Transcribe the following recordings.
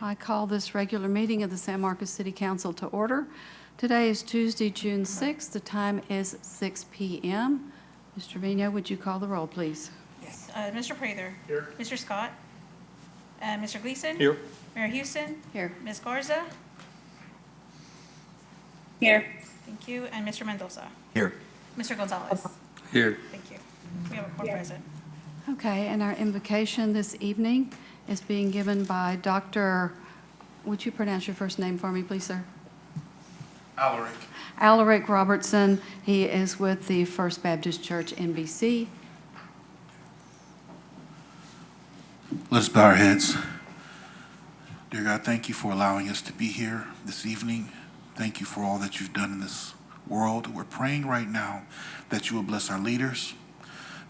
I call this regular meeting of the San Marcos City Council to order. Today is Tuesday, June 6th. The time is 6 p.m. Mr. Trevino, would you call the roll, please? Yes. Mr. Prather. Here. Mr. Scott. Mr. Gleason. Here. Mayor Houston. Here. Ms. Garza. Here. Thank you. And Mr. Mendoza. Here. Mr. Gonzalez. Here. Thank you. We have a quorum present. Okay, and our invocation this evening is being given by Dr., would you pronounce your first name for me, please, sir? Alaric. Alaric Robertson. He is with the First Baptist Church in BC. Let us bow our heads. Dear God, thank you for allowing us to be here this evening. Thank you for all that you've done in this world. We're praying right now that you will bless our leaders,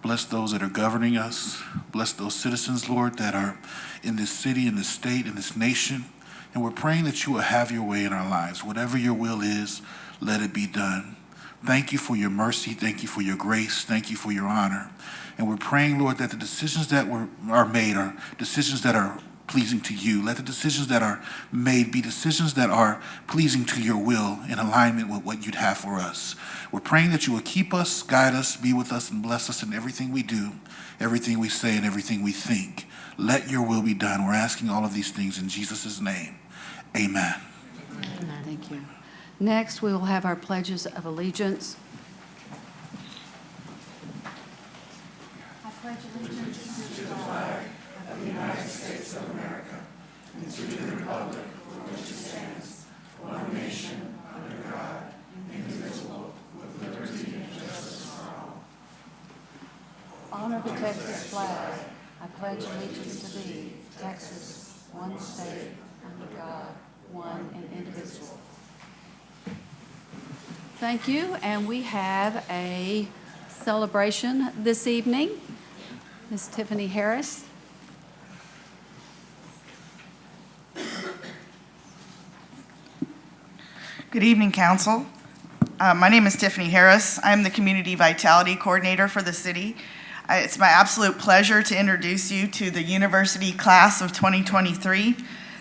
bless those that are governing us, bless those citizens, Lord, that are in this city, in this state, in this nation. And we're praying that you will have your way in our lives. Whatever your will is, let it be done. Thank you for your mercy. Thank you for your grace. Thank you for your honor. And we're praying, Lord, that the decisions that are made are decisions that are pleasing to you. Let the decisions that are made be decisions that are pleasing to your will, in alignment with what you'd have for us. We're praying that you will keep us, guide us, be with us, and bless us in everything we do, everything we say, and everything we think. Let your will be done. We're asking all of these things in Jesus' name. Amen. Thank you. Next, we will have our pledges of allegiance. I pledge allegiance to the flag of the United States of America and to the republic for which it stands, one nation, under God, indivisible, with liberty and justice for all. Honor the Texas flag. I pledge allegiance to thee, Texas, one state, under God, one and indivisible. Thank you, and we have a celebration this evening. Ms. Tiffany Harris. Good evening, Council. My name is Tiffany Harris. I'm the Community Vitality Coordinator for the city. It's my absolute pleasure to introduce you to the University Class of 2023.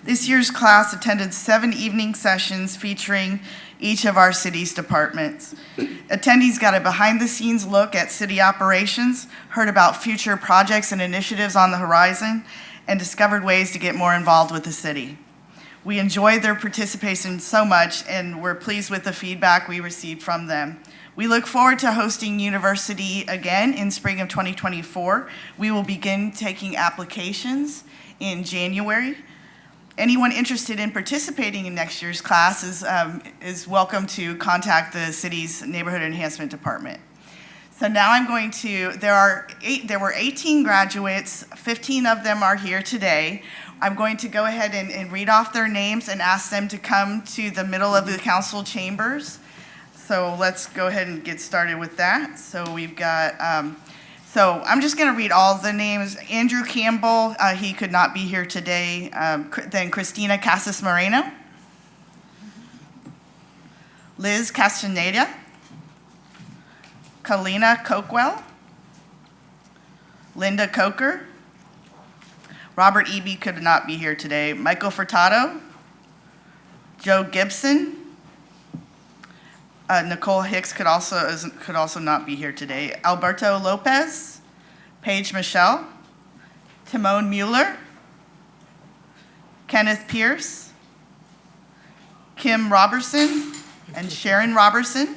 This year's class attended 7 evening sessions featuring each of our city's departments. Attendees got a behind-the-scenes look at city operations, heard about future projects and initiatives on the horizon, and discovered ways to get more involved with the city. We enjoyed their participation so much, and we're pleased with the feedback we received from them. We look forward to hosting University again in spring of 2024. We will begin taking applications in January. Anyone interested in participating in next year's class is welcome to contact the city's Neighborhood Enhancement Department. So now I'm going to, there were 18 graduates, 15 of them are here today. I'm going to go ahead and read off their names and ask them to come to the middle of the council chambers. So let's go ahead and get started with that. So we've got, so I'm just going to read all the names. Andrew Campbell, he could not be here today. Then Christina Casas Moreno. Liz Castaneda. Kalina Cokwell. Linda Coker. Robert Eby could not be here today. Michael Furtado. Joe Gibson. Nicole Hicks could also not be here today. Alberto Lopez, Paige Michelle, Timon Mueller, Kenneth Pierce, Kim Robertson and Sharon Robertson,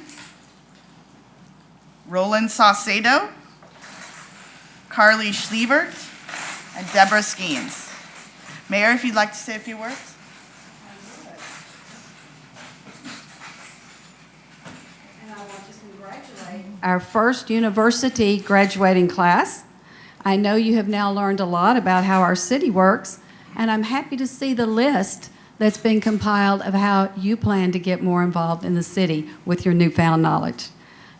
Roland Saucedo, Carly Schliebert, and Deborah Skeens. Mayor, if you'd like to say a few words. Our first university graduating class. I know you have now learned a lot about how our city works, and I'm happy to see the list that's been compiled of how you plan to get more involved in the city with your newfound knowledge.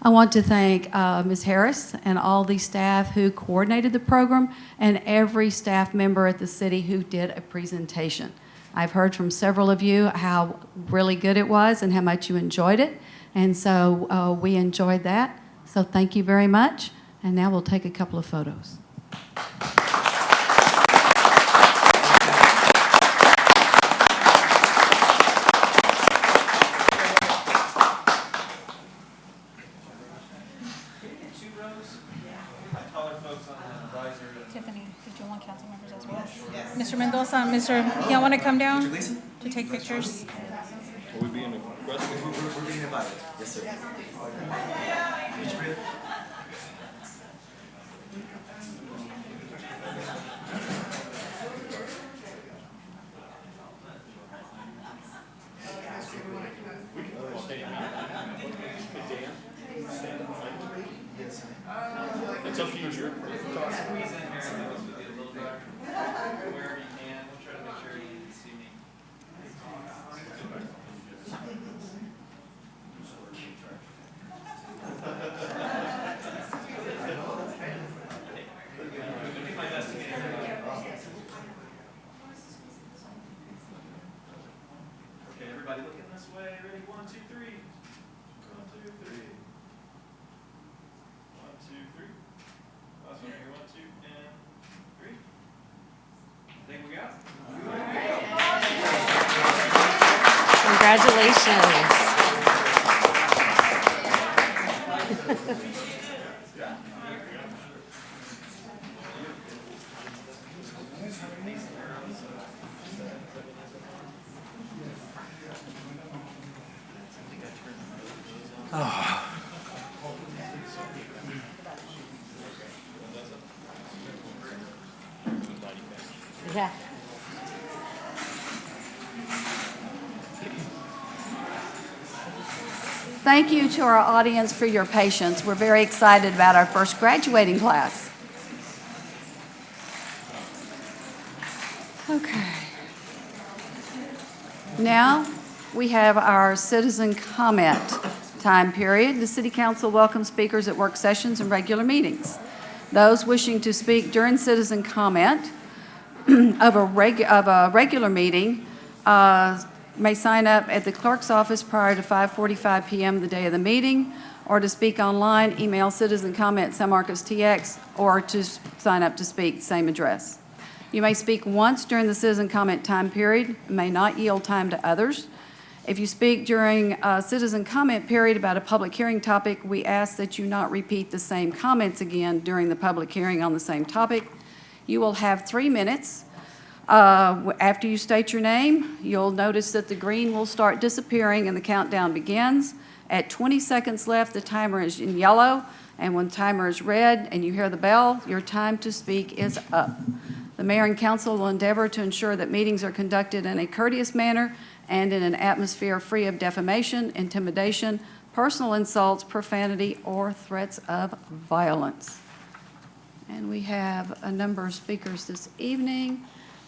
I want to thank Ms. Harris and all the staff who coordinated the program and every staff member at the city who did a presentation. I've heard from several of you how really good it was and how much you enjoyed it, and so we enjoyed that. So thank you very much, and now we'll take a couple of photos. Mr. Mendoza, y'all want to come down to take pictures? We're being invited. Yes, sir. It's up to you, sure. Okay, everybody looking this way. Ready? 1, 2, 3. 1, 2, 3. 1, 2, 3. Last one here. 1, 2, and 3. I think we got it. Congratulations. Yeah. Thank you to our audience for your patience. We're very excited about our first graduating class. Okay. Now we have our citizen comment time period. The City Council welcomes speakers at work sessions and regular meetings. Those wishing to speak during citizen comment of a regular meeting may sign up at the clerk's office prior to 5:45 p.m. the day of the meeting, or to speak online, email citizen comment San Marcos TX, or to sign up to speak, same address. You may speak once during the citizen comment time period, and may not yield time to others. If you speak during a citizen comment period about a public hearing topic, we ask that you not repeat the same comments again during the public hearing on the same topic. You will have 3 minutes. After you state your name, you'll notice that the green will start disappearing and the countdown begins. At 20 seconds left, the timer is in yellow, and when the timer is red and you hear the bell, your time to speak is up. The mayor and council will endeavor to ensure that meetings are conducted in a courteous manner and in an atmosphere free of defamation, intimidation, personal insults, profanity, or threats of violence. And we have a number of speakers this evening.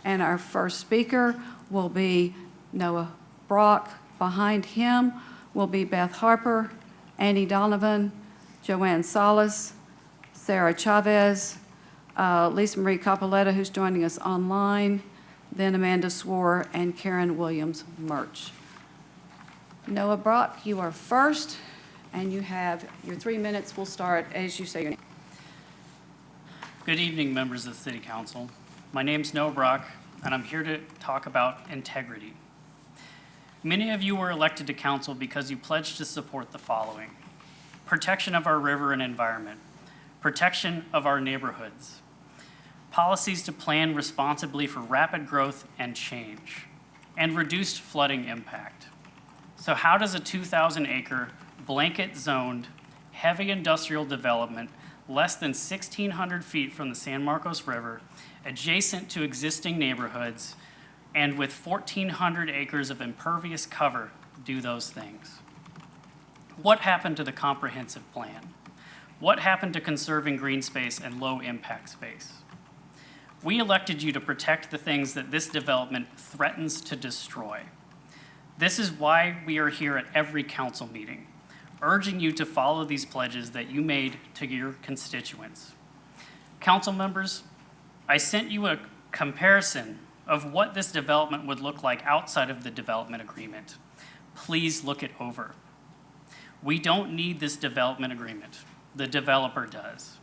And our first speaker will be Noah Brock. Behind him will be Beth Harper, Annie Donovan, Joanne Salas, Sarah Chavez, Lisa Marie Capoletta, who's joining us online, then Amanda Swore, and Karen Williams Murch. Noah Brock, you are first, and you have your 3 minutes. Will start as you say your name. Good evening, members of the City Council. My name's Noah Brock, and I'm here to talk about integrity. Many of you were elected to council because you pledged to support the following: protection of our river and environment, protection of our neighborhoods, policies to plan responsibly for rapid growth and change, and reduced flooding impact. So how does a 2,000-acre blanket-zoned heavy industrial development less than 1,600 feet from the San Marcos River, adjacent to existing neighborhoods, and with 1,400 acres of impervious cover, do those things? What happened to the comprehensive plan? What happened to conserving green space and low-impact space? We elected you to protect the things that this development threatens to destroy. This is why we are here at every council meeting, urging you to follow these pledges that you made to your constituents. Council members, I sent you a comparison of what this development would look like outside of the development agreement. Please look it over. We don't need this development agreement. The developer does.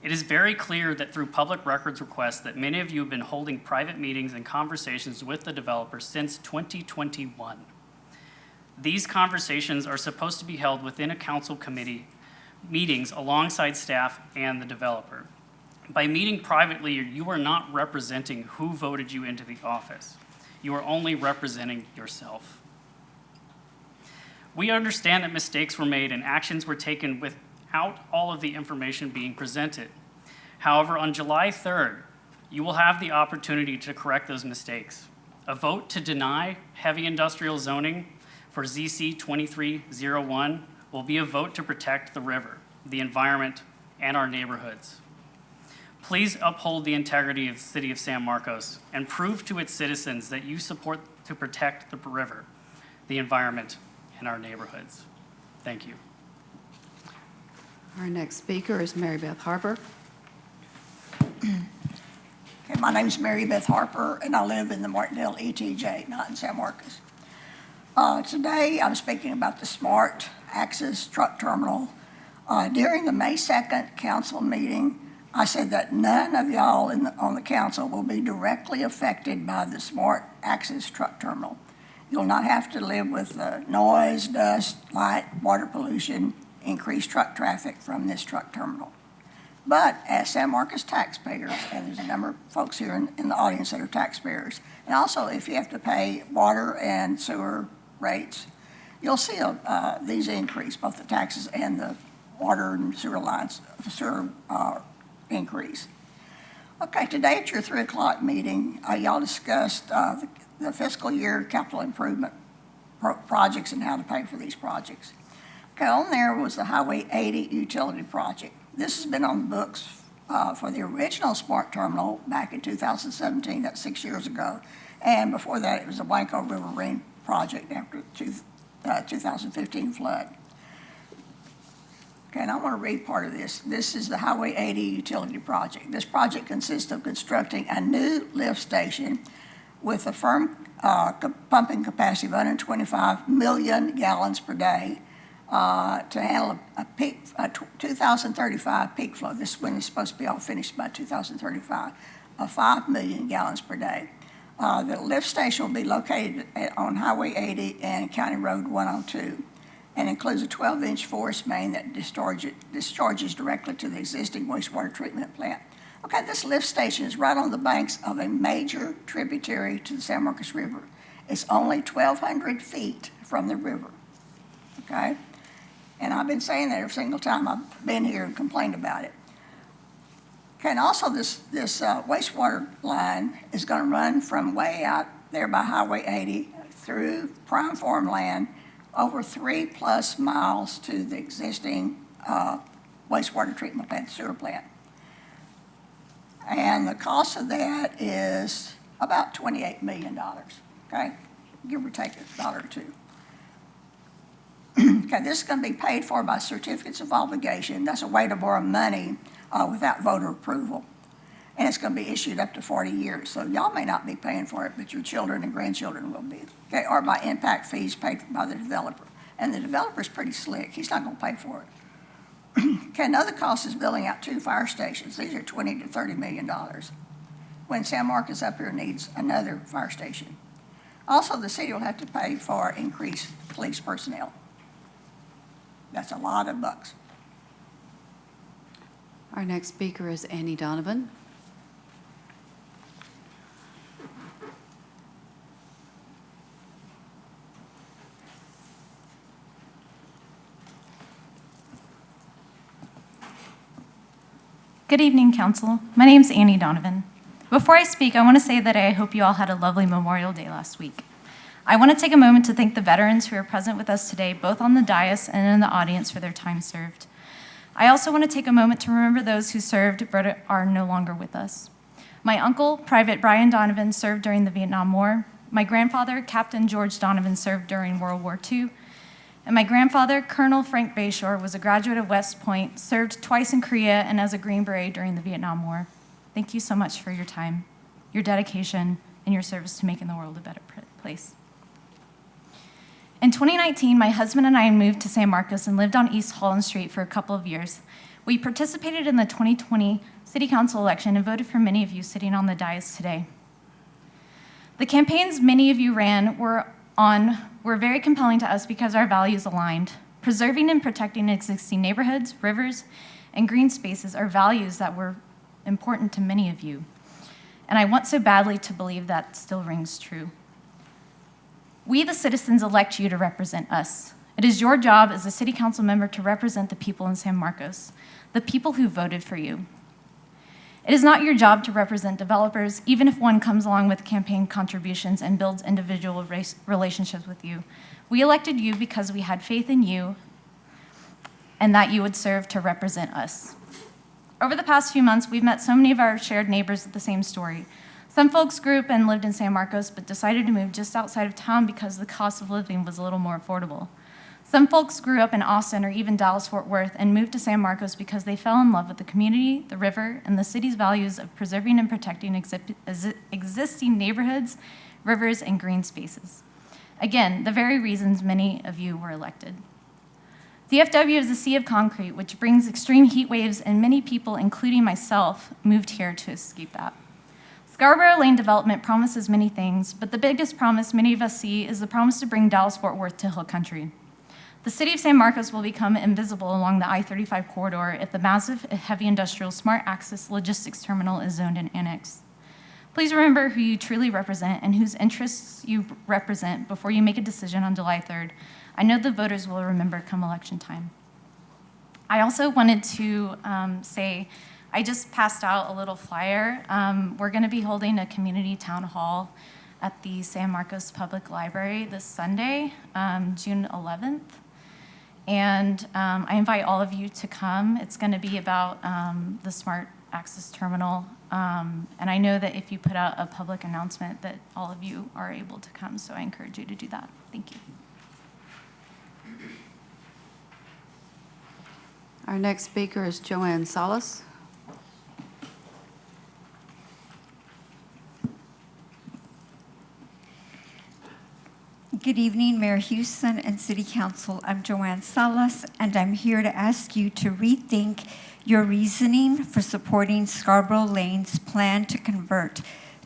It is very clear that through public records requests that many of you have been holding private meetings and conversations with the developer since 2021. These conversations are supposed to be held within a council committee meetings alongside staff and the developer. By meeting privately, you are not representing who voted you into the office. You are only representing yourself. We understand that mistakes were made and actions were taken without all of the information being presented. However, on July 3rd, you will have the opportunity to correct those mistakes. A vote to deny heavy industrial zoning for ZC 2301 will be a vote to protect the river, the environment, and our neighborhoods. Please uphold the integrity of the city of San Marcos and prove to its citizens that you support to protect the river, the environment, and our neighborhoods. Thank you. Our next speaker is Mary Beth Harper. Okay, my name's Mary Beth Harper, and I live in the Martindale ETJ, not in San Marcos. Today, I'm speaking about the Smart Access Truck Terminal. During the May 2nd council meeting, I said that none of y'all on the council will be directly affected by the Smart Access Truck Terminal. You'll not have to live with noise, dust, light, water pollution, increased truck traffic from this truck terminal. But as San Marcos taxpayers, and there's a number of folks here in the audience that are taxpayers, and also if you have to pay water and sewer rates, you'll see these increase, both the taxes and the water and sewer lines, increase. Okay, today at your 3 o'clock meeting, y'all discussed the fiscal year capital improvement projects and how to pay for these projects. Okay, on there was the Highway 80 utility project. This has been on the books for the original Smart Terminal back in 2017, that's 6 years ago. And before that, it was the Blanco River Rain project after the 2015 flood. Okay, and I want to read part of this. This is the Highway 80 utility project. This project consists of constructing a new lift station with a firm pumping capacity of 125 million gallons per day to handle a 2035 peak flow. This one is supposed to be all finished by 2035, of 5 million gallons per day. The lift station will be located on Highway 80 and County Road 102 and includes a 12-inch forest main that discharges directly to the existing wastewater treatment plant. Okay, this lift station is right on the banks of a major tributary to the San Marcos River. It's only 1,200 feet from the river, okay? And I've been saying that every single time I've been here and complained about it. Okay, and also this wastewater line is going to run from way out there by Highway 80 through prime farmland over 3+ miles to the existing wastewater treatment plant, sewer plant. And the cost of that is about $28 million, okay? Give or take $1 or $2. Okay, this is going to be paid for by certificates of obligation. That's a way to borrow money without voter approval. And it's going to be issued up to 40 years. So y'all may not be paying for it, but your children and grandchildren will be. Okay, or by impact fees paid by the developer. And the developer's pretty slick. He's not going to pay for it. Okay, another cost is building out 2 fire stations. These are $20 to $30 million. When San Marcos up here needs another fire station. Also, the city will have to pay for increased police personnel. That's a lot of bucks. Our next speaker is Annie Donovan. Good evening, Council. My name's Annie Donovan. Before I speak, I want to say that I hope you all had a lovely Memorial Day last week. I want to take a moment to thank the veterans who are present with us today, both on the dais and in the audience, for their time served. I also want to take a moment to remember those who served but are no longer with us. My uncle, Private Brian Donovan, served during the Vietnam War. My grandfather, Captain George Donovan, served during World War II. And my grandfather, Colonel Frank Bayshore, was a graduate of West Point, served twice in Korea and as a Green Beret during the Vietnam War. Thank you so much for your time, your dedication, and your service to making the world a better place. In 2019, my husband and I moved to San Marcos and lived on East Holland Street for a couple of years. We participated in the 2020 City Council election and voted for many of you sitting on the dais today. The campaigns many of you ran were very compelling to us because our values aligned. Preserving and protecting existing neighborhoods, rivers, and green spaces are values that were important to many of you. And I want so badly to believe that still rings true. We, the citizens, elect you to represent us. It is your job as a city council member to represent the people in San Marcos, the people who voted for you. It is not your job to represent developers, even if one comes along with campaign contributions and builds individual relationships with you. We elected you because we had faith in you and that you would serve to represent us. Over the past few months, we've met so many of our shared neighbors with the same story. Some folks grew up and lived in San Marcos, but decided to move just outside of town because the cost of living was a little more affordable. Some folks grew up in Austin or even Dallas-Fort Worth and moved to San Marcos because they fell in love with the community, the river, and the city's values of preserving and protecting existing neighborhoods, rivers, and green spaces. Again, the very reasons many of you were elected. DFW is a sea of concrete, which brings extreme heat waves, and many people, including myself, moved here to escape that. Scarborough Lane development promises many things, but the biggest promise many of us see is the promise to bring Dallas-Fort Worth to Hill Country. The city of San Marcos will become invisible along the I-35 corridor if the massive heavy industrial smart access logistics terminal is zoned and annexed. Please remember who you truly represent and whose interests you represent before you make a decision on July 3rd. I know the voters will remember come election time. I also wanted to say, I just passed out a little flyer. We're going to be holding a community town hall at the San Marcos Public Library this Sunday, June 11th. And I invite all of you to come. It's going to be about the Smart Access Terminal. And I know that if you put out a public announcement that all of you are able to come, so I encourage you to do that. Thank you. Our next speaker is Joanne Salas. Good evening, Mayor Houston and City Council. I'm Joanne Salas, and I'm here to ask you to rethink your reasoning for supporting Scarborough Lane's plan to convert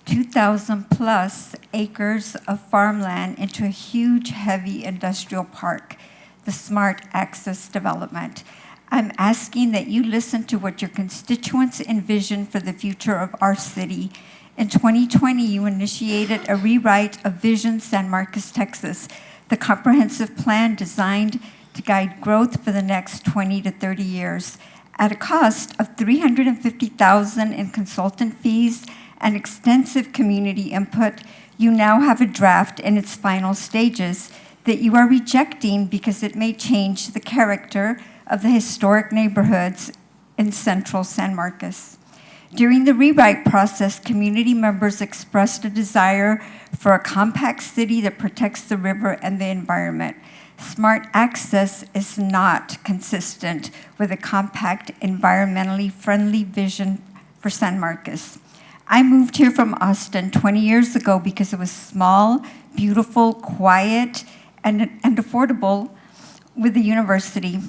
2,000 plus acres of farmland into a huge, heavy industrial park, the Smart Access Development. I'm asking that you listen to what your constituents envision for the future of our city. In 2020, you initiated a rewrite of Vision San Marcos, Texas, the comprehensive plan designed to guide growth for the next 20 to 30 years. At a cost of $350,000 in consultant fees and extensive community input, you now have a draft in its final stages that you are rejecting because it may change the character of the historic neighborhoods in central San Marcos. During the rewrite process, community members expressed a desire for a compact city that protects the river and the environment. Smart access is not consistent with a compact, environmentally friendly vision for San Marcos. I moved here from Austin 20 years ago because it was small, beautiful, quiet, and affordable with the university.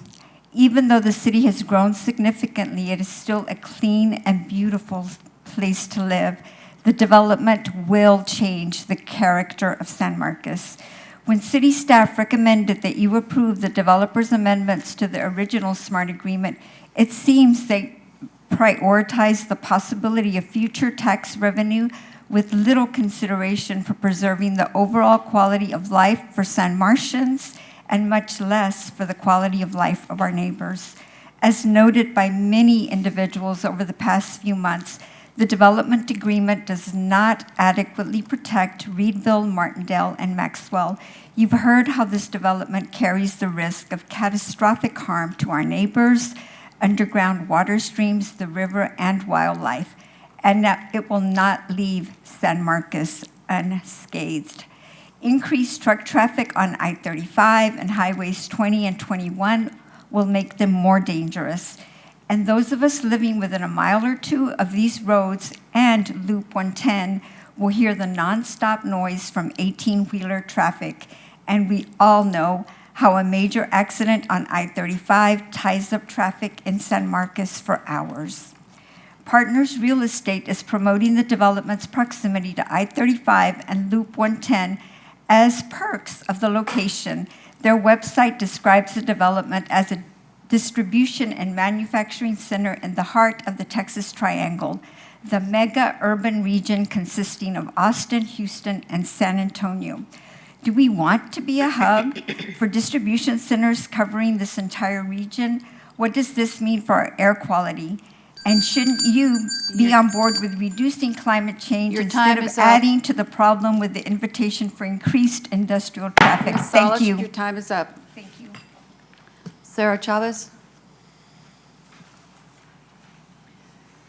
Even though the city has grown significantly, it is still a clean and beautiful place to live. The development will change the character of San Marcos. When city staff recommended that you approve the developer's amendments to the original SMART agreement, it seems they prioritized the possibility of future tax revenue with little consideration for preserving the overall quality of life for San Marcians and much less for the quality of life of our neighbors. As noted by many individuals over the past few months, the development agreement does not adequately protect Reedville, Martindale, and Maxwell. You've heard how this development carries the risk of catastrophic harm to our neighbors, underground water streams, the river, and wildlife, and that it will not leave San Marcos unscathed. Increased truck traffic on I-35 and highways 20 and 21 will make them more dangerous. And those of us living within a mile or two of these roads and Loop 110 will hear the nonstop noise from 18-wheeler traffic. And we all know how a major accident on I-35 ties up traffic in San Marcos for hours. Partners Real Estate is promoting the development's proximity to I-35 and Loop 110 as perks of the location. Their website describes the development as a distribution and manufacturing center in the heart of the Texas Triangle, the mega urban region consisting of Austin, Houston, and San Antonio. Do we want to be a hub for distribution centers covering this entire region? What does this mean for our air quality? And shouldn't you be on board with reducing climate change Your instead time of is up. adding to the problem with the invitation for increased industrial traffic? Ms. Thank Salas, you. your time is up. Thank you. Sarah Chavez?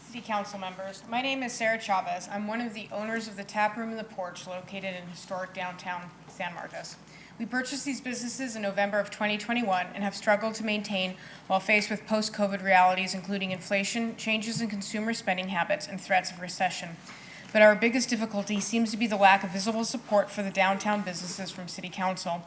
City Council members, my name is Sarah Chavez. I'm one of the owners of the Tap Room and the Porch located in historic downtown San Marcos. We purchased these businesses in November of 2021 and have struggled to maintain while faced with post-COVID realities, including inflation, changes in consumer spending habits, and threats of recession. But our biggest difficulty seems to be the lack of visible support for the downtown businesses from City Council.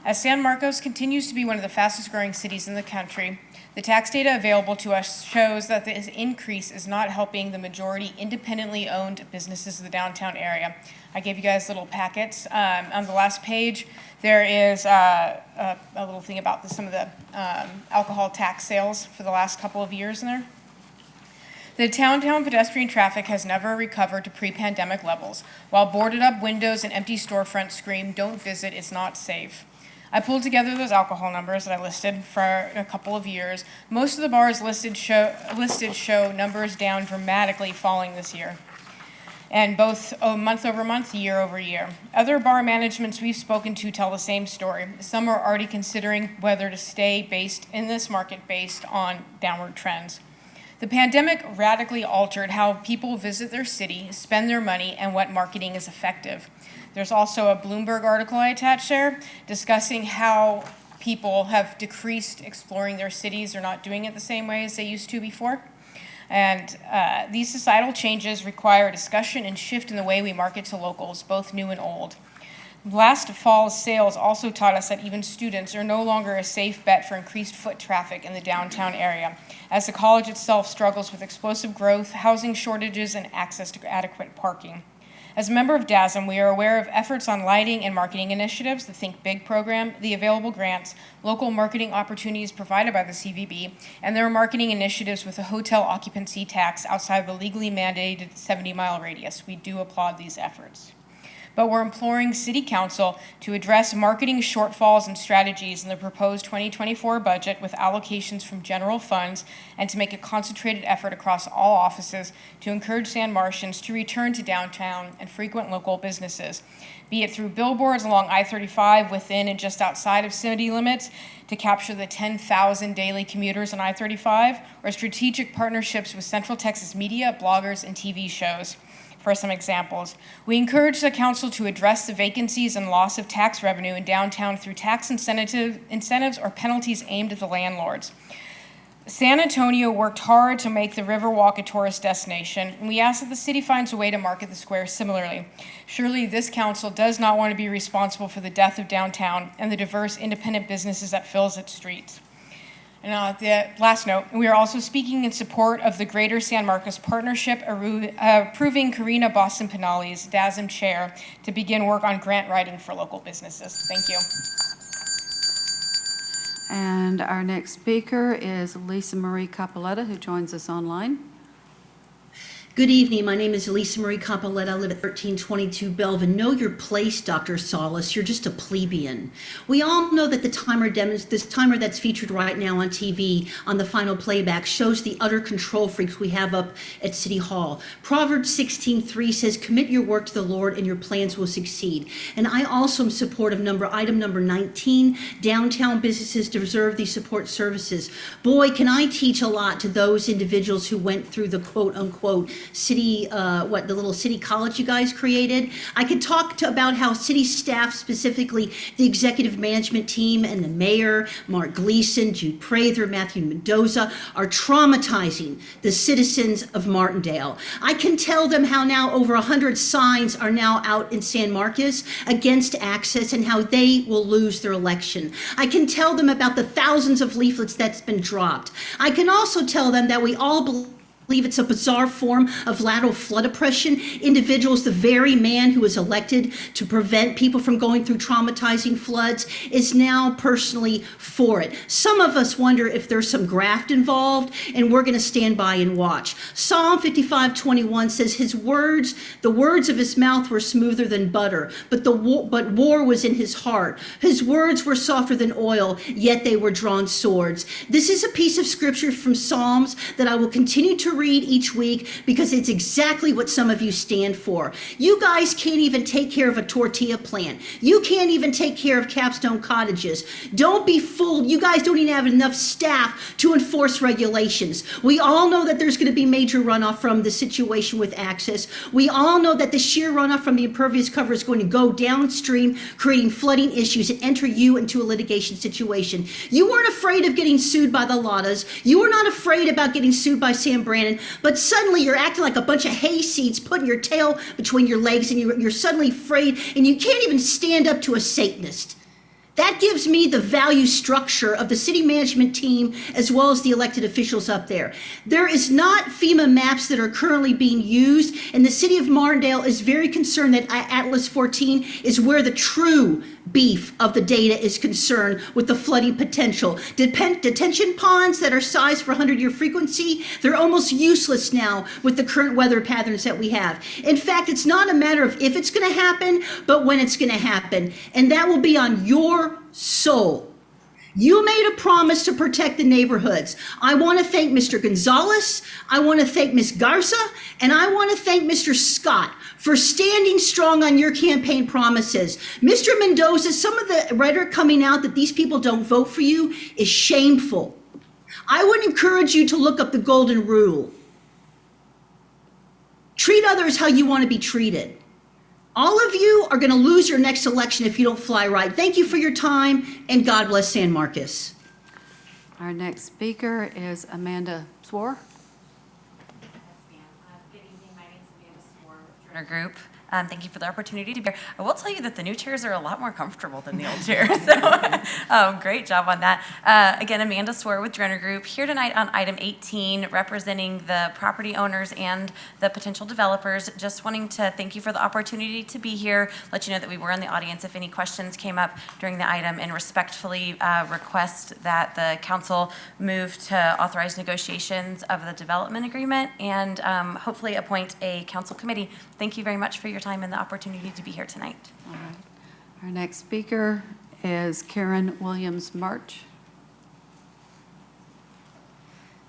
As San Marcos continues to be one of the fastest growing cities in the country, the tax data available to us shows that this increase is not helping the majority independently owned businesses of the downtown area. I gave you guys little packets. On the last page, there is a little thing about some of the alcohol tax sales for the last couple of years in there. The downtown pedestrian traffic has never recovered to pre-pandemic levels, while boarded up windows and empty storefronts scream, "Don't visit, it's not safe." I pulled together those alcohol numbers that I listed for a couple of years. Most of the bars listed show numbers down dramatically falling this year, and both month over month, year over year. Other bar managements we've spoken to tell the same story. Some are already considering whether to stay based in this market based on downward trends. The pandemic radically altered how people visit their city, spend their money, and what marketing is effective. There's also a Bloomberg article I attached there discussing how people have decreased exploring their cities. They're not doing it the same way as they used to before. And these societal changes require a discussion and shift in the way we market to locals, both new and old. Last fall's sales also taught us that even students are no longer a safe bet for increased foot traffic in the downtown area, as the college itself struggles with explosive growth, housing shortages, and access to adequate parking. As a member of DASM, we are aware of efforts on lighting and marketing initiatives, the Think Big program, the available grants, local marketing opportunities provided by the CVB, and there are marketing initiatives with a hotel occupancy tax outside the legally mandated 70-mile radius. We do applaud these efforts. But we're imploring City Council to address marketing shortfalls and strategies in the proposed 2024 budget with allocations from general funds, and to make a concentrated effort across all offices to encourage San Martians to return to downtown and frequent local businesses, be it through billboards along I-35 within and just outside of city limits to capture the 10,000 daily commuters on I-35, or strategic partnerships with Central Texas media, bloggers, and TV shows. For some examples, we encourage the council to address the vacancies and loss of tax revenue in downtown through tax incentives or penalties aimed at the landlords. San Antonio worked hard to make the Riverwalk a tourist destination, and we ask that the city finds a way to market the square similarly. Surely this council does not want to be responsible for the death of downtown and the diverse independent businesses that fills its streets. And the last note, we are also speaking in support of the Greater San Marcos Partnership, approving Karina Boston Penali's DASM chair to begin work on grant writing for local businesses. Thank you. And our next speaker is Lisa Marie Capoletta, who joins us online. Good evening. My name is Lisa Marie Capoletta. I live at 1322 Belvin. Know your place, Dr. Salas. You're just a plebeian. We all know that this timer that's featured right now on TV on the final playback shows the utter control freaks we have up at City Hall. Proverbs 16:3 says, "Commit your work to the Lord and your plans will succeed." And I also am in support of item number 19. Downtown businesses deserve these support services. Boy, can I teach a lot to those individuals who went through the quote unquote city, the little city college you guys created. I could talk about how city staff, specifically the executive management team and the mayor, Mark Gleason, Jude Prather, Matthew Mendoza, are traumatizing the citizens of Martindale. I can tell them how now over 100 signs are now out in San Marcos against access and how they will lose their election. I can tell them about the thousands of leaflets that's been dropped. I can also tell them that we all believe believe it's a bizarre form of lateral flood oppression. Individuals, the very man who was elected to prevent people from going through traumatizing floods, is now personally for it. Some of us wonder if there's some graft involved, and we're going to stand by and watch. Psalm 55:21 says, the words of his mouth were smoother than butter, but war was in his heart. His words were softer than oil, yet they were drawn swords. This is a piece of scripture from Psalms that I will continue to read each week because it's exactly what some of you stand for. You guys can't even take care of a tortilla plant. You can't even take care of capstone cottages. Don't be fooled. You guys don't even have enough staff to enforce regulations. We all know that there's going to be major runoff from the situation with access. We all know that the sheer runoff from the impervious cover is going to go downstream, creating flooding issues and enter you into a litigation situation. You weren't afraid of getting sued by the Lottas. You were not afraid about getting sued by Sam Brannon, but suddenly you're acting like a bunch of hayseeds, putting your tail between your legs, and you're suddenly afraid, and you can't even stand up to a Satanist. That gives me the value structure of the city management team as well as the elected officials up there. There is not FEMA maps that are currently being used, and the city of Martindale is very concerned that Atlas 14 is where the true beef of the data is concerned with the flooding potential. Detention ponds that are sized for 100-year frequency, they're almost useless now with the current weather patterns that we have. In fact, it's not a matter of if it's going to happen, but when it's going to happen. And that will be on your soul. You made a promise to protect the neighborhoods. I want to thank Mr. Gonzalez, I want to thank Ms. Garza, and I want to thank Mr. Scott for standing strong on your campaign promises. Mr. Mendoza, some of the rhetoric coming out that these people don't vote for you is shameful. I would encourage you to look up the golden rule. Treat others how you want to be treated. All of you are going to lose your next election if you don't fly right. Thank you for your time, and God bless San Marcos. Our next speaker is Amanda Swore. Good evening. My name is Amanda Swore with Turner Group. Thank you for the opportunity to be here. I will tell you that the new chairs are a lot more comfortable than the old chairs. So great job on that. Again, Amanda Swore with Drenner Group, here tonight on item 18, representing the property owners and the potential developers. Just wanting to thank you for the opportunity to be here, let you know that we were in the audience if any questions came up during the item, and respectfully request that the council move to authorize negotiations of the development agreement and hopefully appoint a council committee. Thank you very much for your time and the opportunity to be here tonight. All right. Our next speaker is Karen Williams-Murch.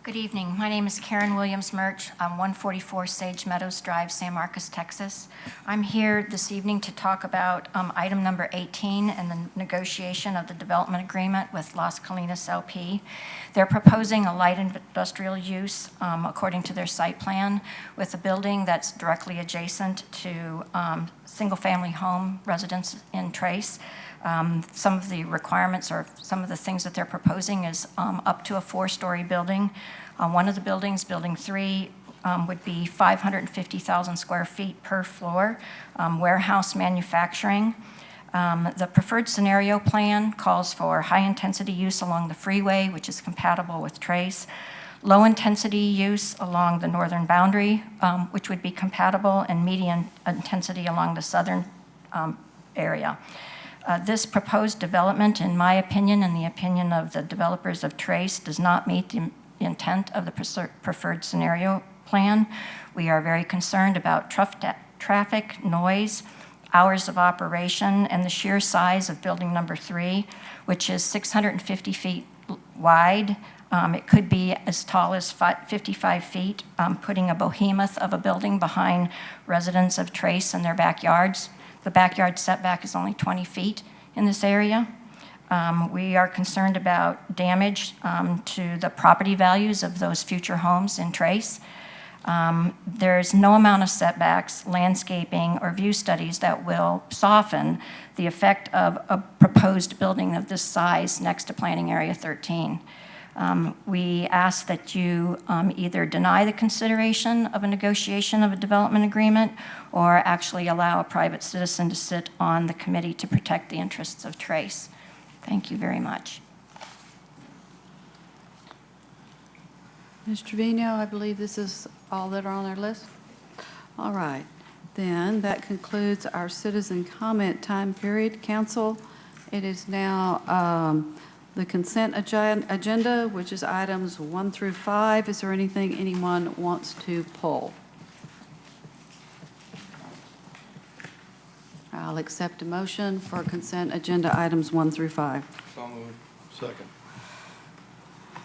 Good evening. My name is Karen Williams-Murch. I'm 144 Sage Meadows Drive, San Marcos, Texas. I'm here this evening to talk about item number 18 and the negotiation of the development agreement with Las Colinas LP. They're proposing a light industrial use according to their site plan with a building that's directly adjacent to single-family home residence in Trace. Some of the requirements or some of the things that they're proposing is up to a 4-story building. One of the buildings, building 3, would be 550,000 square feet per floor, warehouse manufacturing. The preferred scenario plan calls for high-intensity use along the freeway, which is compatible with Trace, low-intensity use along the northern boundary, which would be compatible, and medium intensity along the southern area. This proposed development, in my opinion and the opinion of the developers of Trace, does not meet the intent of the preferred scenario plan. We are very concerned about traffic, noise, hours of operation, and the sheer size of building number 3, which is 650 feet wide. It could be as tall as 55 feet, putting a behemoth of a building behind residents of Trace and their backyards. The backyard setback is only 20 feet in this area. We are concerned about damage to the property values of those future homes in Trace. There's no amount of setbacks, landscaping, or view studies that will soften the effect of a proposed building of this size next to Planning Area 13. We ask that you either deny the consideration of a negotiation of a development agreement or actually allow a private citizen to sit on the committee to protect the interests of Trace. Thank you very much. Ms. Trevino, I believe this is all that are on our list? All right. Then that concludes our citizen comment time period. Council, it is now the consent agenda, which is items 1 through 5. Is there anything anyone wants to pull? I'll accept a motion for consent agenda items 1 through 5. So moved. Second.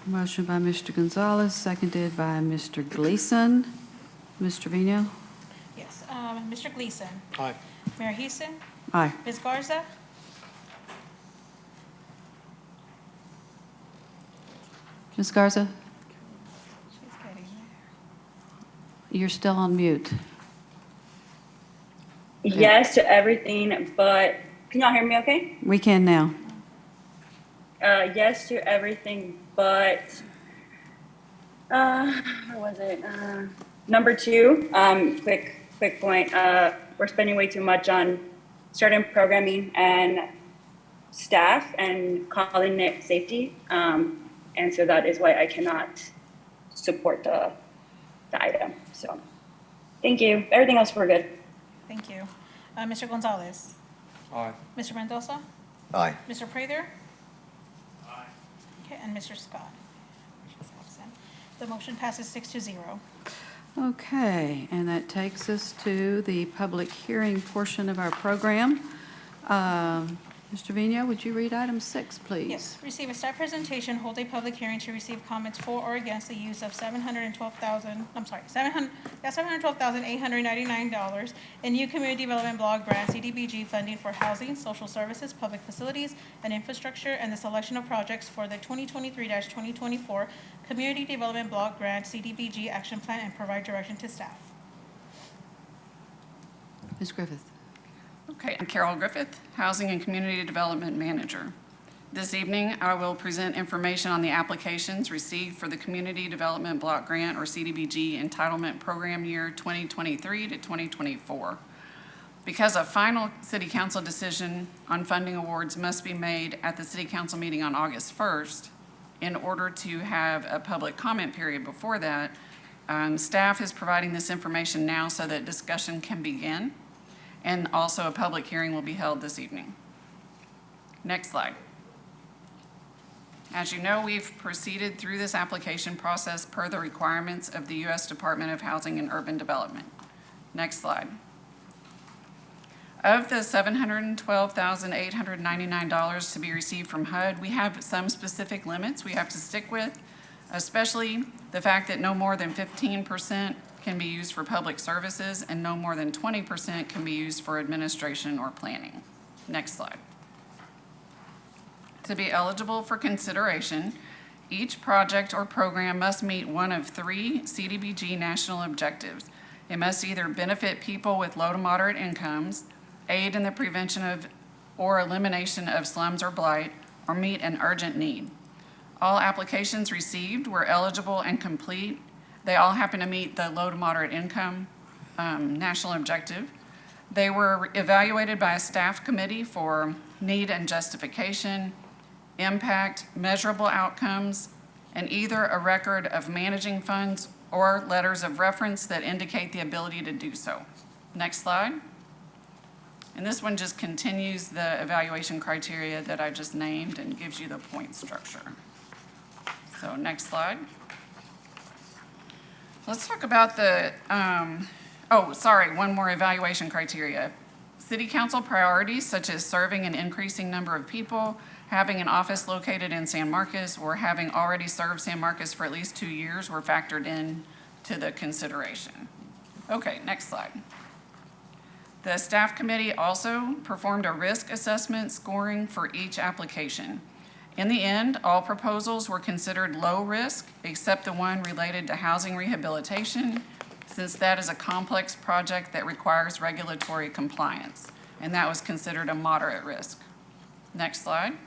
Motion by Mr. Gonzalez, seconded by Mr. Gleason. Ms. Trevino? Yes, Mr. Gleason. Aye. Mayor Houston. Aye. Ms. Garza. Ms. Garza? She's getting there. You're still on mute. Yes to everything, but can y'all hear me okay? We can now. Yes to everything, but what was it? Number 2, quick point. We're spending way too much on starting programming and staff and calling it safety. And so that is why I cannot support the item. So thank you. Everything else we're good. Thank you. Mr. Gonzalez. Aye. Mr. Mendoza. Aye. Mr. Prather. Aye. Okay, and Mr. Scott. She's absent. The motion passes 6-0. Okay, and that takes us to the public hearing portion of our program. Mr. Trevino, would you read item 6, please? Yes, receive a staff presentation, hold a public hearing to receive comments for or against the use of $712,899 in new community development block grant CDBG funding for housing, social services, public facilities, and infrastructure, and the selection of projects for the 2023-2024 community development block grant CDBG action plan, and provide direction to staff. Ms. Griffith. Okay, I'm Carol Griffith, Housing and Community Development Manager. This evening, I will present information on the applications received for the Community Development Block Grant, or CDBG, Entitlement Program Year 2023 to 2024. Because a final City Council decision on funding awards must be made at the City Council meeting on August 1st, in order to have a public comment period before that, staff is providing this information now so that discussion can begin. And also a public hearing will be held this evening. Next slide. As you know, we've proceeded through this application process per the requirements of the U.S. Department of Housing and Urban Development. Next slide. Of the $712,899 to be received from HUD, we have some specific limits we have to stick with, especially the fact that no more than 15% can be used for public services and no more than 20% can be used for administration or planning. Next slide. To be eligible for consideration, each project or program must meet one of 3 CDBG national objectives. It must either benefit people with low to moderate incomes, aid in the prevention of or elimination of slums or blight, or meet an urgent need. All applications received were eligible and complete. They all happen to meet the low to moderate income national objective. They were evaluated by a staff committee for need and justification, impact, measurable outcomes, and either a record of managing funds or letters of reference that indicate the ability to do so. Next slide. And this one just continues the evaluation criteria that I just named and gives you the point structure. So next slide. Let's talk about the, one more evaluation criteria. City Council priorities such as serving an increasing number of people, having an office located in San Marcos, or having already served San Marcos for at least 2 years were factored in to the consideration. Okay, next slide. The staff committee also performed a risk assessment scoring for each application. In the end, all proposals were considered low risk, except the one related to housing rehabilitation, since that is a complex project that requires regulatory compliance, and that was considered a moderate risk. Next slide.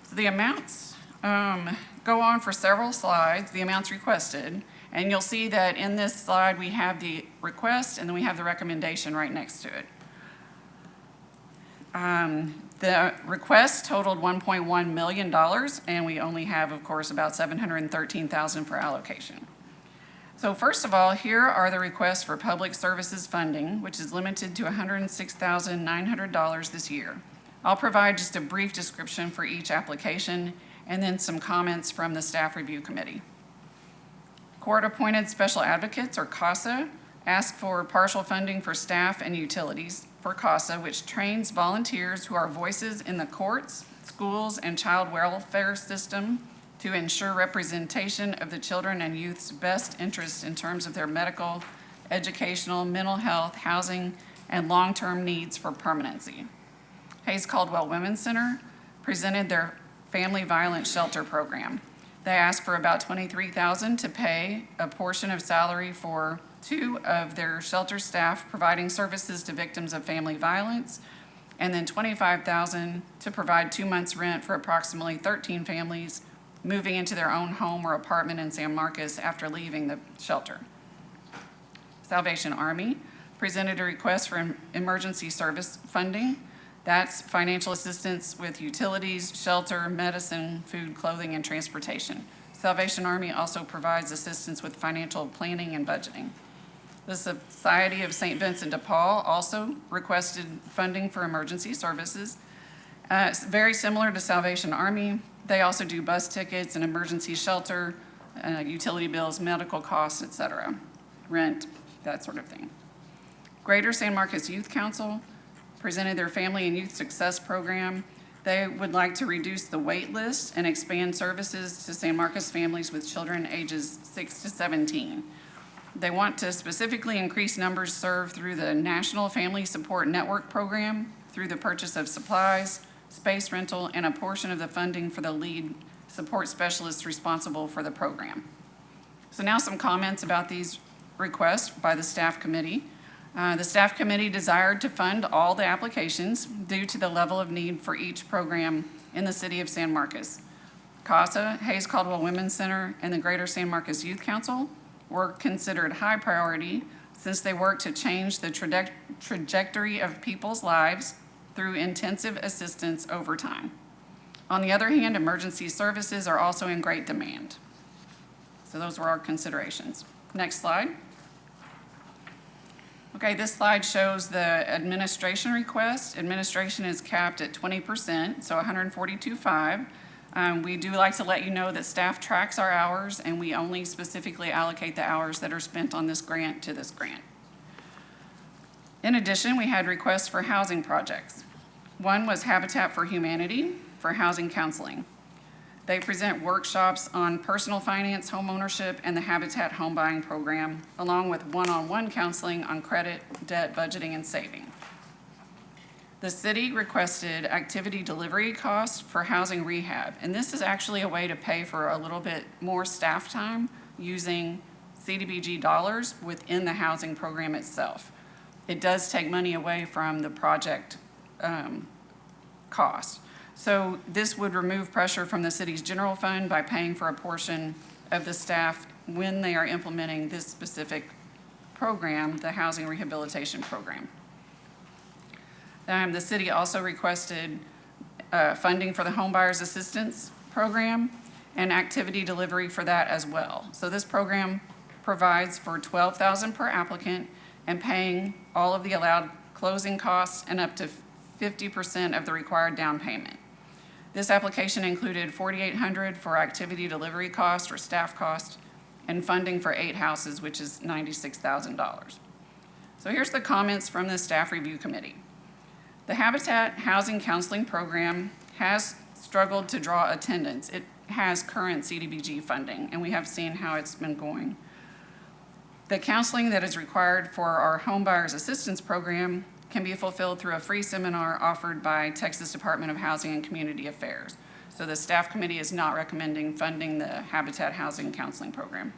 So the amounts go on for several slides, the amounts requested, and you'll see that in this slide we have the request and then we have the recommendation right next to it. The request totaled $1.1 million, and we only have, of course, about $713,000 for allocation. So first of all, here are the requests for public services funding, which is limited to $106,900 this year. I'll provide just a brief description for each application and then some comments from the Staff Review Committee. Court-appointed special advocates, or CASA, ask for partial funding for staff and utilities for CASA, which trains volunteers who are voices in the courts, schools, and child welfare system to ensure representation of the children and youth's best interests in terms of their medical, educational, mental health, housing, and long-term needs for permanency. Hayes Caldwell Women's Center presented their family violence shelter program. They asked for about $23,000 to pay a portion of salary for 2 of their shelter staff providing services to victims of family violence, and then $25,000 to provide 2 months' rent for approximately 13 families moving into their own home or apartment in San Marcos after leaving the shelter. Salvation Army presented a request for emergency service funding. That's financial assistance with utilities, shelter, medicine, food, clothing, and transportation. Salvation Army also provides assistance with financial planning and budgeting. The Society of St. Vincent de Paul also requested funding for emergency services. It's very similar to Salvation Army. They also do bus tickets and emergency shelter, utility bills, medical costs, etc., rent, that sort of thing. Greater San Marcos Youth Council presented their Family and Youth Success Program. They would like to reduce the wait list and expand services to San Marcos families with children ages 6 to 17. They want to specifically increase numbers served through the National Family Support Network program through the purchase of supplies, space rental, and a portion of the funding for the lead support specialists responsible for the program. So now some comments about these requests by the staff committee. The staff committee desired to fund all the applications due to the level of need for each program in the city of San Marcos. CASA, Hayes Caldwell Women's Center, and the Greater San Marcos Youth Council were considered high priority since they work to change the trajectory of people's lives through intensive assistance over time. On the other hand, emergency services are also in great demand. So those were our considerations. Next slide. Okay, this slide shows the administration request. Administration is capped at 20%, so $142,500. We do like to let you know that staff tracks our hours, and we only specifically allocate the hours that are spent on this grant to this grant. In addition, we had requests for housing projects. One was Habitat for Humanity for housing counseling. They present workshops on personal finance, home ownership, and the Habitat home buying program, along with one-on-one counseling on credit, debt, budgeting, and saving. The city requested activity delivery costs for housing rehab, and this is actually a way to pay for a little bit more staff time using CDBG dollars within the housing program itself. It does take money away from the project cost. So this would remove pressure from the city's general fund by paying for a portion of the staff when they are implementing this specific program, the housing rehabilitation program. The city also requested funding for the Home Buyers Assistance Program and activity delivery for that as well. So this program provides for $12,000 per applicant and paying all of the allowed closing costs and up to 50% of the required down payment. This application included $4,800 for activity delivery cost or staff cost and funding for 8 houses, which is $96,000. So here's the comments from the Staff Review Committee. The Habitat Housing Counseling Program has struggled to draw attendance. It has current CDBG funding, and we have seen how it's been going. The counseling that is required for our Home Buyers Assistance Program can be fulfilled through a free seminar offered by Texas Department of Housing and Community Affairs. So the staff committee is not recommending funding the Habitat Housing Counseling Program.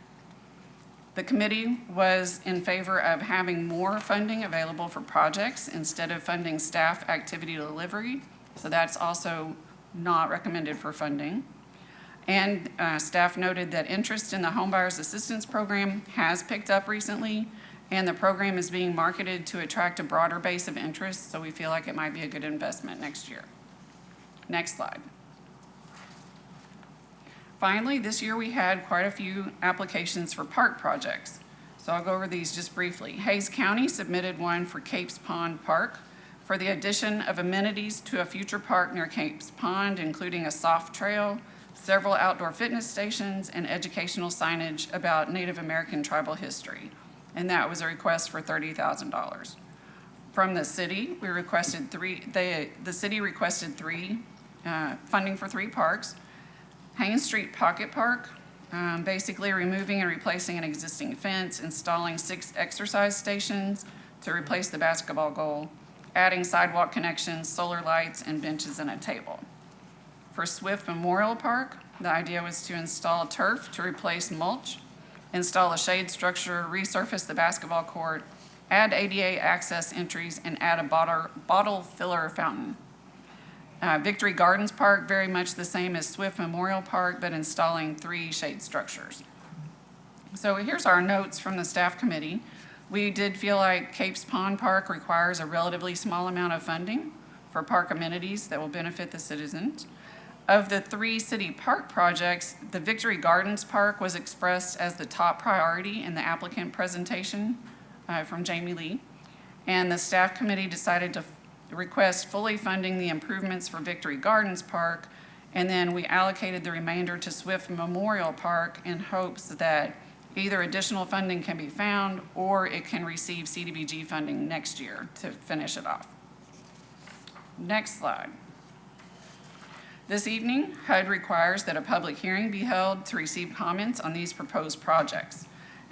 The committee was in favor of having more funding available for projects instead of funding staff activity delivery. So that's also not recommended for funding. And staff noted that interest in the Home Buyers Assistance Program has picked up recently, and the program is being marketed to attract a broader base of interest, so we feel like it might be a good investment next year. Next slide. Finally, this year we had quite a few applications for park projects. So I'll go over these just briefly. Hayes County submitted one for Capes Pond Park for the addition of amenities to a future park near Capes Pond, including a soft trail, several outdoor fitness stations, and educational signage about Native American tribal history. And that was a request for $30,000. From the city, we requested the city requested funding for 3 parks. Haynes Street Pocket Park, basically removing and replacing an existing fence, installing 6 exercise stations to replace the basketball goal, adding sidewalk connections, solar lights, and benches and a table. For Swift Memorial Park, the idea was to install turf to replace mulch, install a shade structure, resurface the basketball court, add ADA access entries, and add a bottle filler fountain. Victory Gardens Park, very much the same as Swift Memorial Park, but installing 3 shade structures. So here's our notes from the staff committee. We did feel like Capes Pond Park requires a relatively small amount of funding for park amenities that will benefit the citizens. Of the 3 city park projects, the Victory Gardens Park was expressed as the top priority in the applicant presentation from Jamie Lee. And the staff committee decided to request fully funding the improvements for Victory Gardens Park, and then we allocated the remainder to Swift Memorial Park in hopes that either additional funding can be found or it can receive CDBG funding next year to finish it off. Next slide. This evening, HUD requires that a public hearing be held to receive comments on these proposed projects.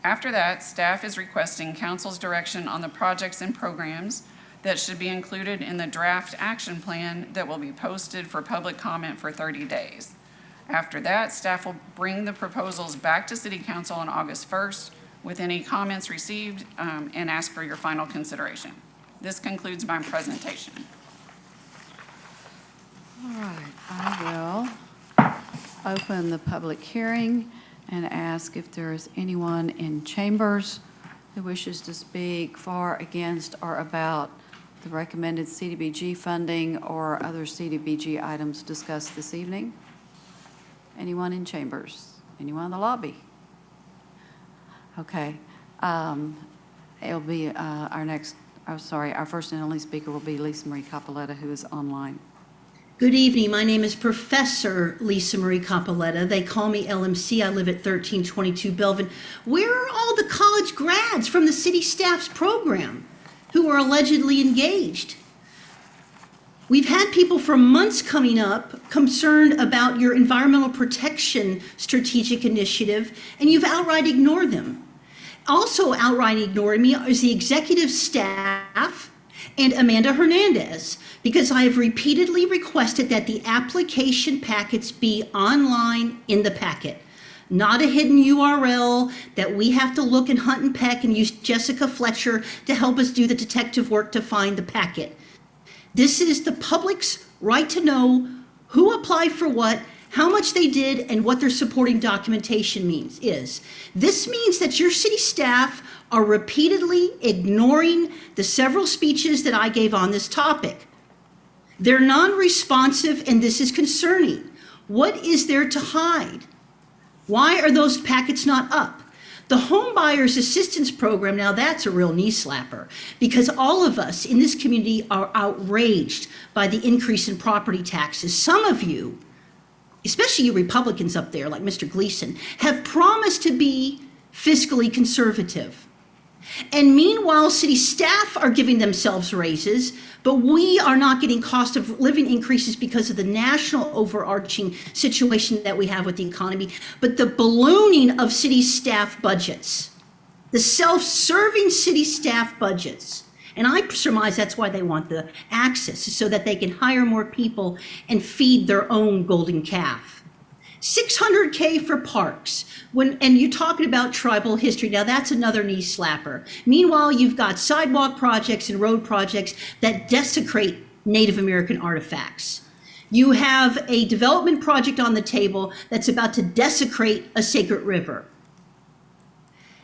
After that, staff is requesting council's direction on the projects and programs that should be included in the draft action plan that will be posted for public comment for 30 days. After that, staff will bring the proposals back to City Council on August 1st with any comments received and ask for your final consideration. This concludes my presentation. All right, I will open the public hearing and ask if there is anyone in chambers who wishes to speak for, against, or about the recommended CDBG funding or other CDBG items discussed this evening. Anyone in chambers? Anyone in the lobby? Okay. It'll be our first and only speaker will be Lisa Marie Capoletta, who is online. Good evening. My name is Professor Lisa Marie Capoletta. They call me LMC. I live at 1322 Belvin. Where are all the college grads from the city staff's program who are allegedly engaged? We've had people for months coming up concerned about your environmental protection strategic initiative, and you've outright ignored them. Also outright ignoring me is the executive staff and Amanda Hernandez, because I have repeatedly requested that the application packets be online in the packet, not a hidden URL that we have to look and hunt and peck and use Jessica Fletcher to help us do the detective work to find the packet. This is the public's right to know who applied for what, how much they did, and what their supporting documentation is. This means that your city staff are repeatedly ignoring the several speeches that I gave on this topic. They're non-responsive, and this is concerning. What is there to hide? Why are those packets not up? The Home Buyers Assistance Program, now that's a real knee slapper, because all of us in this community are outraged by the increase in property taxes. Some of you, especially you Republicans up there like Mr. Gleason, have promised to be fiscally conservative. And meanwhile, city staff are giving themselves raises, but we are not getting cost of living increases because of the national overarching situation that we have with the economy, but the ballooning of city staff budgets, the self-serving city staff budgets. And I surmise that's why they want the access, so that they can hire more people and feed their own golden calf. $600K for parks, and you're talking about tribal history. Now that's another knee slapper. Meanwhile, you've got sidewalk projects and road projects that desecrate Native American artifacts. You have a development project on the table that's about to desecrate a sacred river.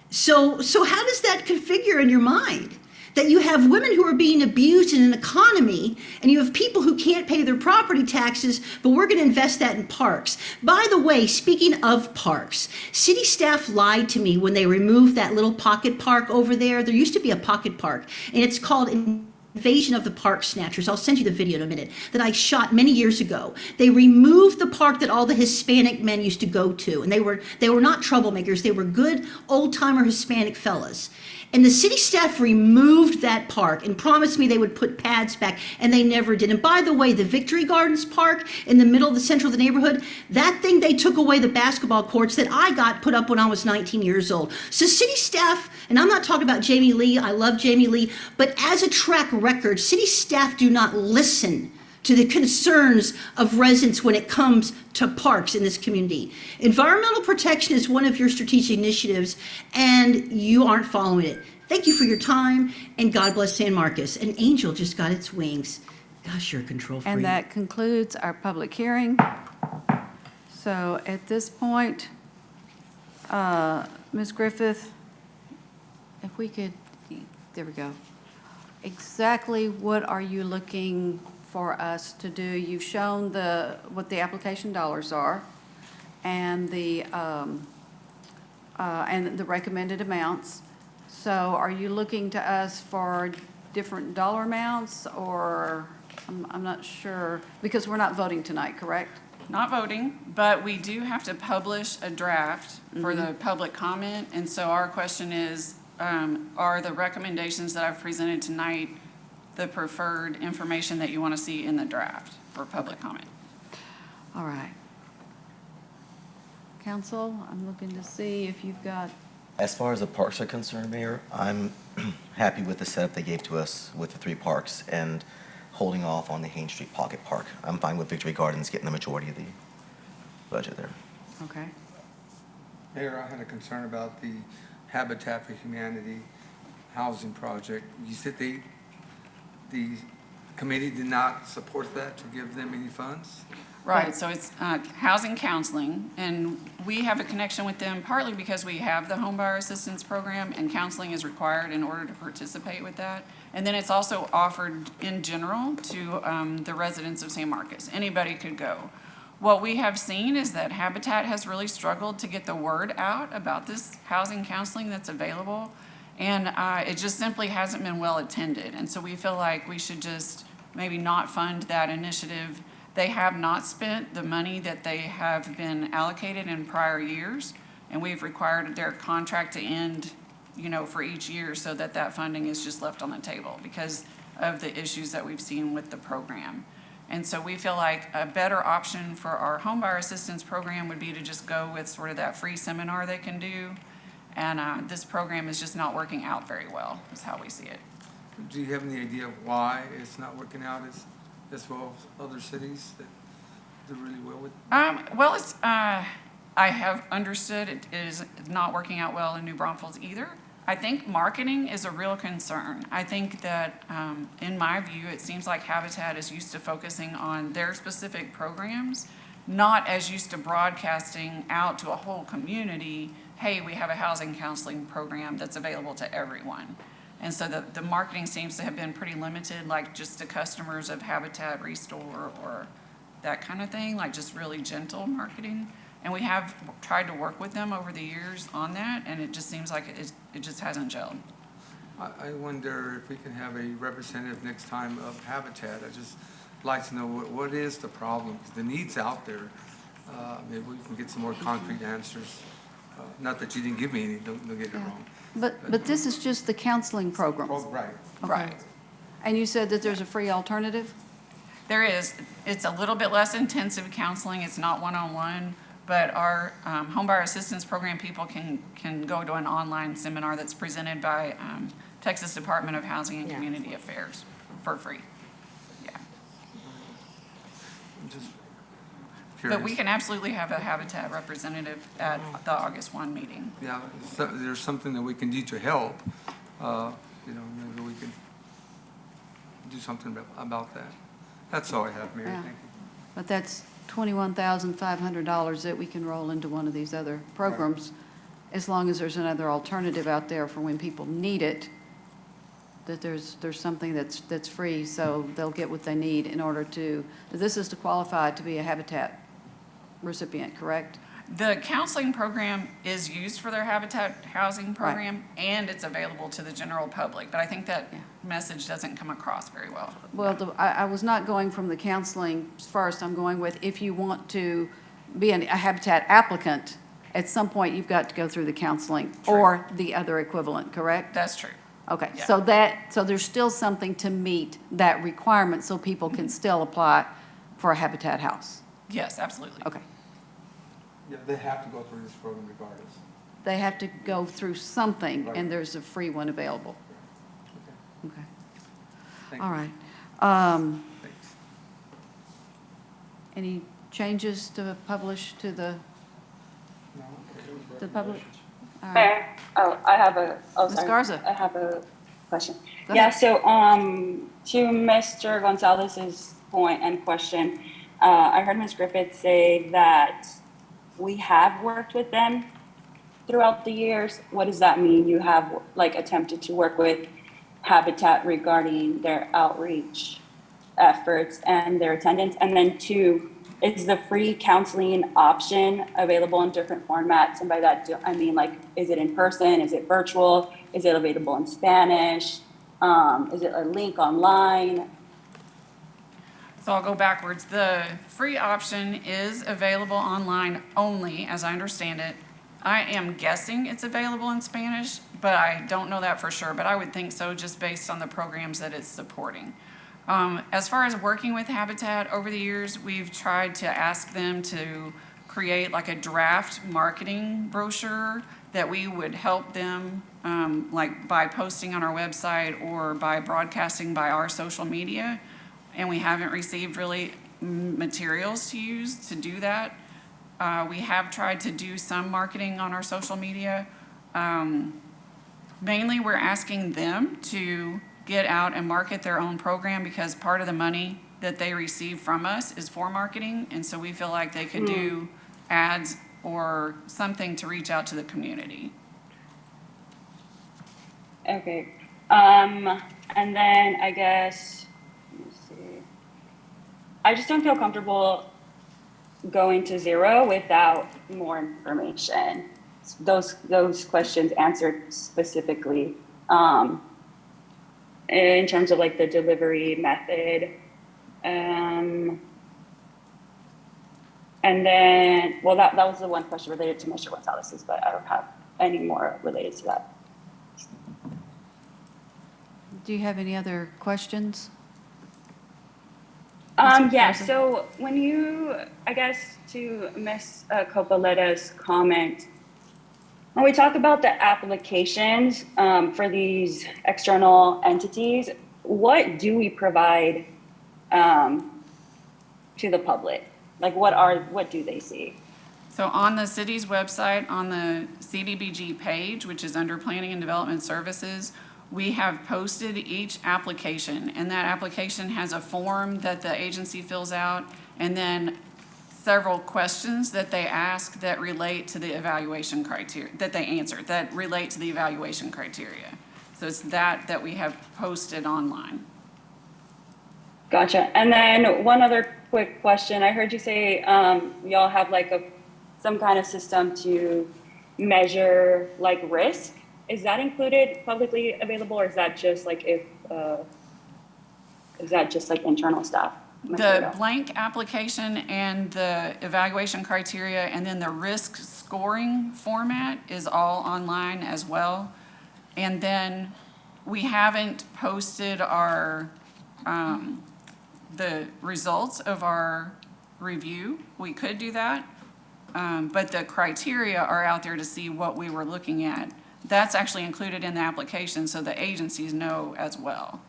So how does that configure in your mind? that you have women who are being abused in an economy, and you have people who can't pay their property taxes, but we're going to invest that in parks. By the way, speaking of parks, city staff lied to me when they removed that little pocket park over there. There used to be a pocket park, and it's called Invasion of the Park Snatchers. I'll send you the video in a minute that I shot many years ago. They removed the park that all the Hispanic men used to go to, and they were not troublemakers. They were good old-timer Hispanic fellas. And the city staff removed that park and promised me they would put pads back, and they never did. And by the way, the Victory Gardens Park in the middle of the center of the neighborhood, that thing, they took away the basketball courts that I got put up when I was 19 years old. So city staff, and I'm not talking about Jamie Lee, I love Jamie Lee, but as a track record, city staff do not listen to the concerns of residents when it comes to parks in this community. Environmental protection is one of your strategic initiatives, and you aren't following it. Thank you for your time, and God bless San Marcos. An angel just got its wings. Gosh, you're a control freak. And that concludes our public hearing. So at this point, Ms. Griffith, if we could, there we go. Exactly what are you looking for us to do? You've shown what the application dollars are and the recommended amounts. So are you looking to us for different dollar amounts, or I'm not sure, because we're not voting tonight, correct? Not voting, but we do have to publish a draft for the public comment. And so our question is, are the recommendations that I've presented tonight the preferred information that you want to see in the draft for public comment? All right. Council, I'm looking to see if you've got, As far as the parks are concerned, Mayor, I'm happy with the setup they gave to us with the 3 parks and holding off on the Haines Street Pocket Park. I'm fine with Victory Gardens getting the majority of the budget there. okay. Mayor, I had a concern about the Habitat for Humanity housing project. You said the committee did not support that to give them any funds? Right, so it's housing counseling, and we have a connection with them partly because we have the homebuyer assistance program, and counseling is required in order to participate with that. And then it's also offered in general to the residents of San Marcos. Anybody could go. What we have seen is that Habitat has really struggled to get the word out about this housing counseling that's available, and it just simply hasn't been well attended. And so we feel like we should just maybe not fund that initiative. They have not spent the money that they have been allocated in prior years, and we've required their contract to end, for each year, so that that funding is just left on the table because of the issues that we've seen with the program. And so we feel like a better option for our homebuyer assistance program would be to just go with sort of that free seminar they can do. And this program is just not working out very well, is how we see it. Do you have any idea why it's not working out as well as other cities that do really well with? Well, it's, I have understood it is not working out well in New Braunfels either. I think marketing is a real concern. I think that, in my view, it seems like Habitat is used to focusing on their specific programs, not as used to broadcasting out to a whole community, hey, we have a housing counseling program that's available to everyone. And so the marketing seems to have been pretty limited, like just to customers of Habitat, Restore, or that kind of thing, like just really gentle marketing. And we have tried to work with them over the years on that, and it just seems like it just hasn't gelled. I wonder if we can have a representative next time of Habitat. I just like to know what is the problem, because the need's out there. Maybe we can get some more concrete answers. Not that you didn't give me any, don't get it wrong. But this is just the counseling program. Oh, right. Okay. Right. And you said that there's a free alternative? There is. It's a little bit less intensive counseling. It's not one-on-one, but our homebuyer assistance program people can go to an online seminar that's presented by Texas Department of Housing and Community Affairs for free. Yeah. I'm just But we can absolutely have a Habitat representative at the August 1 meeting. Yeah, there's something that we can do to help. Maybe we can do something about that. That's all I have, Mary. Yeah. Thank you. But that's $21,500 that we can roll into one of these other programs, as long as there's another alternative out there for when people need it. that there's something that's free, so they'll get what they need in order to, this is to qualify to be a Habitat recipient, correct? The counseling program is used for their Habitat housing program, and it's available to the general public, but I think that message doesn't come across very well. Well, I was not going from the counseling first, I'm going with if you want to be a Habitat applicant, at some point you've got to go through the counseling or the other equivalent, correct? That's true. Okay, Yeah. so there's still something to meet that requirement so people can still apply for a Habitat house? Yes, absolutely. Okay. Yeah, they have to go through this program regardless. They have to go through something, Right. and there's a free one available. Okay. Thank All you. right. Thanks. Any changes to publish to the public? All right. Mayor, I have a, Ms. sorry. Garza. I have a question. Go Yeah, ahead. so, to Mr. Gonzalez's point and question, I heard Ms. Griffith say that we have worked with them throughout the years. What does that mean? You have, like, attempted to work with Habitat regarding their outreach efforts and their attendance? And then two, is the free counseling option available in different formats? And by that, I mean, like, is it in person? Is it virtual? Is it available in Spanish? Is it a link online? So I'll go backwards. The free option is available online only, as I understand it. I am guessing it's available in Spanish, but I don't know that for sure, but I would think so just based on the programs that it's supporting. As far as working with Habitat over the years, we've tried to ask them to create like a draft marketing brochure that we would help them, like by posting on our website or by broadcasting by our social media. And we haven't received really materials to use to do that. We have tried to do some marketing on our social media. Mainly, we're asking them to get out and market their own program because part of the money that they receive from us is for marketing. And so we feel like they could do ads or something to reach out to the community. Okay. And then I guess, let me see. I just don't feel comfortable going to zero without more information. Those questions answered specifically. In terms of like the delivery method. And then, well, that was the one question related to Mr. Gonzalez's, but I don't have any more related to that. Do you have any other questions? Yeah, so when you, I guess to Ms. Coppoletta's comment, when we talk about the applications for these external entities, what do we provide to the public? Like what do they see? So on the city's website, on the CDBG page, which is under Planning and Development Services, we have posted each application, and that application has a form that the agency fills out, and then several questions that they ask that relate to the evaluation criteria, that they answer, that relate to the evaluation criteria. So it's that we have posted online. Gotcha. And then one other quick question. I heard you say y'all have like some kind of system to measure like risk. Is that included publicly available, or is that just like internal staff material? The blank application and the evaluation criteria and then the risk scoring format is all online as well. And then we haven't posted our, the results of our review. We could do that, but the criteria are out there to see what we were looking at. That's actually included in the application so the agencies know as well.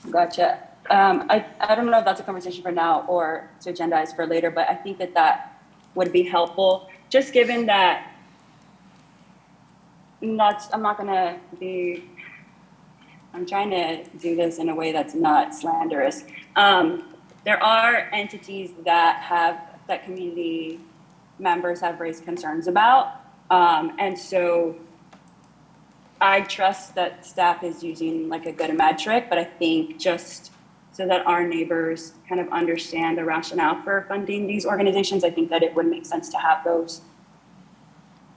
Gotcha. I don't know if that's a conversation for now or to agendize for later, but I think that would be helpful, just given that I'm trying to do this in a way that's not slanderous. There are entities that community members have raised concerns about. And so I trust that staff is using like a good metric, but I think just so that our neighbors kind of understand the rationale for funding these organizations, I think that it would make sense to have those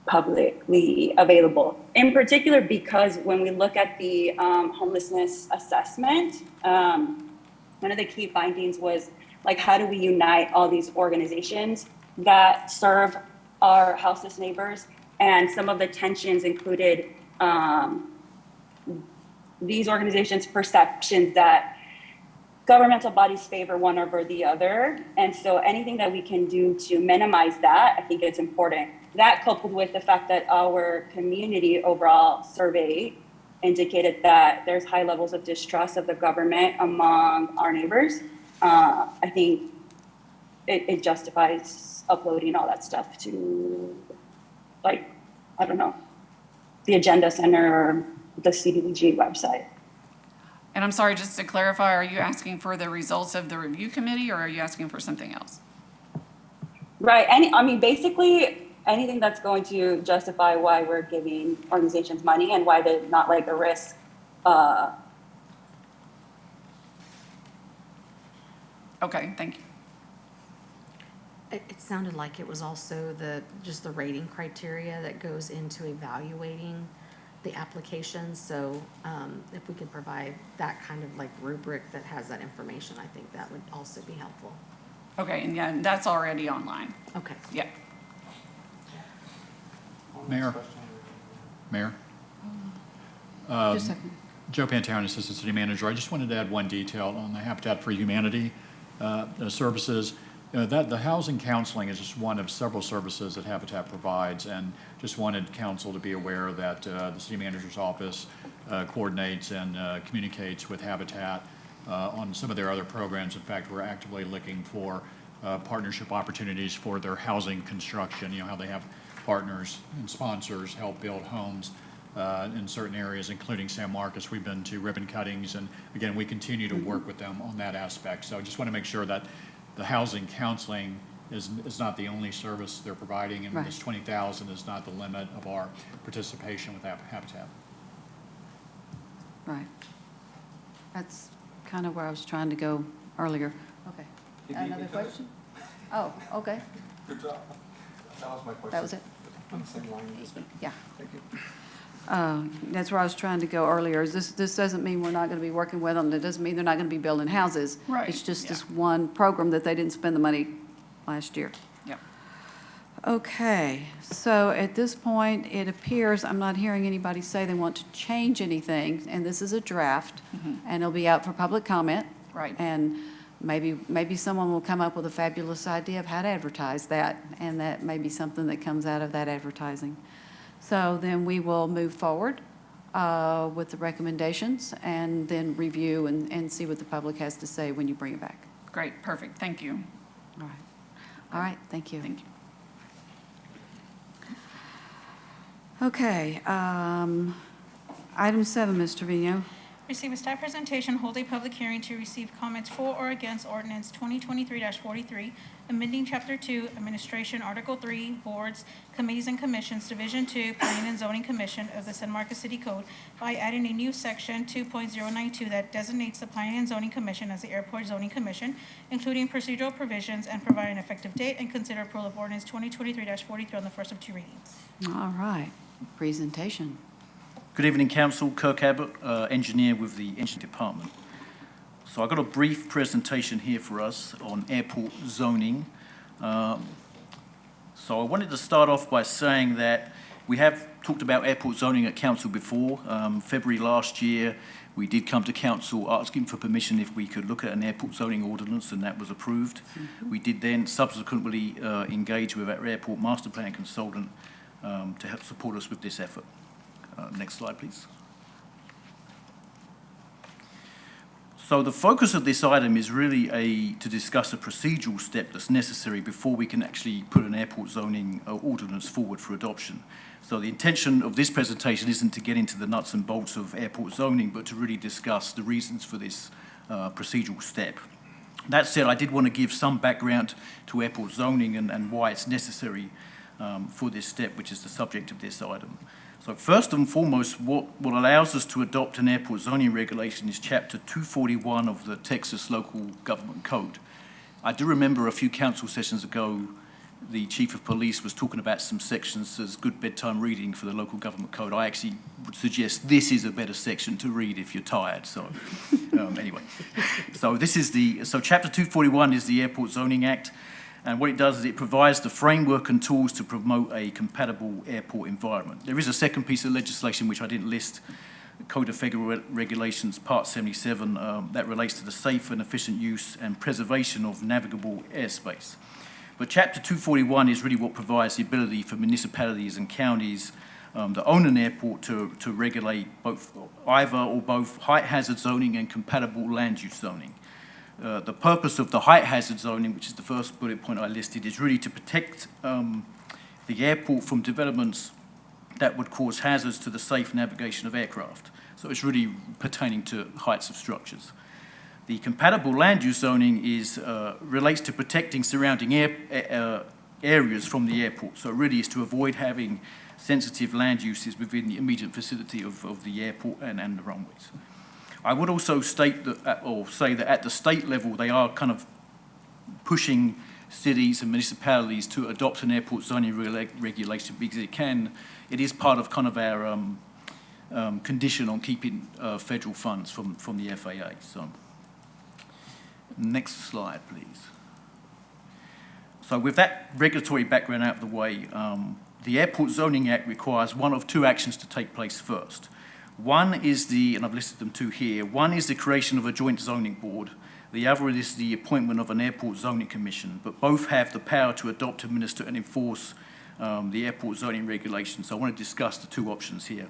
publicly available. In particular, because when we look at the homelessness assessment, one of the key findings was like, how do we unite all these organizations that serve our houseless neighbors? And some of the tensions included these organizations' perceptions that governmental bodies favor one over the other. And so anything that we can do to minimize that, I think it's important. That coupled with the fact that our community overall survey indicated that there's high levels of distrust of the government among our neighbors, I think it justifies uploading all that stuff to, like, I don't know, the Agenda Center or the CDBG website. And I'm sorry, just to clarify, are you asking for the results of the review committee, or are you asking for something else? Right. Basically anything that's going to justify why we're giving organizations money and why they're not like a risk. Okay, thank you. It sounded like it was also just the rating criteria that goes into evaluating the applications. So if we could provide that kind of like rubric that has that information, I think that would also be helpful. Okay, and yeah, that's already online. Okay. Yeah. Mayor? Mayor? Just a second. Joe Pantone, Assistant City Manager. I just wanted to add one detail on the Habitat for Humanity services. The housing counseling is just one of several services that Habitat provides, and just wanted council to be aware that the city manager's office coordinates and communicates with Habitat on some of their other programs. In fact, we're actively looking for partnership opportunities for their housing construction. You know how they have partners and sponsors help build homes in certain areas, including San Marcos. We've been to ribbon cuttings, and again, we continue to work with them on that aspect. So I just want to make sure that the housing counseling is not the only service they're providing, and this 20,000 is not the limit of our participation with Habitat. Right. That's kind of where I was trying to go earlier. Okay. Another question? Oh, okay. Good job. That was my question. That was it? On the same line. Yeah. Thank you. That's where I was trying to go earlier. This doesn't mean we're not going to be working with them. It doesn't mean they're not going to be building houses. Right, It's just yeah. this one program that they didn't spend the money last year. Yep. Okay, so at this point, it appears, I'm not hearing anybody say they want to change anything, and this is a draft, and it'll be out for public comment. Right. And maybe someone will come up with a fabulous idea of how to advertise that, and that may be something that comes out of that advertising. So then we will move forward with the recommendations and then review and see what the public has to say when you bring it back. Great, perfect, thank you. All right. All right, thank you. Thank you. Okay, item 7, Ms. Trevino. Receive a staff presentation, hold a public hearing to receive comments for or against ordinance 2023-43, amending Chapter 2, Administration, Article 3, Boards, Committees and Commissions, Division 2, Planning and Zoning Commission of the San Marcos City Code by adding a new section 2.092 that designates the Planning and Zoning Commission as the Airport Zoning Commission, including procedural provisions, and provide an effective date, and consider approval of ordinance 2023-43 on the first of 2 readings. All right, presentation. Good evening, Council. Kirk Abbott, engineer with the Engineering Department. So I've got a brief presentation here for us on airport zoning. So I wanted to start off by saying that we have talked about airport zoning at Council before. February last year, we did come to Council asking for permission if we could look at an airport zoning ordinance, and that was approved. We did then subsequently engage with our airport master plan consultant to help support us with this effort. Next slide, please. So the focus of this item is really to discuss a procedural step that's necessary before we can actually put an airport zoning ordinance forward for adoption. So the intention of this presentation isn't to get into the nuts and bolts of airport zoning, but to really discuss the reasons for this procedural step. That said, I did want to give some background to airport zoning and why it's necessary for this step, which is the subject of this item. So first and foremost, what allows us to adopt an airport zoning regulation is Chapter 241 of the Texas Local Government Code. I do remember a few council sessions ago, the Chief of Police was talking about some sections as good bedtime reading for the local government code. I actually would suggest this is a better section to read if you're tired. So anyway, so Chapter 241 is the Airport Zoning Act. And what it does is it provides the framework and tools to promote a compatible airport environment. There is a second piece of legislation which I didn't list, Code of Federal Regulations, Part 77, that relates to the safe and efficient use and preservation of navigable airspace. But Chapter 241 is really what provides the ability for municipalities and counties that own an airport to regulate either or both height hazard zoning and compatible land use zoning. The purpose of the height hazard zoning, which is the first bullet point I listed, is really to protect the airport from developments that would cause hazards to the safe navigation of aircraft. So it's really pertaining to heights of structures. The compatible land use zoning relates to protecting surrounding areas from the airport. So it really is to avoid having sensitive land uses within the immediate vicinity of the airport and the runways. I would also state that, or say that at the state level, they are kind of pushing cities and municipalities to adopt an airport zoning regulation because it is part of kind of our condition on keeping federal funds from the FAA. So, next slide, please. So with that regulatory background out of the way, the Airport Zoning Act requires one of two actions to take place first. One is and I've listed them two here, one is the creation of a joint zoning board. The other is the appointment of an airport zoning commission, but both have the power to adopt, administer, and enforce the airport zoning regulations. So I want to discuss the two options here.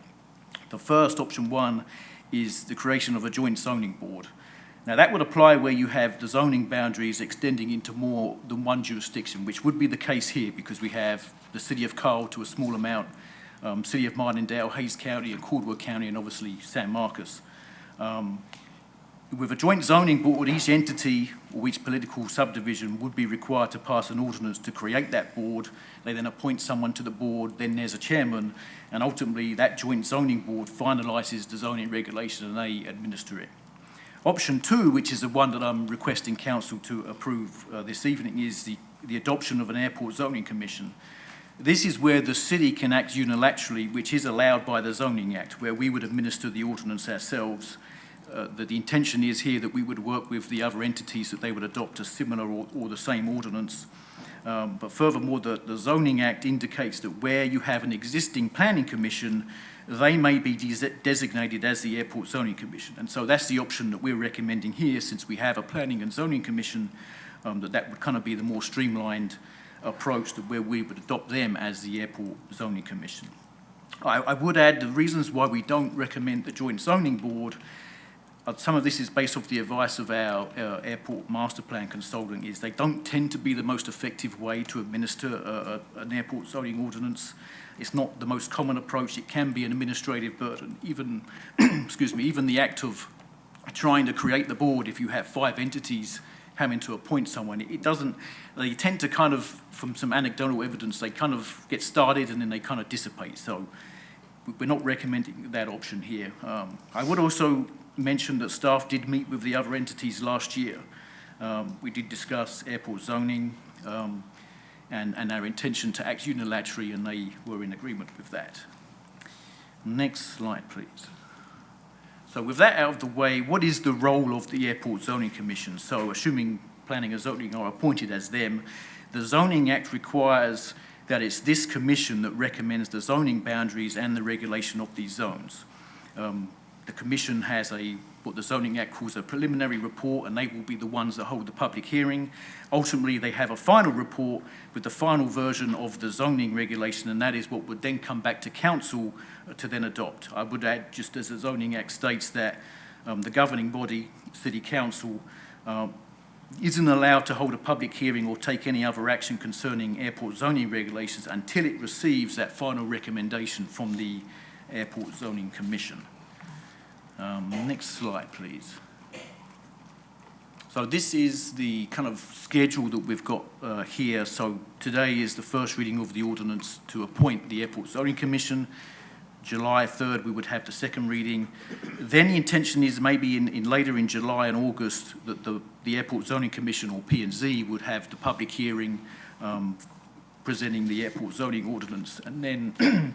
The first, option one, is the creation of a joint zoning board. Now that would apply where you have the zoning boundaries extending into more than one jurisdiction, which would be the case here because we have the City of Carl to a small amount, City of Martindale, Hayes County, and Caldwell County, and obviously San Marcos. With a joint zoning board, each entity or each political subdivision would be required to pass an ordinance to create that board. They then appoint someone to the board, then there's a chairman, and ultimately that joint zoning board finalises the zoning regulation and they administer it. Option two, which is the one that I'm requesting council to approve this evening, is the adoption of an airport zoning commission. This is where the city can act unilaterally, which is allowed by the Zoning Act, where we would administer the ordinance ourselves. The intention is here that we would work with the other entities that they would adopt a similar or the same ordinance. But furthermore, the Zoning Act indicates that where you have an existing planning commission, they may be designated as the Airport Zoning Commission. And so that's the option that we're recommending here, since we have a planning and zoning commission, that would kind of be the more streamlined approach to where we would adopt them as the Airport Zoning Commission. I would add the reasons why we don't recommend the Joint Zoning Board. Some of this is based off the advice of our airport master plan consultant, is they don't tend to be the most effective way to administer an airport zoning ordinance. It's not the most common approach. It can be an administrative burden. Even, even the act of trying to create the board, if you have 5 entities having to appoint someone, they tend to kind of, from some anecdotal evidence, they kind of get started and then they kind of dissipate. So we're not recommending that option here. I would also mention that staff did meet with the other entities last year. We did discuss airport zoning and our intention to act unilaterally, and they were in agreement with that. Next slide, please. So with that out of the way, what is the role of the Airport Zoning Commission? So assuming planning and zoning are appointed as them, the Zoning Act requires that it's this commission that recommends the zoning boundaries and the regulation of these zones. The commission has what the Zoning Act calls a preliminary report, and they will be the ones that hold the public hearing. Ultimately, they have a final report with the final version of the zoning regulation, and that is what would then come back to council to then adopt. I would add, just as the Zoning Act states, that the governing body, City Council, isn't allowed to hold a public hearing or take any other action concerning airport zoning regulations until it receives that final recommendation from the Airport Zoning Commission. Next slide, please. So this is the kind of schedule that we've got here. So today is the first reading of the ordinance to appoint the Airport Zoning Commission. July 3rd, we would have the second reading. Then the intention is maybe later in July and August that the Airport Zoning Commission, or P&Z, would have the public hearing presenting the airport zoning ordinance. And then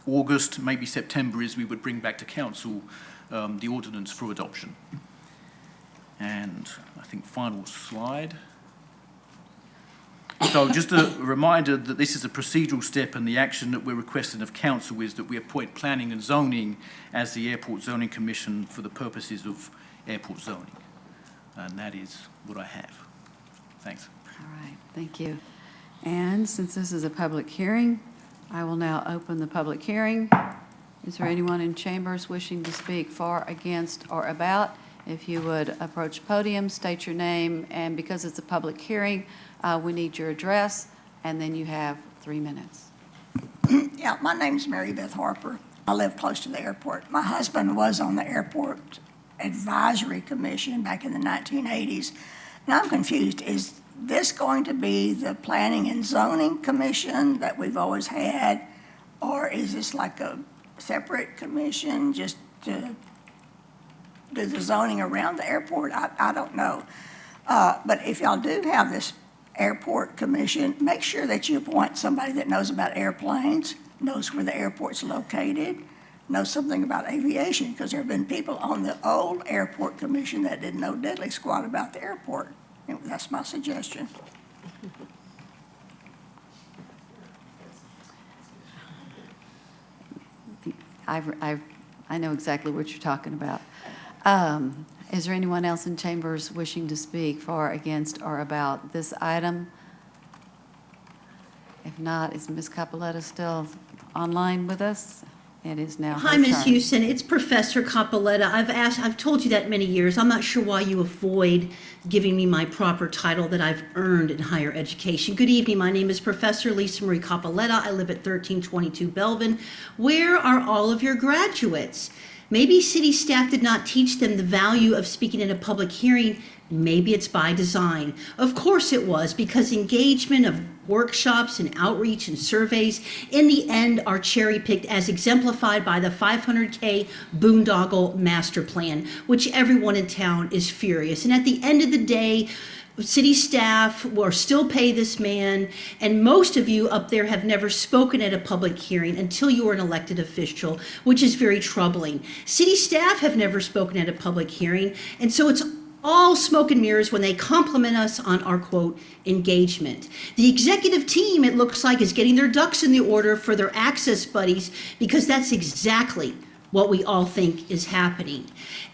August, maybe September, is we would bring back to council the ordinance for adoption. And I think final slide. So just a reminder that this is a procedural step, and the action that we're requesting of council is that we appoint planning and zoning as the Airport Zoning Commission for the purposes of airport zoning. And that is what I have. Thanks. All right, thank you. And since this is a public hearing, I will now open the public hearing. Is there anyone in chambers wishing to speak for, against, or about? If you would approach podium, state your name, and because it's a public hearing, we need your address, and then you have 3 minutes. Yeah, my name's Mary Beth Harper. I live close to the airport. My husband was on the Airport Advisory Commission back in the 1980s. And I'm confused. Is this going to be the Planning and Zoning Commission that we've always had? Or is this like a separate commission just to do the zoning around the airport? I don't know. But if y'all do have this airport commission, make sure that you appoint somebody that knows about airplanes, knows where the airport's located, knows something about aviation, because there have been people on the old airport commission that didn't know diddly squat about the airport. And that's my suggestion. I know exactly what you're talking about. Is there anyone else in chambers wishing to speak for, against, or about this item? If not, is Ms. Capoletta still online with us? It is now her Hi, Ms. turn. Houston. It's Professor Capoletta. I've told you that many years. I'm not sure why you avoid giving me my proper title that I've earned in higher education. Good evening. My name is Professor Lisa Marie Capoletta. I live at 1322 Belvin. Where are all of your graduates? Maybe city staff did not teach them the value of speaking in a public hearing. Maybe it's by design. Of course it was, because engagement of workshops and outreach and surveys in the end are cherry-picked as exemplified by the 500K boondoggle master plan, which everyone in town is furious. And at the end of the day, city staff will still pay this man, and most of you up there have never spoken at a public hearing until you were an elected official, which is very troubling. City staff have never spoken at a public hearing, and so it's all smoke and mirrors when they compliment us on our, quote, engagement. The executive team, it looks like, is getting their ducks in the order for their access buddies, because that's exactly what we all think is happening.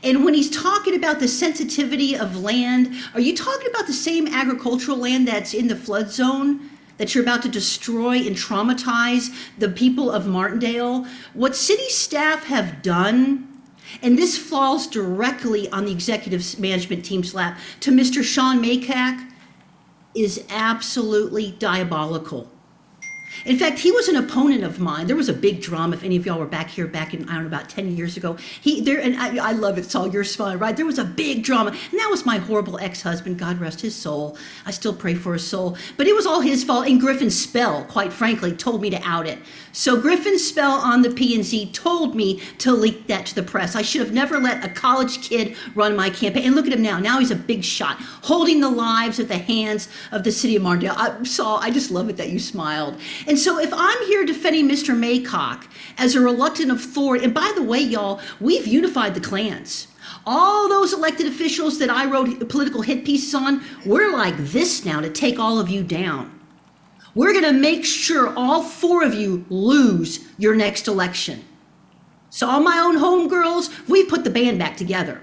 And when he's talking about the sensitivity of land, are you talking about the same agricultural land that's in the flood zone that you're about to destroy and traumatize the people of Martindale? What city staff have done, and this falls directly on the executive management team's lap, to Mr. Sean Maycock, is absolutely diabolical. In fact, he was an opponent of mine. There was a big drama, if any of y'all were back here back in, I don't know, about 10 years ago. I love it, Saul, you're smiling, right? There was a big drama, and that was my horrible ex-husband, God rest his soul. I still pray for his soul. But it was all his fault, and Griffin Spell, quite frankly, told me to out it. So Griffin Spell on the P&Z told me to leak that to the press. I should have never let a college kid run my campaign. And look at him now. Now he's a big shot, holding the lives at the hands of the city of Martindale. Saul, I just love it that you smiled. And so if I'm here defending Mr. Maycock as a reluctant authority, and by the way, y'all, we've unified the clans. All those elected officials that I wrote political hit pieces on, we're like this now to take all of you down. We're going to make sure all 4 of you lose your next election. So all my own homegirls, we put the band back together.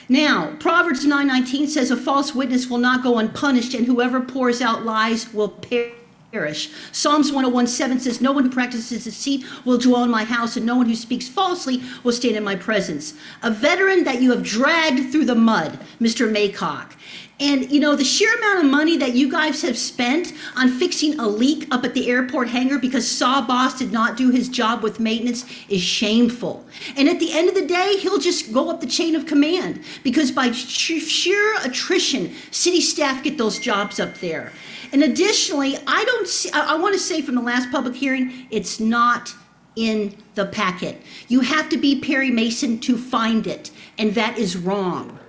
Now, Proverbs 9:19 says a false witness will not go unpunished, and whoever pours out lies will perish. Psalms 101:7 says, no one who practices deceit will dwell in my house, and no one who speaks falsely will stand in my presence. A veteran that you have dragged through the mud, Mr. Maycock. And, you know, the sheer amount of money that you guys have spent on fixing a leak up at the airport hangar because Sawboss did not do his job with maintenance is shameful. And at the end of the day, he'll just go up the chain of command, because by sheer attrition, city staff get those jobs up there. And additionally, I want to say from the last public hearing, it's not in the packet. You have to be Perry Mason to find it, and that is wrong.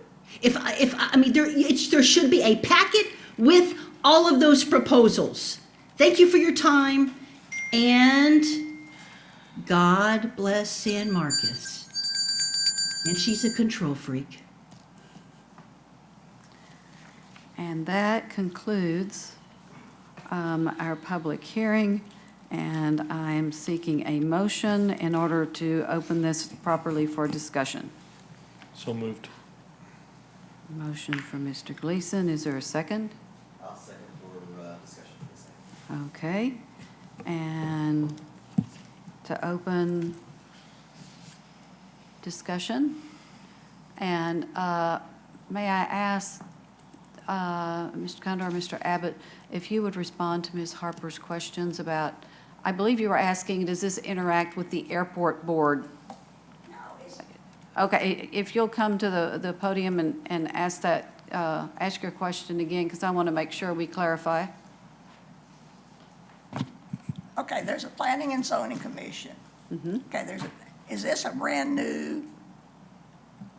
I mean, there should be a packet with all of those proposals. Thank you for your time, and God bless San Marcos. And she's a control freak. And that concludes our public hearing, and I'm seeking a motion in order to open this properly for discussion. So moved. Motion from Mr. Gleason. Is there a second? I'll second for discussion. Okay. And to open discussion. And may I ask Mr. Condor, Mr. Abbott, if you would respond to Ms. Harper's questions about, I believe you were asking, does this interact with the airport board? Okay, if you'll come to the podium and ask your question again, because I want to make sure we clarify. Okay, there's a Planning and Zoning Commission. Okay, is this a brand-new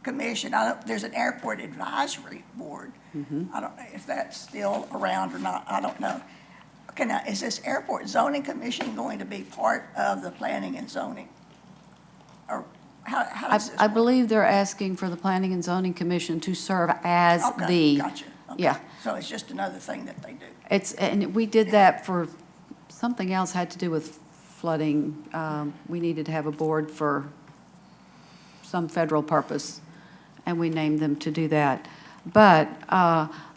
commission? There's an Airport Advisory Board. I don't know if that's still around or not. I don't know. Okay, now, is this Airport Zoning Commission going to be part of the Planning and Zoning? Or how does this I work? believe they're asking for the Planning and Zoning Commission to serve as Okay, gotcha. Okay. Yeah. So it's just another thing that they do. And we did that for something else had to do with flooding. We needed to have a board for some federal purpose, and we named them to do that. But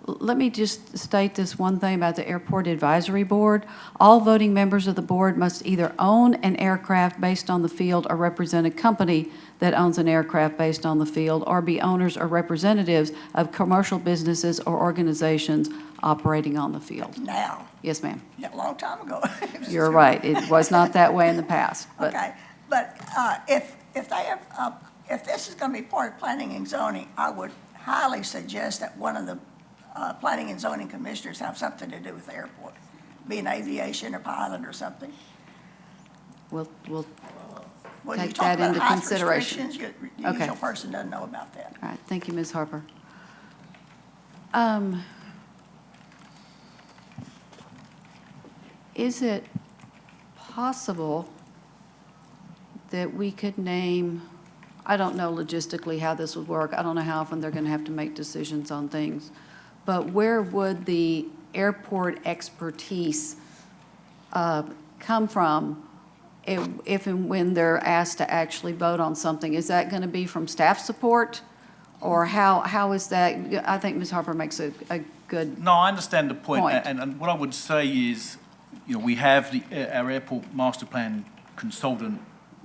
let me just state this one thing about the Airport Advisory Board. All voting members of the board must either own an aircraft based on the field or represent a company that owns an aircraft based on the field, or be owners or representatives of commercial businesses or organizations operating on the field. Now. Yes, ma'am. Yeah, a long time ago. You're right. It was not that way in the past. But Okay, but if they have, if this is going to be part of planning and zoning, I would highly suggest that one of the planning and zoning commissioners have something to do with the airport, be an aviation or pilot or something. we'll When you take talk that about into height consideration. restrictions, the Okay. usual person doesn't know about that. All right, thank you, Ms. Harper. Is it possible that we could name, I don't know logistically how this would work, I don't know how often they're going to have to make decisions on things, but where would the airport expertise come from if and when they're asked to actually vote on something? Is that going to be from staff support, or how is that? I think Ms. Harper makes a good No, I understand the point. Point. And what I would say is, we have our airport master plan consultant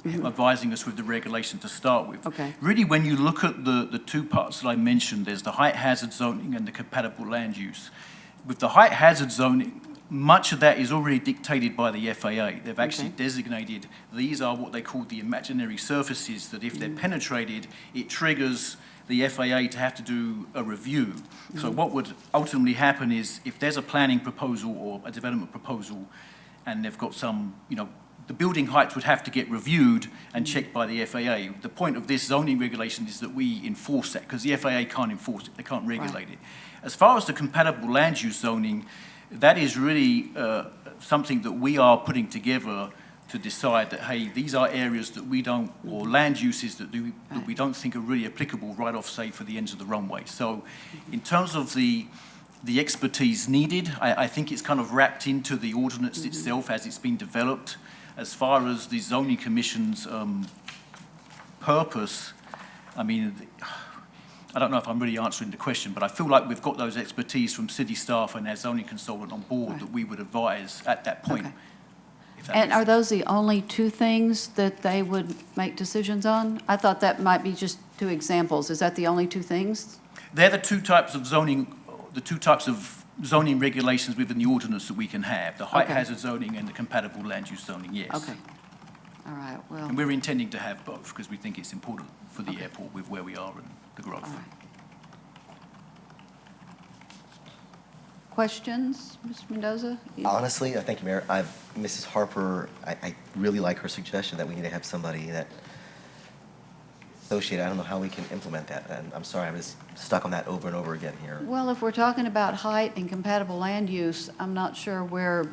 advising us with the regulation to start with. Okay. Really, when you look at the two parts that I mentioned, there's the height hazard zoning and the compatible land use. With the height hazard zoning, much of that is already dictated by the FAA. They've actually designated these are what they call the imaginary surfaces, that if they're penetrated, it triggers the FAA to have to do a review. So what would ultimately happen is, if there's a planning proposal or a development proposal, and they've got some, the building heights would have to get reviewed and checked by the FAA. The point of this zoning regulation is that we enforce that, because the FAA can't enforce it, they can't regulate it. As far as the compatible land use zoning, that is really something that we are putting together to decide that, hey, these are areas that we don't, or land uses that we don't think are really applicable right off, say, for the ends of the runway. So in terms of the expertise needed, I think it's kind of wrapped into the ordinance itself as it's been developed. As far as the zoning commission's purpose, I mean, I don't know if I'm really answering the question, but I feel like we've got those expertise from city staff and our zoning consultant on board that we would advise at that point. if that And makes are those the only two things that they would make decisions on? I thought that might be just two examples. Is that the only two things? They're the two types of zoning regulations within the ordinance that we can have, the height Okay. hazard zoning and the compatible land use zoning, yes. Okay. All right, well. And we're intending to have both, because we think it's important for the airport with where we are and the growth. questions, Mr. Mendoza? Honestly, thank you, Mayor. Mrs. Harper, I really like her suggestion that we need to have somebody that associated. I don't know how we can implement that. And I'm sorry, I'm just stuck on that over and over again here. Well, if we're talking about height and compatible land use, I'm not sure where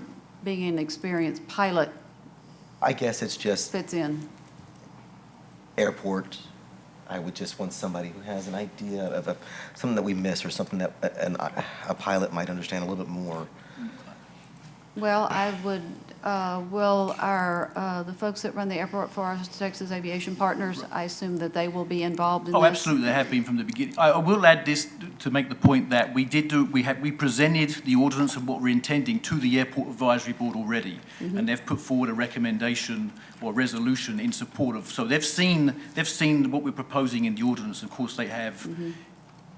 being an experienced pilot I guess it's just fits in. airport. I would just want somebody who has an idea of something that we miss or something that a pilot might understand a little bit more. Well, I would, will the folks that run the airport for our Texas Aviation Partners, I assume that they will be involved in this? Oh, absolutely, they have been from the beginning. I will add this to make the point that we presented the ordinance and what we're intending to the Airport Advisory Board already, and they've put forward a recommendation or resolution in support of, so they've seen what we're proposing in the ordinance. Of course, they have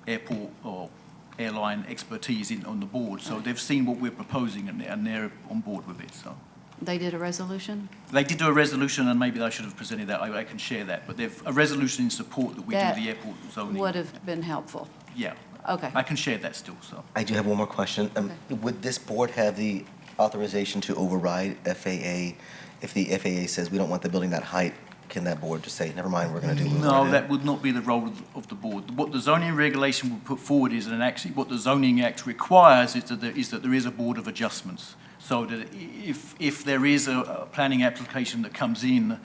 airport or airline expertise on the board, so they've seen what we're proposing and they're on board with it, so. They did a resolution? They did do a resolution, and maybe I should have presented that. I can share that, but they've a resolution in support that we do the airport zoning. Would have been helpful. Yeah. Okay. I can share that still, so. I do have one more question. Would this board have the authorization to override FAA if the FAA says we don't want the building that height? Can that board just say, never mind, we're going to do Blue No, Garden? that would not be the role of the board. What the zoning regulation would put forward is, and actually what the zoning act requires is that there is a board of adjustments. So that if there is a planning application that comes in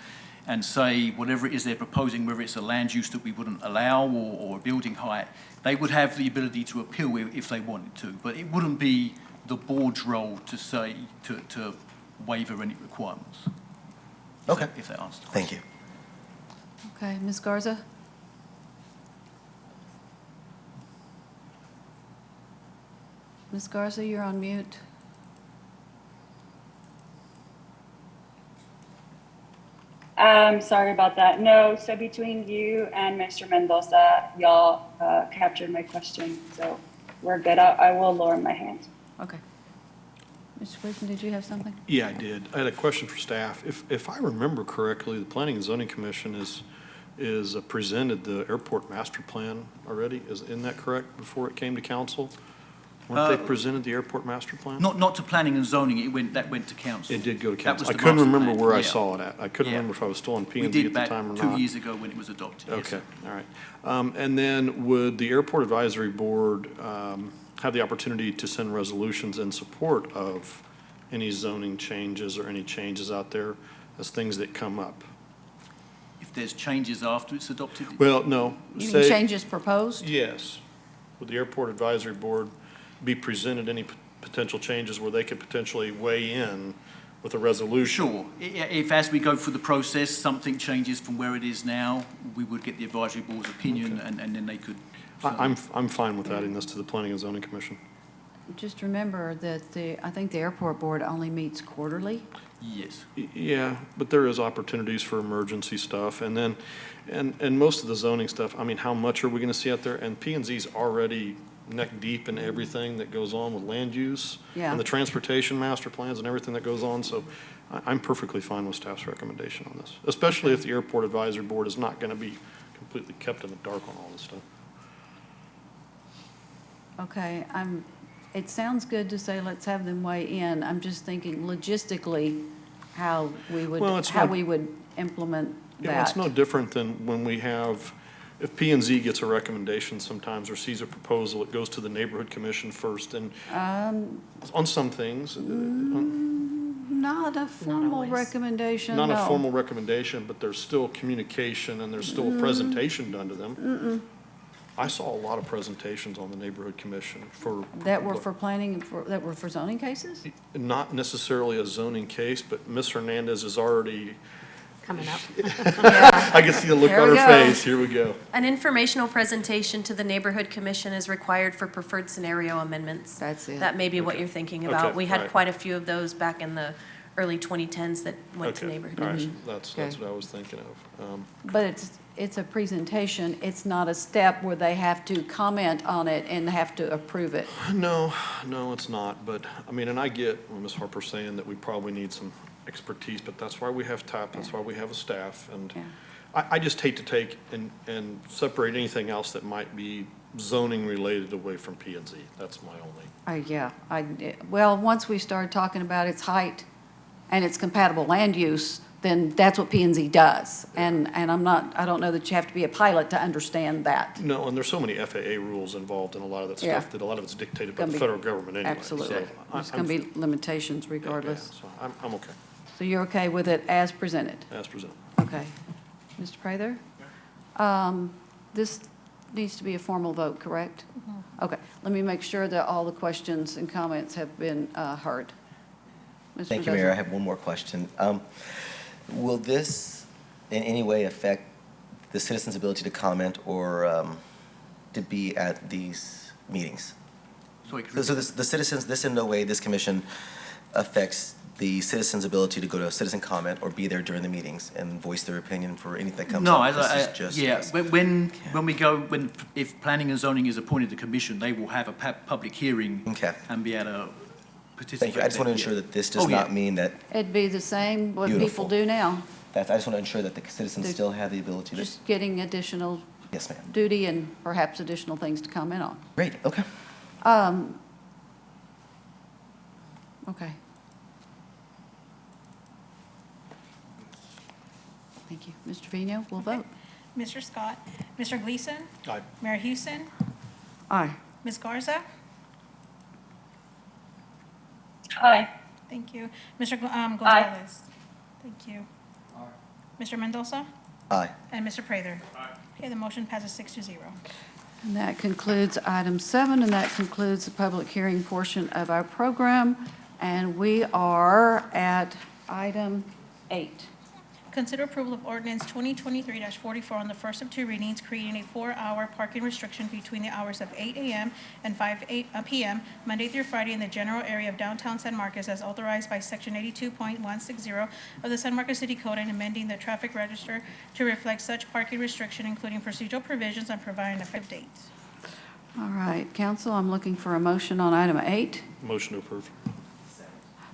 and say whatever it is they're proposing, whether it's a land use that we wouldn't allow or a building height, they would have the ability to appeal if they wanted to. But it wouldn't be the board's role to say, to waiver any requirements. Okay. If that answers the question. Thank you. Okay, Ms. Garza? Ms. Garza, you're on mute. Sorry about that. No, so between you and Mr. Mendoza, y'all captured my question, so we're good. I will lower my hand. Okay. Mr. Gleason, did you have something? Yeah, I did. I had a question for staff. If I remember correctly, the Planning and Zoning Commission is presented the airport master plan already. Isn't that correct, before it came to council? Weren't they presented the airport master plan? Not to planning and zoning, that went to council. It did go to That council. was I the couldn't master remember plan, where I yeah. saw it at. I couldn't Yeah. remember if I was still on We P&Z did at the about time or 2 not. years ago when it was adopted, yes, Okay, sir. all right. And then would the Airport Advisory Board have the opportunity to send resolutions in support of any zoning changes or any changes out there as things that come up? If there's changes after it's adopted? Well, no. You mean changes proposed? Yes. Would the Airport Advisory Board be presented any potential changes where they could potentially weigh in with a resolution? Sure. If as we go through the process, something changes from where it is now, we would get the advisory board's opinion, and then they could. I'm fine with adding this to the Planning and Zoning Commission. Just remember that I think the airport board only meets quarterly. Yes. Yeah, but there is opportunities for emergency stuff, and then, and most of the zoning stuff, I mean, how much are we gonna see out there? And P&Z's already neck deep in everything that goes on with land use. Yeah. And the transportation master plans and everything that goes on, so I'm perfectly fine with staff's recommendation on this, especially if the Airport Advisory Board is not gonna be completely kept in the dark on all this stuff. Okay, it sounds good to say let's have them weigh in. I'm just thinking logistically how we would, Well, it's how not- we would implement Yeah, that. it's no different than when we have, if P&Z gets a recommendation sometimes or sees a proposal, it goes to the neighborhood commission first, and on some things, Not a formal recommendation, not a no. formal recommendation, but there's still communication and there's still a presentation done to them. I saw a lot of presentations on the neighborhood commission for. That were for planning, that were for zoning cases? Not necessarily a zoning case, but Ms. Hernandez is already. Coming up. I can see the look There on we her go. face. Here we go. An informational presentation to the neighborhood commission is required for preferred scenario amendments. That's it. That may be what Okay. you're thinking about. Okay, We had alright. quite a few of those back in the early 2010s that went to Okay, neighborhood all right. commission. That's Okay. what I was thinking of. But it's a presentation, it's not a step where they have to comment on it and have to approve it. No, it's not, but, I mean, and I get what Ms. Harper's saying that we probably need some expertise, but that's why we have TAP, that's why we have a staff, and I just hate to take and separate anything else that might be zoning related away from P and Z. That's my only. Yeah, well, once we started talking about its height and its compatible land use, then that's what P and Z does. And I don't know that you have to be a pilot to understand that. No, and there's so many FAA rules involved in a lot of that Yeah. stuff that a lot of it's dictated by Gonna the be- federal government anyway. Absolutely. So There's going to be limitations regardless. So I'm okay, So you're okay with it as presented? as presented. Okay. Mr. Prather? This needs to be a formal vote, correct? Okay, let me make sure that all the questions and comments have been heard. Mr. Thank you, Mendoza? Mayor. I have one more question. Will this in any way affect the citizens' ability to comment or to be at these meetings? So the citizens, this in no way, this commission affects the citizens' ability to go to a citizen comment or be there during the meetings and voice their opinion for anything that comes No, up? This is just- yeah, if planning and zoning is appointed the commission, they will have a public hearing and be able to participate. Thank you. I just want to ensure that this does not mean that, It'd be the same what Beautiful. people do now, I just want to ensure that the citizens They're still have the ability to. just getting additional Yes, ma'am. duty and perhaps additional things to comment on. Great, okay. Okay. Thank you. Mr. Vino, we'll vote. Mr. Scott, Mr. Gleason, Aye. Mayor Houston, Aye. Ms. Garza. Aye. Thank you. Mr. Gonzalez. Thank you. Mr. Mendoza Aye. and Mr. Prather. Okay, the motion passes 6-0. And that concludes item 7, and that concludes the public hearing portion of our program. And we are at item 8. Consider approval of ordinance 2023-44 on the first of two readings, creating a 4-hour parking restriction between the hours of 8 a.m. and 5 p.m., Monday through Friday in the general area of downtown San Marcos as authorized by Section 82.160 of the San Marcos City Code and amending the traffic register to reflect such parking restriction, including procedural provisions and providing an effective date. All right, council, I'm looking for a motion on item 8. Motion to approve.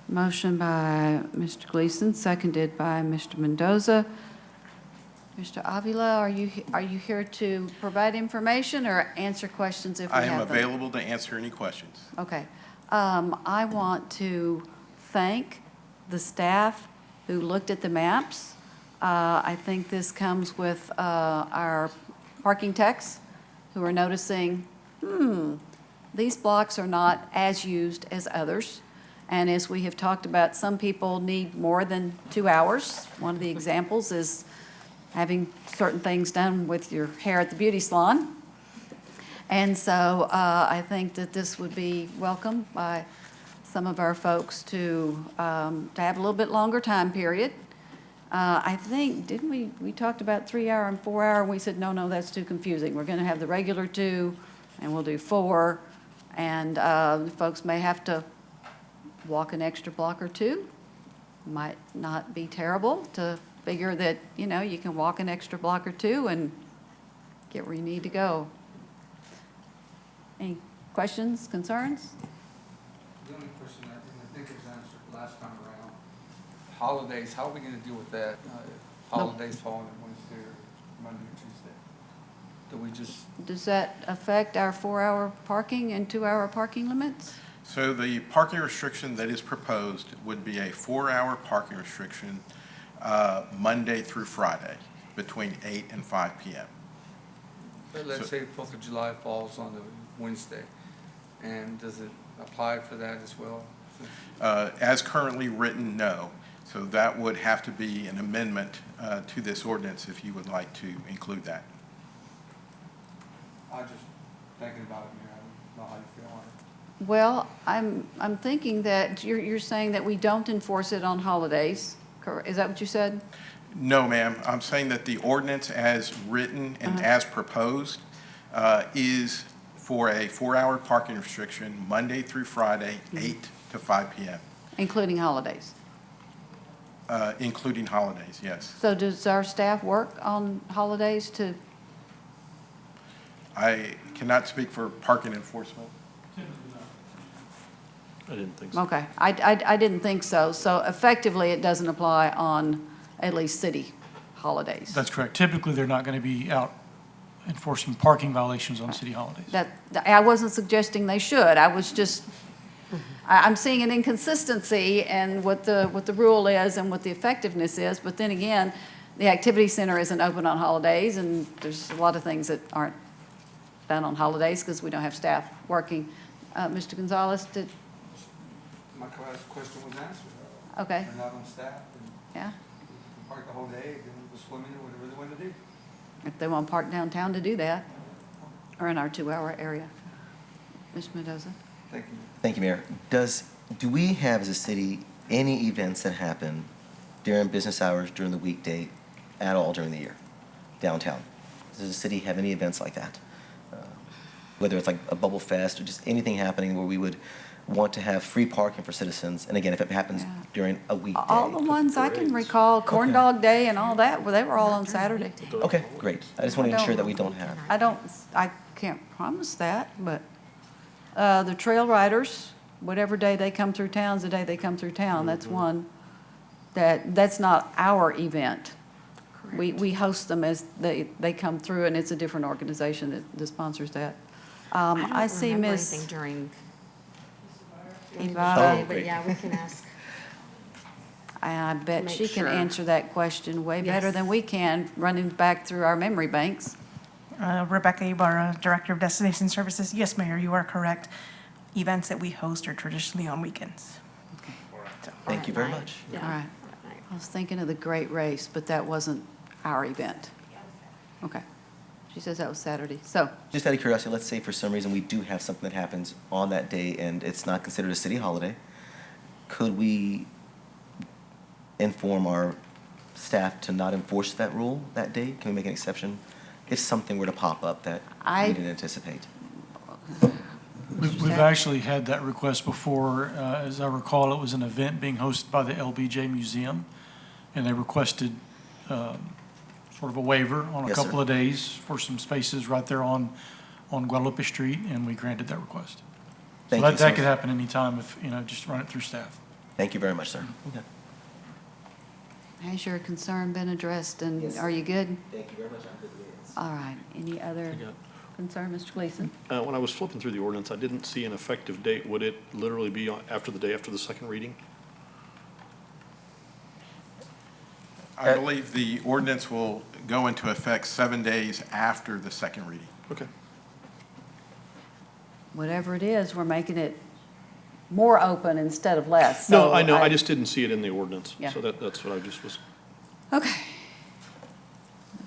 Motion by Mr. Gleason, seconded by Mr. Mendoza. Mr. Avila, are you here to provide information or answer questions if we I have am them? available to answer any questions. Okay. I want to thank the staff who looked at the maps. I think this comes with our parking techs who are noticing, these blocks are not as used as others. And as we have talked about, some people need more than 2 hours. One of the examples is having certain things done with your hair at the beauty salon. And so I think that this would be welcomed by some of our folks to have a little bit longer time period. I think, didn't we talked about 3 hour and 4 hour, and we said, no, that's too confusing. We're going to have the regular 2, and we'll do 4. And folks may have to walk an extra block or 2. Might not be terrible to figure that, you can walk an extra block or 2 and get where you need to go. Any questions, concerns? The only question, and I think it was answered last time around, holidays, how are we going to deal with that? Holidays falling on Wednesday or Monday or Tuesday? Do we just, Does that affect our 4-hour parking and 2-hour parking limits? So the parking restriction that is proposed would be a 4-hour parking restriction Monday through Friday between 8 and 5 p.m. let's say 4th of July falls on a Wednesday, and does it apply for that as well? As currently written, no. So that would have to be an amendment to this ordinance if you would like to include that. I just thinking about it, Mayor, I don't know how you feel on it. Well, I'm thinking that you're saying that we don't enforce it on holidays. Is that what you said? No, ma'am. I'm saying that the ordinance as written and as proposed is for a 4-hour parking restriction Monday through Friday, 8 to 5 p.m. Including holidays. Including holidays, yes. So does our staff work on holidays to? I cannot speak for parking enforcement. I didn't think so. Okay, I didn't think so. So effectively, it doesn't apply on at least city holidays. That's correct. Typically, they're not going to be out enforcing parking violations on city holidays. I wasn't suggesting they should. I was just, I'm seeing an inconsistency in what the rule is and what the effectiveness is. But then again, the activity center isn't open on holidays, and there's a lot of things that aren't done on holidays because we don't have staff working. Mr. Gonzalez, My question was answered. Okay. They're not on staff, and yeah, they can park the whole day, then go swimming or whatever they want to do. if they want to park downtown to do that, or in our 2-hour area. Mr. Mendoza? Thank you. Thank you, Mayor. Do we have as a city any events that happen during business hours, during the weekday, at all during the year, downtown? Does the city have any events like that? Whether it's like a Bubble Fest or just anything happening where we would want to have free parking for citizens? And again, if it happens during a weekday. All the ones I can recall, Corn Dog Day and all that, well, they were all on Saturday. Okay, great. I just want to ensure that we don't have. I can't promise that, but the trail riders, whatever day they come through town is the day they come through town. That's one that's not our event. We host them as they come through, and it's a different organization that sponsors that. I see Miss during Ivana, but yeah, we can ask. I bet Make she can sure. answer that question way better Yes. than we can, running back through our memory banks. Rebecca Ibarra, Director of Destination Services. Yes, Mayor, you are correct. Events that we host are traditionally on weekends. Thank you very much. All right. I was thinking of the Great Race, but that wasn't our event. Okay. She says that was Saturday. So, Just out of curiosity, let's say for some reason we do have something that happens on that day and it's not considered a city holiday. Could we inform our staff to not enforce that rule that day? Can we make an exception if something were to pop up that we didn't anticipate? We've actually had that request before. As I recall, it was an event being hosted by the LBJ Museum, and they requested sort of a waiver on a Yes, couple sir. of days for some spaces right there on Guadalupe Street, and we granted that request. Thank So you, that sir. could happen anytime if, just run it through staff. Thank you very much, sir. Okay. has your concern been addressed, and are you good? Thank you very much. I'm good with it. All right. Any other concern, Mr. Gleason? When I was flipping through the ordinance, I didn't see an effective date. Would it literally be after the day after the second reading? I believe the ordinance will go into effect 7 days after the second reading. Okay. Whatever it is, we're making it more open instead of less. No, So I know. I just didn't see it in the ordinance. Yeah. So that's what I just was. Okay.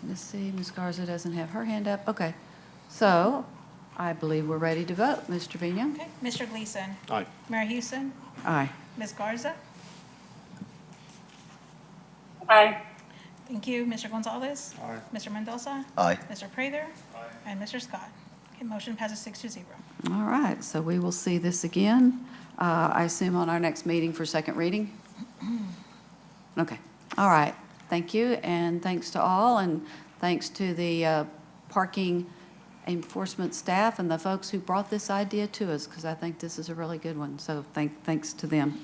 Let's see, Ms. Garza doesn't have her hand up. Okay. So I believe we're ready to vote. Mr. Trevino? Okay, Mr. Gleason. Aye. Mayor Houston. Aye. Ms. Garza. Aye. Thank you. Mr. Gonzalez. Aye. Mr. Mendoza. Aye. Mr. Prather. And Mr. Scott. Okay, motion passes 6-0. All right, so we will see this again, I assume on our next meeting for second reading? Okay, all right. Thank you, and thanks to all, and thanks to the parking enforcement staff and the folks who brought this idea to us, because I think this is a really good one, so thanks to them.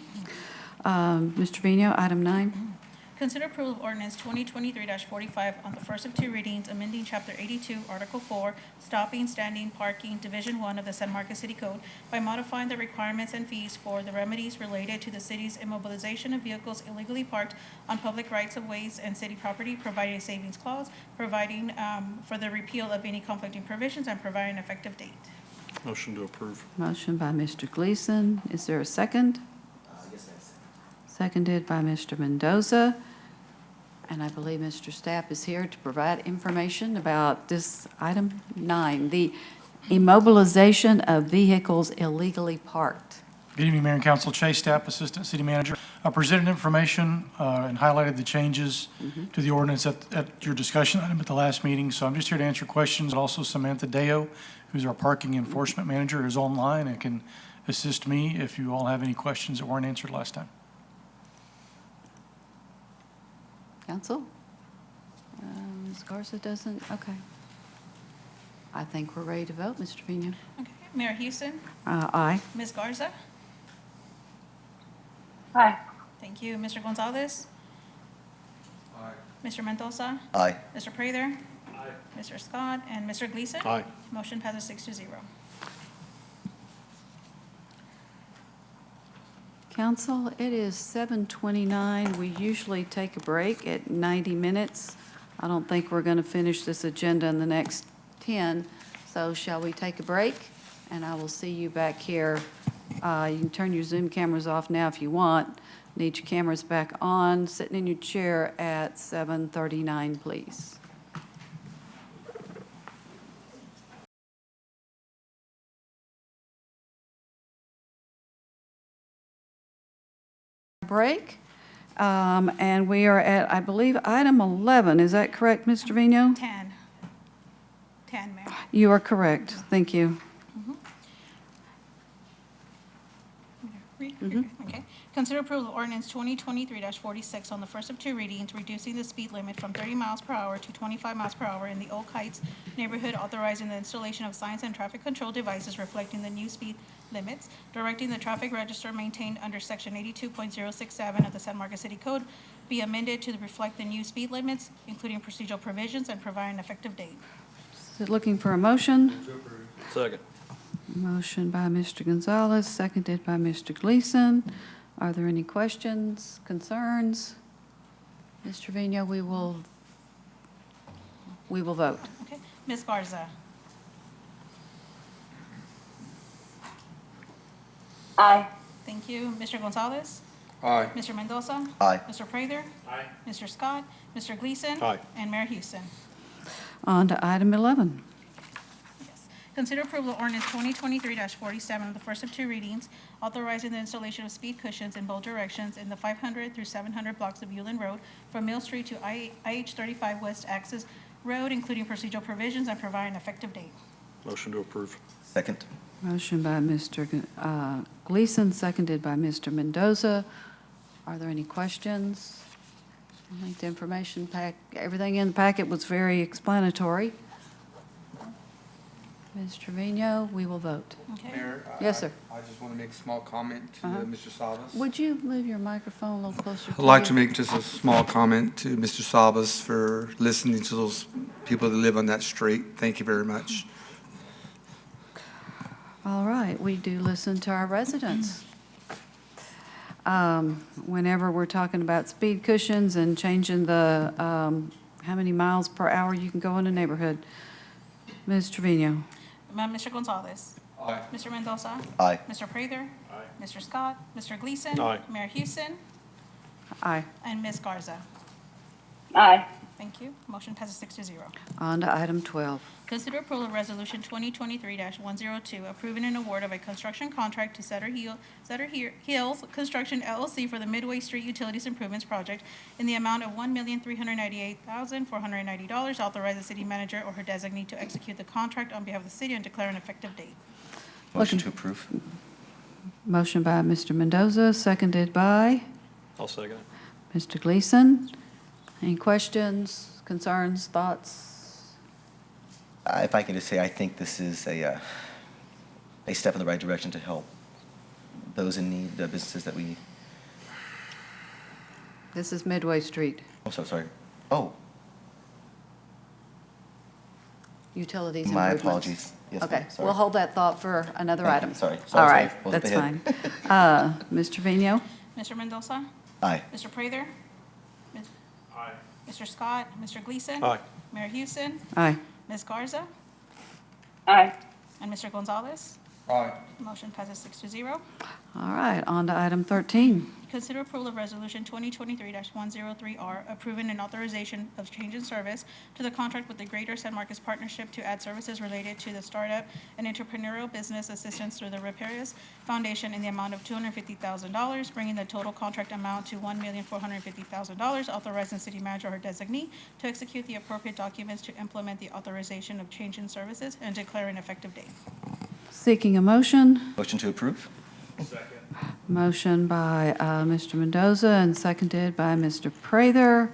Mr. Trevino, item 9. Consider approval of ordinance 2023-45 on the first of two readings, amending Chapter 82, Article 4, Stopping, Standing, Parking, Division 1 of the San Marcos City Code by modifying the requirements and fees for the remedies related to the city's immobilization of vehicles illegally parked on public rights-of-ways and city property, providing a savings clause, providing for the repeal of any conflicting provisions, and providing an effective date. Motion to approve. Motion by Mr. Gleason. Is there a second? Seconded by Mr. Mendoza. And I believe Mr. Stapp is here to provide information about this item 9, the immobilization of vehicles illegally parked. Good evening, Mayor and Council. Chase Stapp, Assistant City Manager. I presented information and highlighted the changes to the ordinance at your discussion item at the last meeting. So I'm just here to answer questions. Also, Samantha Deo, who's our Parking Enforcement Manager, is online and can assist me if you all have any questions that weren't answered last time. Council? Ms. Garza doesn't? Okay. I think we're ready to vote, Mr. Trevino. Okay, Mayor Houston. Aye. Ms. Garza. Aye. Thank you. Mr. Gonzalez. Aye. Mr. Mendoza. Aye. Mr. Prather. Mr. Scott, and Mr. Gleason. Aye. Motion passes 6-0. Council, it is 7:29. We usually take a break at 90 minutes. I don't think we're going to finish this agenda in the next 10, so shall we take a break? And I will see you back here. You can turn your Zoom cameras off now if you want. Need your cameras back on, sitting in your chair at 7:39, please. Break. And we are at, I believe, item 11. Is that correct, Ms. Trevino? 10, Mayor. You are correct. Thank you. Okay. Consider approval of ordinance 2023-46 on the first of two readings, reducing the speed limit from 30 miles per hour to 25 miles per hour in the Oak Heights neighborhood, authorizing the installation of signs and traffic control devices reflecting the new speed limits, directing the traffic register maintained under section 82.067 of the San Marcos City Code be amended to reflect the new speed limits, including procedural provisions, and provide an effective date. Looking for a motion? Second. Motion by Mr. Gonzalez, seconded by Mr. Gleason. Are there any questions, concerns? Ms. Trevino, we will vote. Okay. Ms. Garza. Aye. Thank you. Mr. Gonzalez. Aye. Mr. Mendoza. Aye. Mr. Prather. Aye. Mr. Scott. Mr. Gleason. Aye. And Mayor Houston. On to item 11. Consider approval of ordinance 2023-47 of the first of two readings, authorizing the installation of speed cushions in both directions in the 500 through 700 blocks of Ulen Road from Mill Street to IH 35 West Access Road, including procedural provisions, and provide an effective date. Motion to approve. Second. Motion by Mr. Gleason, seconded by Mr. Mendoza. Are there any questions? I think the information everything in the packet was very explanatory. Ms. Trevino, we will vote. Mayor? Yes, sir. I just want to make a small comment to Mr. Salvas. Would you move your microphone a little closer to I'd like you? to make just a small comment to Mr. Salvas for listening to those people that live on that street. Thank you very much. All right, we do listen to our residents. Whenever we're talking about speed cushions and changing the, how many miles per hour you can go in a neighborhood. Ms. Trevino? Mr. Gonzalez. Aye. Mr. Mendoza. Aye. Mr. Prather. Aye. Mr. Scott. Mr. Gleason. Aye. Mayor Houston. Aye. And Ms. Garza. Aye. Thank you. Motion passes 6-0. On to item 12. Consider approval of resolution 2023-102, approving an award of a construction contract to Sutter Hills Construction LLC for the Midway Street Utilities Improvements Project in the amount of $1,398,490, authorize the city manager or her designee to execute the contract on behalf of the city and declare an effective date. Motion to approve. Motion by Mr. Mendoza, seconded by I'll second it. Mr. Gleason. Any questions, concerns, thoughts? If I can just say, I think this is a step in the right direction to help those in need, the businesses that we, This is Midway Street, I'm so sorry. Oh, utilities my improvements. apologies. Yes, Okay, ma'am. Sorry. we'll hold that thought for another Thank item. you. Sorry. All right, Wasn't that's fine. ahead. Ms. Trevino? Mr. Mendoza. Aye. Mr. Prather. Aye. Mr. Scott. Mr. Gleason. Aye. Mayor Houston. Aye. Ms. Garza. Aye. And Mr. Gonzalez. Aye. Motion passes 6-0. All right, on to item 13. Consider approval of resolution 2023-103R, approving an authorization of change in service to the contract with the Greater San Marcos Partnership to add services related to the startup and entrepreneurial business assistance through the Repairs Foundation in the amount of $250,000, bringing the total contract amount to $1,450,000, authorizing city manager or her designee to execute the appropriate documents to implement the authorization of change in services and declare an effective date. Seeking a motion. Motion to approve. Second. Motion by Mr. Mendoza and seconded by Mr. Prather.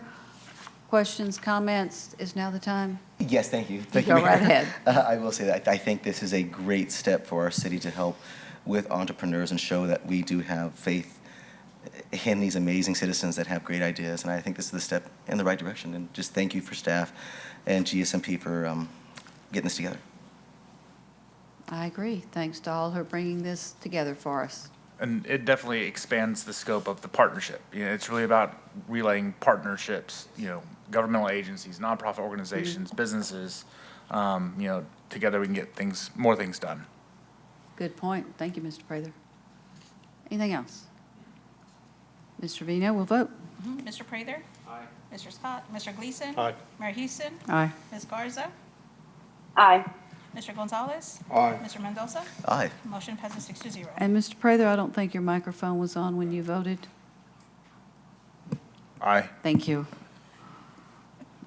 Questions, comments? Is now the time? Yes, thank you. You go Mayor. right ahead. I will say that I think this is a great step for our city to help with entrepreneurs and show that we do have faith hand these amazing citizens that have great ideas. And I think this is the step in the right direction. And just thank you for staff and GSMP for getting this together. I agree. Thanks to all who are bringing this together for us. And it definitely expands the scope of the partnership. You know, it's really about relaying partnerships, you know, governmental agencies, nonprofit organizations, businesses, you know, together we can get more things done. Good point. Thank you, Mr. Prather. Anything else? Ms. Trevino will vote. Mr. Prather? Aye. Mr. Scott? Mr. Gleason? Aye. Mayor Houston? Aye. Ms. Garza? Aye. Mr. Gonzalez? Aye. Mr. Mendoza? Aye. Motion passes 6-0. And Mr. Prather, I don't think your microphone was on when you voted. Aye. Thank you.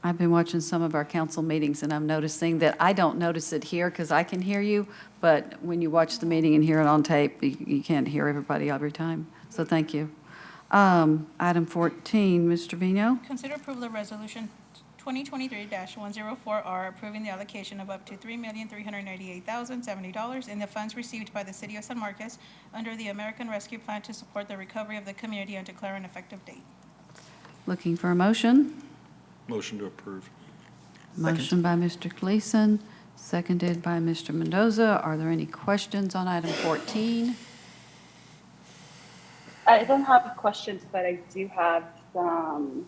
I've been watching some of our council meetings, and I'm noticing that I don't notice it here because I can hear you, but when you watch the meeting and hear it on tape, you can't hear everybody every time. So thank you. Item 14, Mr. Trevino. Consider approval of resolution 2023-104R approving the allocation of up to $3,398,070 in the funds received by the City of San Marcos under the American Rescue Plan to support the recovery of the community and declare an effective date. Looking for a motion. Motion to approve. Motion by Mr. Gleason, seconded by Mr. Mendoza. Are there any questions on item 14? I don't have questions, but I do have some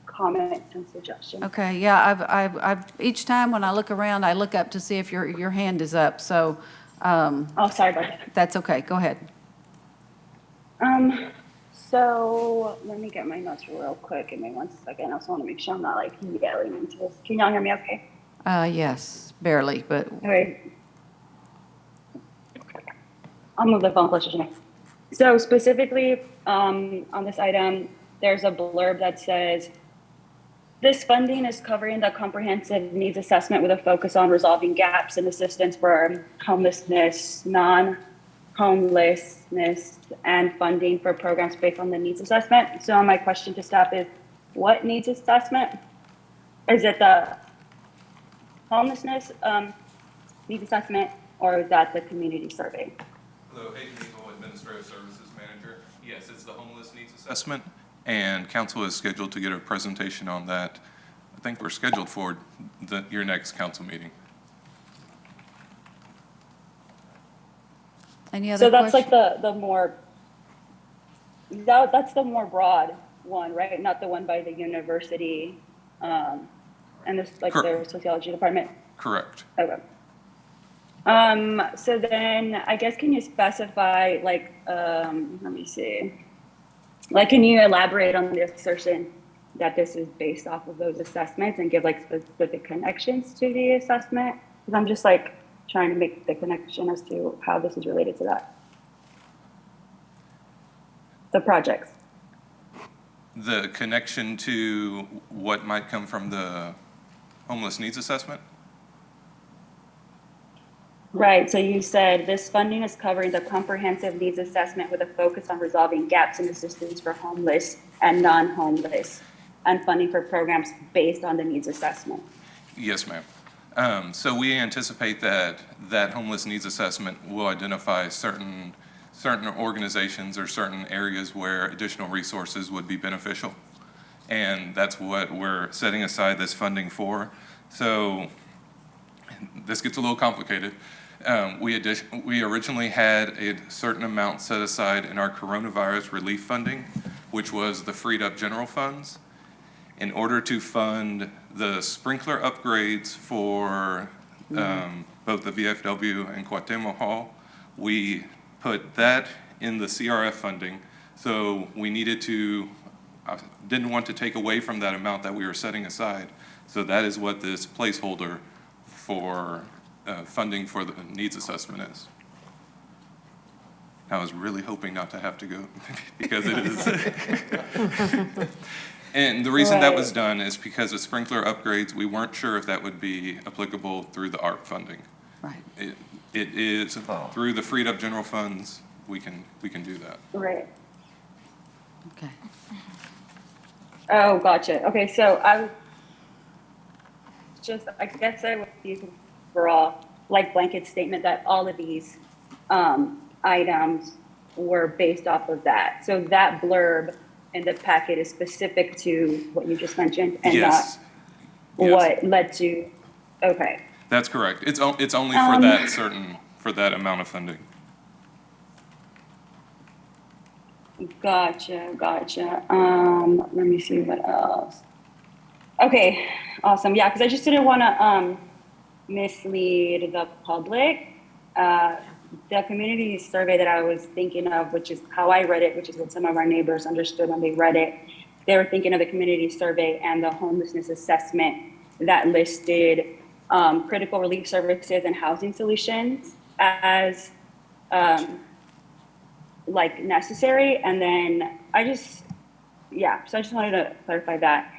comments and suggestions. Okay, yeah, I've each time when I look around, I look up to see if your hand is up, so. Oh, sorry about that. That's okay, go ahead. So let me get my notes real quick. Give me 1 second. I also want to make sure I'm not like yelling into this. Can y'all hear me okay? Yes, barely, but. Okay. I'll move the phone closer to me. So specifically on this item, there's a blurb that says, this funding is covering the comprehensive needs assessment with a focus on resolving gaps in assistance for homelessness, non-homelessness, and funding for programs based on the needs assessment. So my question to staff is, what needs assessment? Is it the homelessness needs assessment, or is that the community survey? Hello, Hayden Eagle, Administrative Services Manager. Yes, it's the homeless needs assessment, and council is scheduled to get a presentation on that. I think we're scheduled for your next council meeting. Any other So that's questions? like the more, that's the more broad one, right? Not the one by the university and this, like their sociology department? Correct. Okay. So then I guess can you specify like, let me see. Like, can you elaborate on the assertion that this is based off of those assessments and give like specific connections to the assessment? Because I'm just like trying to make the connection as to how this is related to that. The projects. The connection to what might come from the homeless needs assessment? Right, so you said this funding is covering the comprehensive needs assessment with a focus on resolving gaps in assistance for homeless and non-homeless and funding for programs based on the needs assessment. Yes, ma'am. So we anticipate that homeless needs assessment will identify certain organizations or certain areas where additional resources would be beneficial. And that's what we're setting aside this funding for. So this gets a little complicated. We originally had a certain amount set aside in our coronavirus relief funding, which was the freed up general funds. In order to fund the sprinkler upgrades for both the VFW and Cuauhtemoc Hall, we put that in the CRF funding. So we needed to, didn't want to take away from that amount that we were setting aside. So that is what this placeholder for funding for the needs assessment is. I was really hoping not to have to go because it is. And the reason that was done is because of sprinkler upgrades, we weren't sure if that would be applicable through the ARP funding. Right. It is through the freed up general funds, we can do that. Right. Okay. Oh, gotcha. Okay, so I guess I would use overall like blanket statement that all of these items were based off of that. So that blurb in the packet is specific to what you just mentioned and Yes. not Yes. what led to, okay. That's correct. It's only for that for that amount of funding. Gotcha. Let me see what else. Okay, awesome. Yeah, because I just didn't want to mislead the public. The community survey that I was thinking of, which is how I read it, which is what some of our neighbors understood when they read it, they were thinking of the community survey and the homelessness assessment that listed critical relief services and housing solutions as like necessary. And then so I just wanted to clarify that.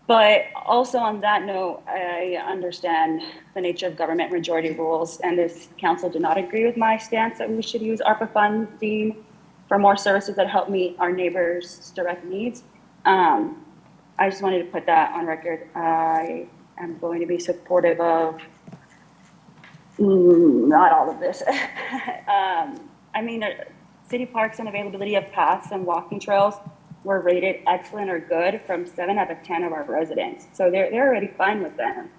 But also on that note, I understand the nature of government majority rules, and this council did not agree with my stance that we should use ARPA funding for more services that help meet our neighbors' direct needs. I just wanted to put that on record. I am going to be supportive of not all of this. I mean, city parks and availability of paths and walking trails were rated excellent or good from 7 out of 10 of our residents. So they're already fine with them.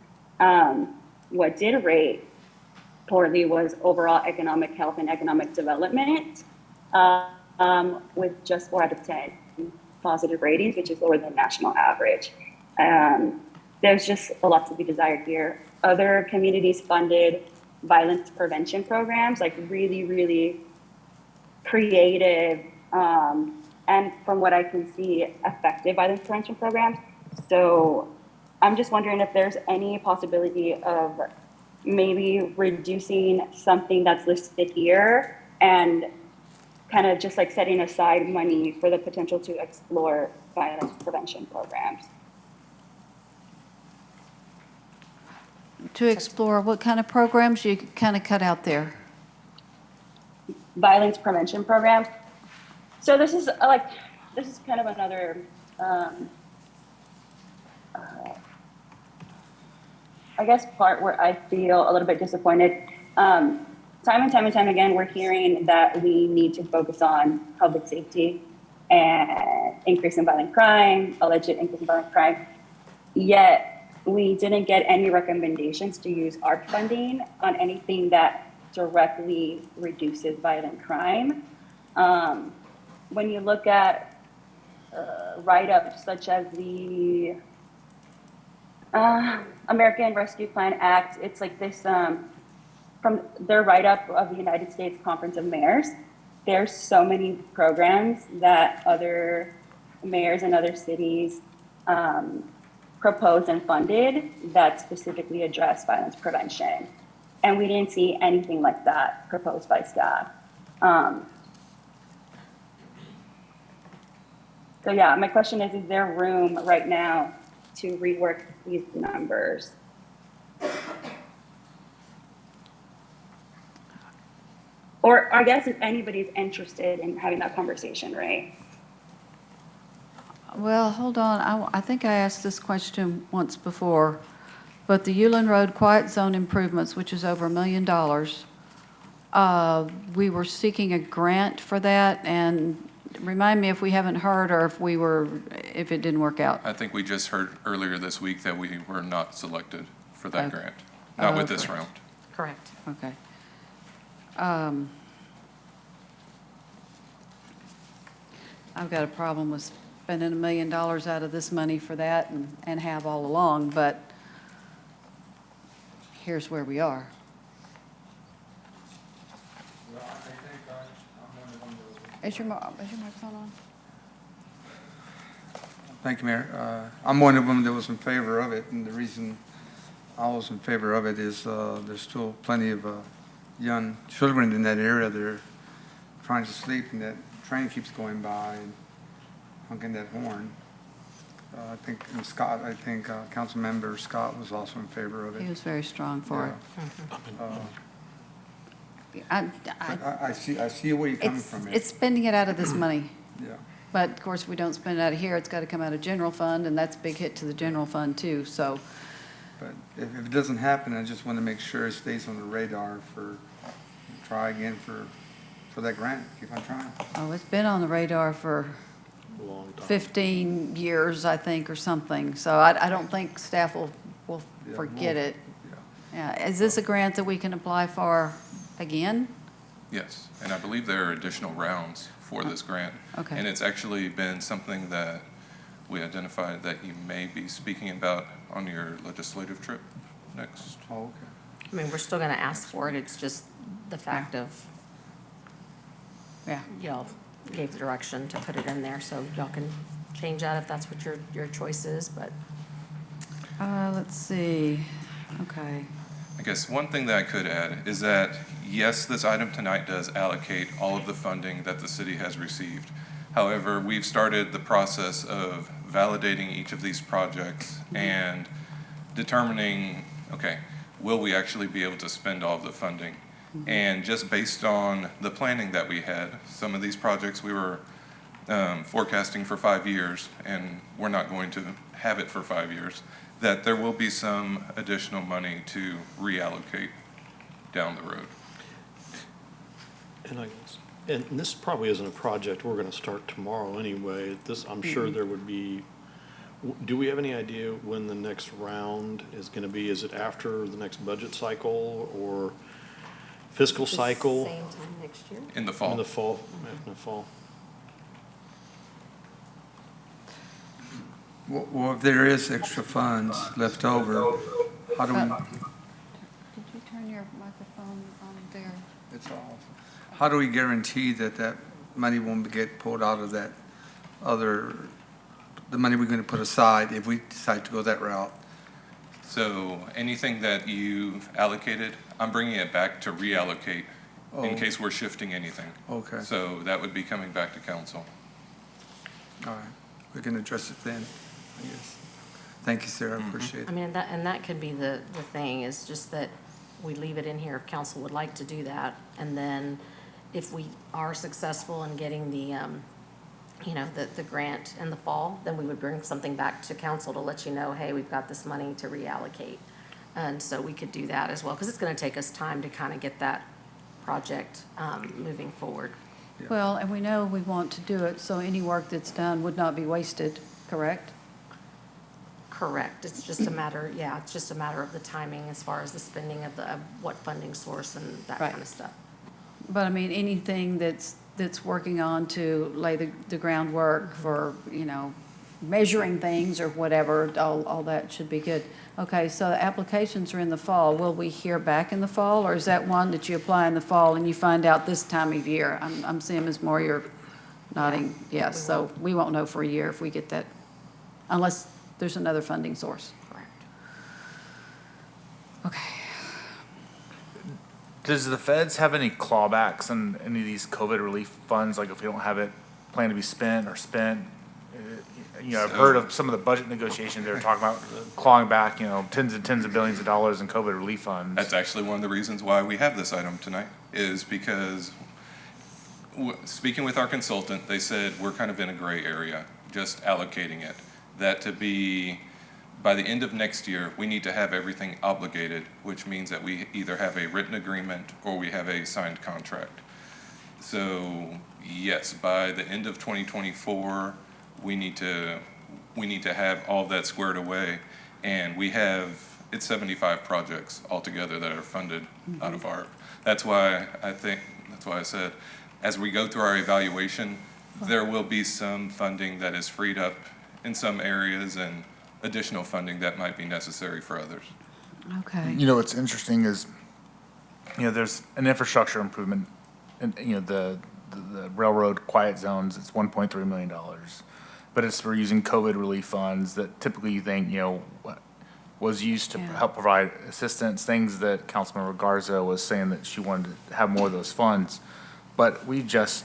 What did rate poorly was overall economic health and economic development, with just 4 out of 10 positive ratings, which is lower than national average. There's just a lot to be desired here. Other communities funded violence prevention programs, like really, really creative, and from what I can see, effective violence prevention programs. So I'm just wondering if there's any possibility of maybe reducing something that's listed here and kind of just like setting aside money for the potential to explore violence prevention programs. To explore what kind of programs you kind of cut out there? Violence prevention programs. So this is kind of another, I guess, part where I feel a little bit disappointed. Time and time again, we're hearing that we need to focus on public safety and increase in violent crime, alleged increase in violent crime. Yet we didn't get any recommendations to use ARP funding on anything that directly reduces violent crime. When you look at write-ups such as the American Rescue Plan Act, it's like this, from their write-up of the United States Conference of Mayors, there's so many programs that other mayors and other cities proposed and funded that specifically address violence prevention. And we didn't see anything like that proposed by staff. So yeah, my question is there room right now to rework these numbers? Or I guess if anybody's interested in having that conversation, right? Well, hold on. I think I asked this question once before, but the Ulen Road Quiet Zone improvements, which is over $1 million, we were seeking a grant for that, and remind me if we haven't heard or if it didn't work out. I think we just heard earlier this week that we were not selected for that grant, not with this round. Correct. Okay. I've got a problem with spending $1 million out of this money for that and have all along, but here's where we are. Is your microphone on? Thank you, Mayor. I'm one of them that was in favor of it, and the reason I was in favor of it is there's still plenty of young children in that area. They're trying to sleep, and that train keeps going by and honking that horn. I think Council Member Scott was also in favor of it. He was very strong for it. I see where you're coming from. It's spending it out of this money. Yeah. But of course, if we don't spend it out of here, it's got to come out of general fund, and that's a big hit to the general fund too, so. But if it doesn't happen, I just want to make sure it stays on the radar try again for for that grant. Keep on trying. Oh, it's been on the radar for A long time. 15 years, I think, or something. So I don't think staff will Yeah, forget more. it. Yeah, is this a grant that we can apply for again? Yes, and I believe there are additional rounds for this grant. Okay. And it's actually been something that we identified that you may be speaking about on your legislative trip next. Oh, okay. I mean, we're still going to ask for it. It's just the fact of, Yeah. y'all gave the direction to put it in there, so y'all can change that if that's what your choice is, but. Let's see. Okay. I guess one thing that I could add is that, yes, this item tonight does allocate all of the funding that the city has received. However, we've started the process of validating each of these projects and determining, okay, will we actually be able to spend all of the funding? And just based on the planning that we had, some of these projects we were forecasting for 5 years, and we're not going to have it for 5 years, that there will be some additional money to reallocate down the road. And this probably isn't a project we're gonna start tomorrow anyway. This, I'm sure there would be, do we have any idea when the next round is gonna be? Is it after the next budget cycle or fiscal cycle? Same time next year? In the fall. In the fall, in the fall. Well, if there is extra funds left over, how do we, Did you turn your microphone on there? it's off. How do we guarantee that that money won't get pulled out of that other, the money we're gonna put aside if we decide to go that route? So anything that you've allocated, I'm bringing it back to reallocate in Oh. case we're shifting anything. Okay. So that would be coming back to council. All right, we can address it then, I guess. Thank you, Sarah, I appreciate I it. mean, that could be the thing, is just that we leave it in here if council would like to do that. And then if we are successful in getting the, the grant in the fall, then we would bring something back to council to let you know, hey, we've got this money to reallocate. And so we could do that as well, because it's going to take us time to kind of get that project moving forward. Well, and we know we want to do it, so any work that's done would not be wasted, correct? Correct. It's just a matter, it's just a matter of the timing as far as the spending of what funding source and that Right. kind of stuff. But I mean, anything that's working on to lay the groundwork for, measuring things or whatever, all that should be good. Okay, so the applications are in the fall. Will we hear back in the fall, or is that one that you apply in the fall and you find out this time of year? I'm seeing Ms. Moore, you're nodding yes, so we won't know for a year if we get that, unless there's another funding source. Correct. Okay. Does the feds have any clawbacks on any of these COVID relief funds, like if we don't have it planned to be spent or spent? I've heard of some of the budget negotiations they were talking about clawing back, tens and tens of billions of dollars in COVID relief funds. That's actually one of the reasons why we have this item tonight, is because speaking with our consultant, they said we're kind of in a gray area, just allocating it. That to be, by the end of next year, we need to have everything obligated, which means that we either have a written agreement or we have a signed contract. So yes, by the end of 2024, we need to have all that squared away, and we have, it's 75 projects altogether that are funded out of ARP. That's why I said, as we go through our evaluation, there will be some funding that is freed up in some areas and additional funding that might be necessary for others. Okay. What's interesting is, there's an infrastructure improvement, and, the railroad quiet zones, it's $1.3 million. But it's for using COVID relief funds that typically you think, was used to help provide assistance, things that Councilmember Garza was saying that she wanted to have more of those funds. But we just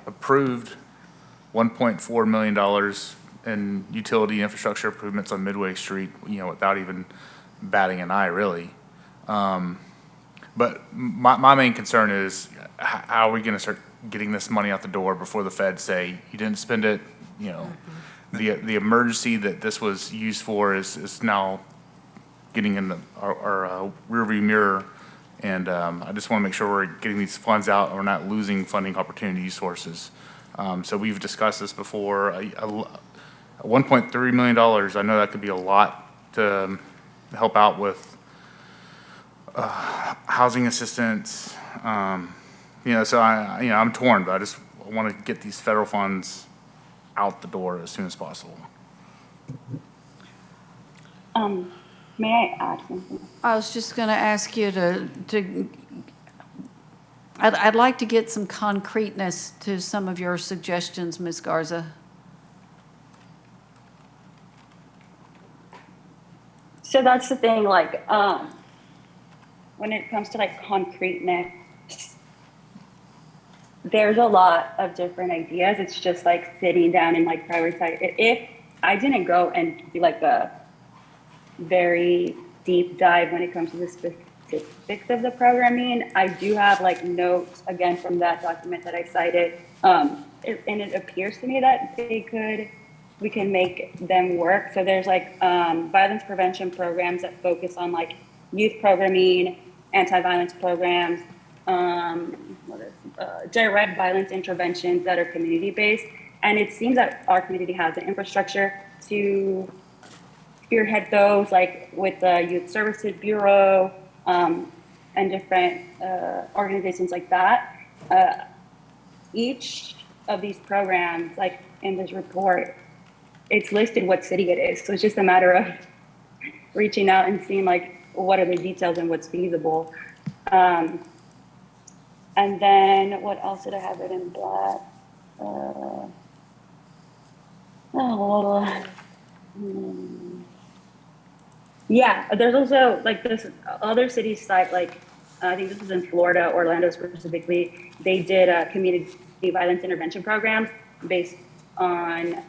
approved $1.4 million in utility infrastructure improvements on Midway Street, without even batting an eye, really. But my main concern is, how are we going to start getting this money out the door before the feds say, you didn't spend it? The emergency that this was used for is now getting in our rearview mirror, And I just want to make sure we're getting these funds out and we're not losing funding opportunity sources. So we've discussed this before. $1.3 million, I know that could be a lot to help out with housing assistance. So I'm torn, but I just want to get these federal funds out the door as soon as possible. May I add something? I was just going to ask you I'd like to get some concreteness to some of your suggestions, Ms. Garza. So that's the thing, like, when it comes to like concreteness, there's a lot of different ideas. It's just like sitting down and like prioritize. If I didn't go and do like a very deep dive when it comes to the specifics of the programming, I do have like notes again from that document that I cited. And it appears to me that we can make them work. So there's like violence prevention programs that focus on like youth programming, anti-violence programs, direct violence interventions that are community-based. And it seems that our community has the infrastructure to spearhead those, like with the Youth Services Bureau and different organizations like that. Each of these programs, like in this report, it's listed what city it is. So it's just a matter of reaching out and seeing like what are the details and what's feasible. And then what else did I have it in black? Yeah, there's also like this other city site, like I think this is in Florida, Orlando specifically. They did community violence intervention programs based on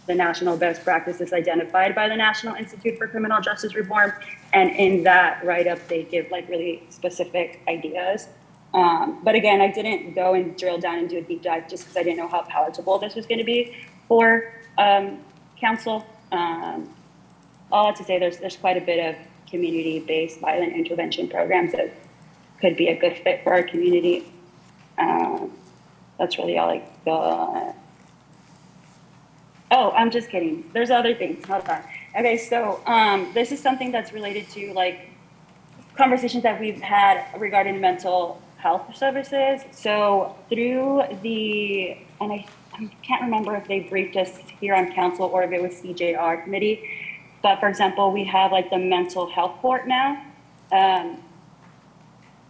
the national best practices identified by the National Institute for Criminal Justice Reform. And in that write-up, they give like really specific ideas. But again, I didn't go and drill down and do a deep dive just because I didn't know how palatable this was going to be for council. All I have to say, there's quite a bit of community-based violent intervention programs that could be a good fit for our community. That's really all I got. Oh, I'm just kidding. There's other things. Hold on. Okay, so this is something that's related to like conversations that we've had regarding mental health services. So through and I can't remember if they briefed us here on council or if it was CJR committee, but for example, we have like the mental health court now.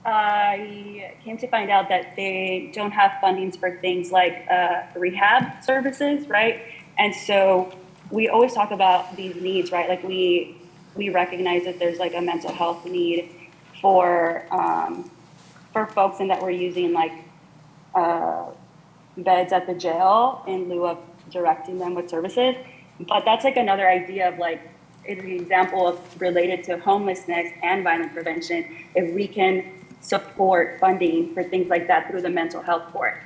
I came to find out that they don't have fundings for things like rehab services, right? And so we always talk about these needs, right? Like we recognize that there's like a mental health need for folks and that we're using like beds at the jail in lieu of directing them with services. But that's like another idea of like, it's an example of related to homelessness and violence prevention. If we can support funding for things like that through the mental health court.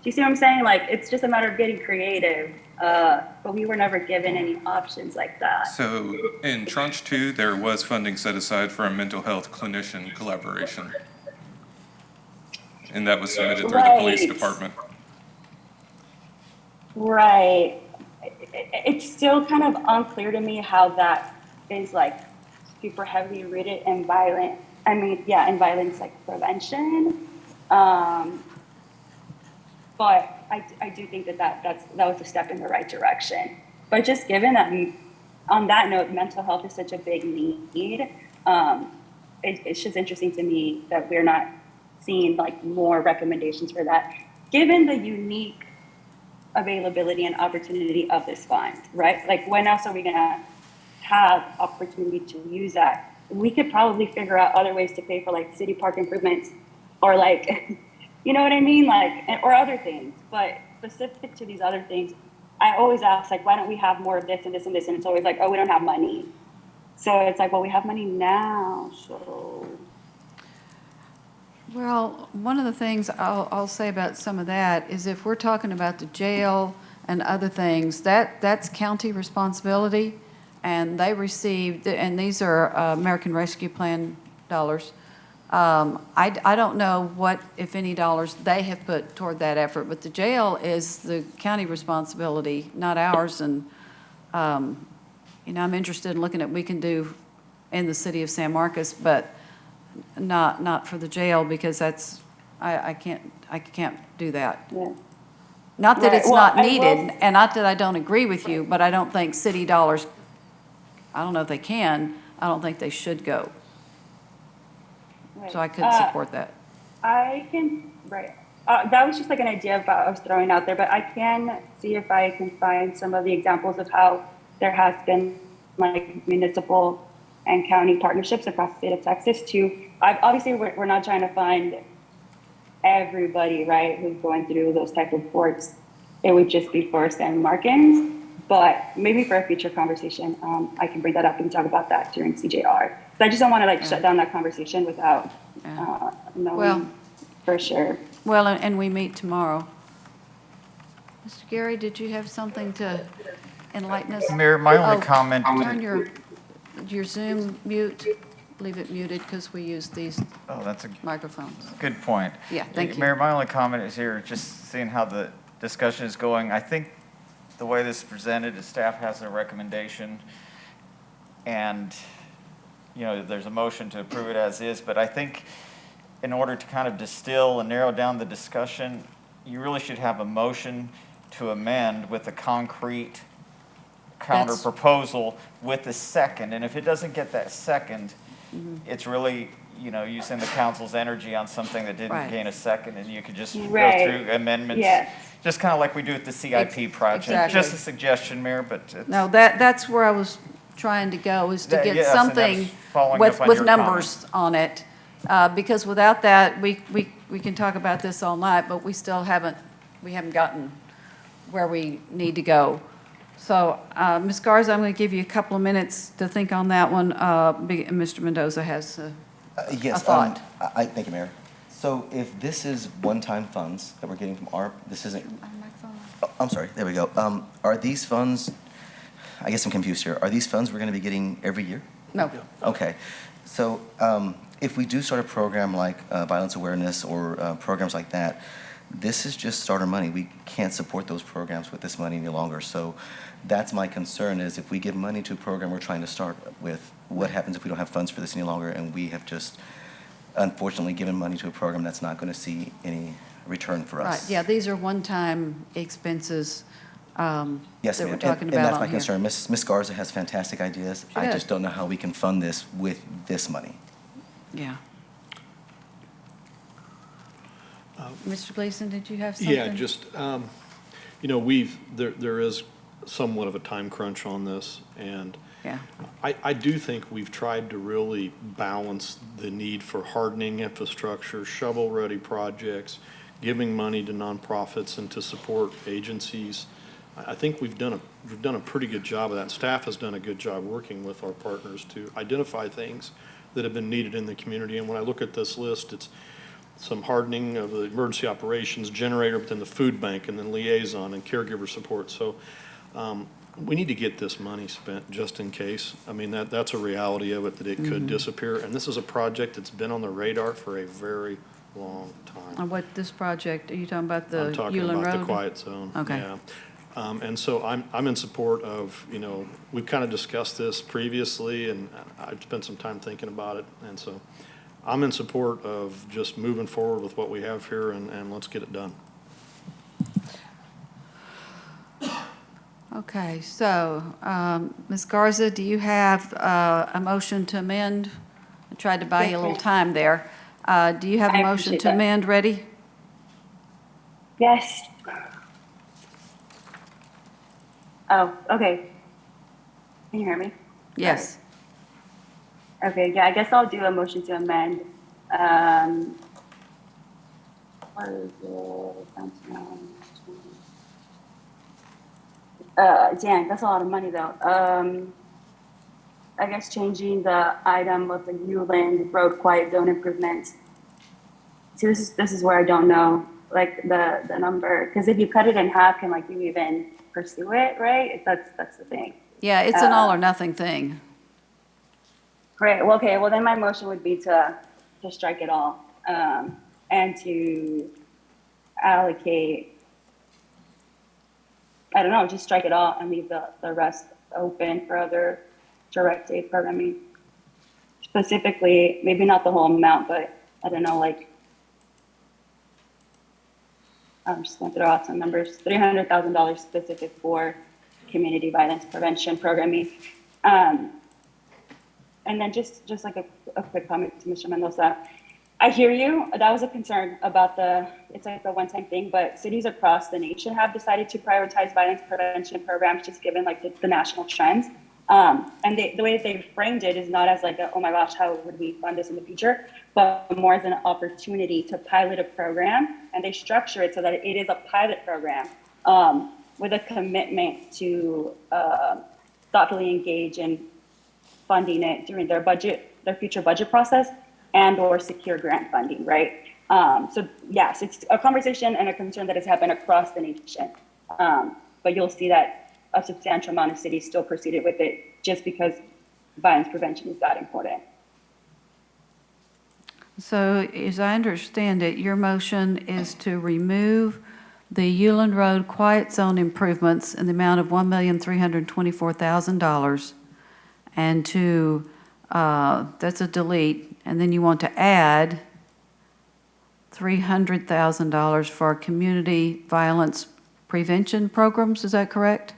Do you see what I'm saying? Like, it's just a matter of getting creative, but we were never given any options like that. So in Tranche 2, there was funding set aside for a mental health clinician collaboration. And that was submitted through the police department. Right. It's still kind of unclear to me how that is like super heavily rooted in violence. I mean, yeah, in violence like prevention. But I do think that was a step in the right direction. But just given that, on that note, mental health is such a big need, it's just interesting to me that we're not seeing like more recommendations for that, given the unique availability and opportunity of this fund, right? Like when else are we gonna have opportunity to use that? We could probably figure out other ways to pay for like city park improvements or like, you know what I mean? Like, or other things, but specific to these other things, I always ask like, why don't we have more of this and this and this? And it's always like, oh, we don't have money. So it's like, well, we have money now, so. Well, one of the things I'll say about some of that is if we're talking about the jail and other things, that's county responsibility, and they received, and these are American Rescue Plan dollars, I don't know what, if any, dollars they have put toward that effort, but the jail is the county responsibility, not ours. And, you know, I'm interested in looking at what we can do in the city of San Marcos, but not for the jail, because that's, I can't do that. Yeah. Not that Right. it's Well, not I needed, will- and not that I don't agree with you, but I don't think city dollars, I don't know if they can, I don't think they should go. Right. So I couldn't support that. I can, right. That was just like an idea I was throwing out there, but I can see if I can find some of the examples of how there has been like municipal and county partnerships across the state of Texas to, obviously we're not trying to find everybody, right, who's going through those type of courts. It would just be for San Marcans, but maybe for a future conversation, I can bring that up and talk about that during CJR. So I just don't want to like shut down that conversation without knowing Well- for sure. Well, and we meet tomorrow. Mr. Gary, did you have something to enlighten us? Mayor, my only Oh, comment- Turn your Zoom mute, leave it muted, because we use these Oh, that's a microphones. good point. Yeah, thank you. Mayor, my only comment is here, just seeing how the discussion is going. I think the way this is presented is staff has a recommendation, and, you know, there's a motion to approve it as is, but I think in order to kind of distill and narrow down the discussion, you really should have a motion to amend with a concrete counter That's- proposal with a second. And if it doesn't get that second, it's really, you know, using the council's energy on something that didn't Right. gain a second, and you could just go Right. through amendments. Yes. Just kind of like we do with the CIP project. exactly. Just a suggestion, Mayor, but it's. No, that's where I was trying to go, is to That- get yes, and that was something following with, up on with your numbers on it. Because without that, we can talk about this all night, but we still haven't gotten where we need to go. So, Ms. Garza, I'm going to give you a couple of minutes to think on that one. Mr. Mendoza has a Yes, thought. thank you, Mayor. So if this is one-time funds that we're getting from ARP, this isn't, oh, I'm sorry, there we go. Are these funds, I guess I'm confused here, are these funds we're going to be getting every year? No. Okay, so if we do start a program like violence awareness or programs like that, this is just starter money. We can't support those programs with this money any longer. So that's my concern, is if we give money to a program we're trying to start with, what happens if we don't have funds for this any longer, and we have just unfortunately given money to a program that's not going to see any return for Right, us? yeah, these are one-time expenses Yes, that ma'am. we're talking And about that's on my here. concern. Ms. Garza has fantastic ideas. She I does. just don't know how we can fund this with this money. Yeah. Mr. Gleason, did you have something? Yeah, just, you know, there is somewhat of a time crunch on this, and Yeah. I do think we've tried to really balance the need for hardening infrastructure, shovel-ready projects, giving money to nonprofits and to support agencies. I think we've done a pretty good job of that. Staff has done a good job working with our partners to identify things that have been needed in the community. And when I look at this list, it's some hardening of the emergency operations generator within the food bank, and then liaison and caregiver support. So we need to get this money spent just in case. I mean, that's a reality of it, that it could Mhm. disappear. And this is a project that's been on the radar for a very long time. On what, this project, are you talking about the I'm talking Hewlin about Road? the quiet zone. Okay. Yeah. And so I'm in support of, you know, we've kind of discussed this previously, and I've spent some time thinking about it. And so I'm in support of just moving forward with what we have here, and let's get it done. Okay, so, Ms. Garza, do you have a motion to amend? I tried to buy you a little Yes, time there. Do you have a I motion appreciate to that. amend ready? Yes. Oh, okay. Can you hear me? Yes. Okay, yeah, I guess I'll do a motion to amend. What is it? Dang, that's a lot of money though. I guess changing the item of the Newland Road Quiet Zone improvement. See, this is where I don't know, like the number, because if you cut it in half, can like you even pursue it, right? That's the thing. Yeah, it's an all or nothing thing. Great. Well, okay. Well, then my motion would be to strike it all, and to allocate, I don't know, just strike it all and leave the rest open for other direct aid programming. Specifically, maybe not the whole amount, but I don't know, like, I'm just going to throw out some numbers, $300,000 specific for community violence prevention programming. And then just like a quick comment to Mr. Mendoza. I hear you. That was a concern about it's like a one-time thing, but cities across the nation have decided to prioritize violence prevention programs just given like the national trends. And the way that they framed it is not as like, oh my gosh, how would we fund this in the future, but more as an opportunity to pilot a program. And they structure it so that it is a pilot program with a commitment to thoughtfully engage in funding it during their future budget process and or secure grant funding, right? So yes, it's a conversation and a concern that has happened across the nation. But you'll see that a substantial amount of cities still proceeded with it just because violence prevention is that important. So as I understand it, your motion is to remove the Euland Road Quiet Zone improvements in the amount of $1,324,000 and to, that's a delete, and then you want to add $300,000 for community violence prevention programs, is that correct?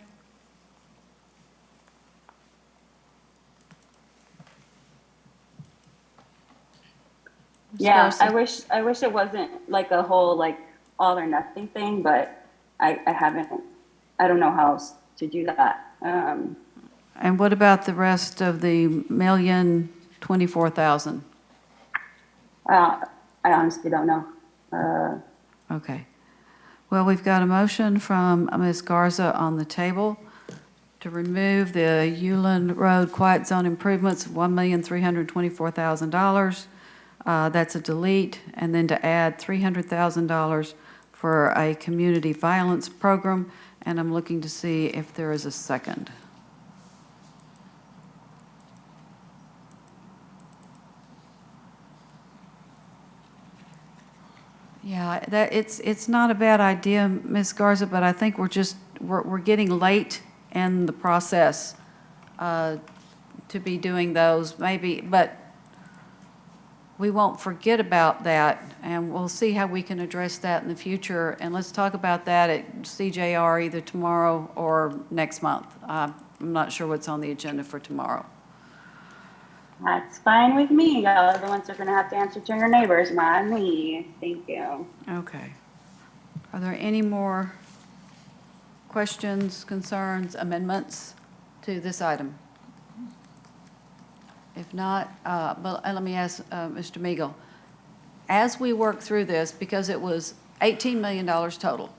Yeah, I wish it wasn't like a whole like all or nothing thing, but I don't know how else to do that. And what about the rest of the $1,024,000? I honestly don't know. Okay. Well, we've got a motion from Ms. Garza on the table to remove the Euland Road Quiet Zone improvements, $1,324,000. That's a delete, and then to add $300,000 for a community violence program, and I'm looking to see if there is a second. Yeah, it's not a bad idea, Ms. Garza, but I think we're getting late in the process to be doing those, maybe, but we won't forget about that, and we'll see how we can address that in the future. And let's talk about that at CJR either tomorrow or next month. I'm not sure what's on the agenda for tomorrow. That's fine with me. Y'all are the ones who are going to have to answer to your neighbors, not me. Thank you. Okay. Are there any more questions, concerns, amendments to this item? If not, let me ask Mr. Meagle. As we work through this, because it was $18 million total,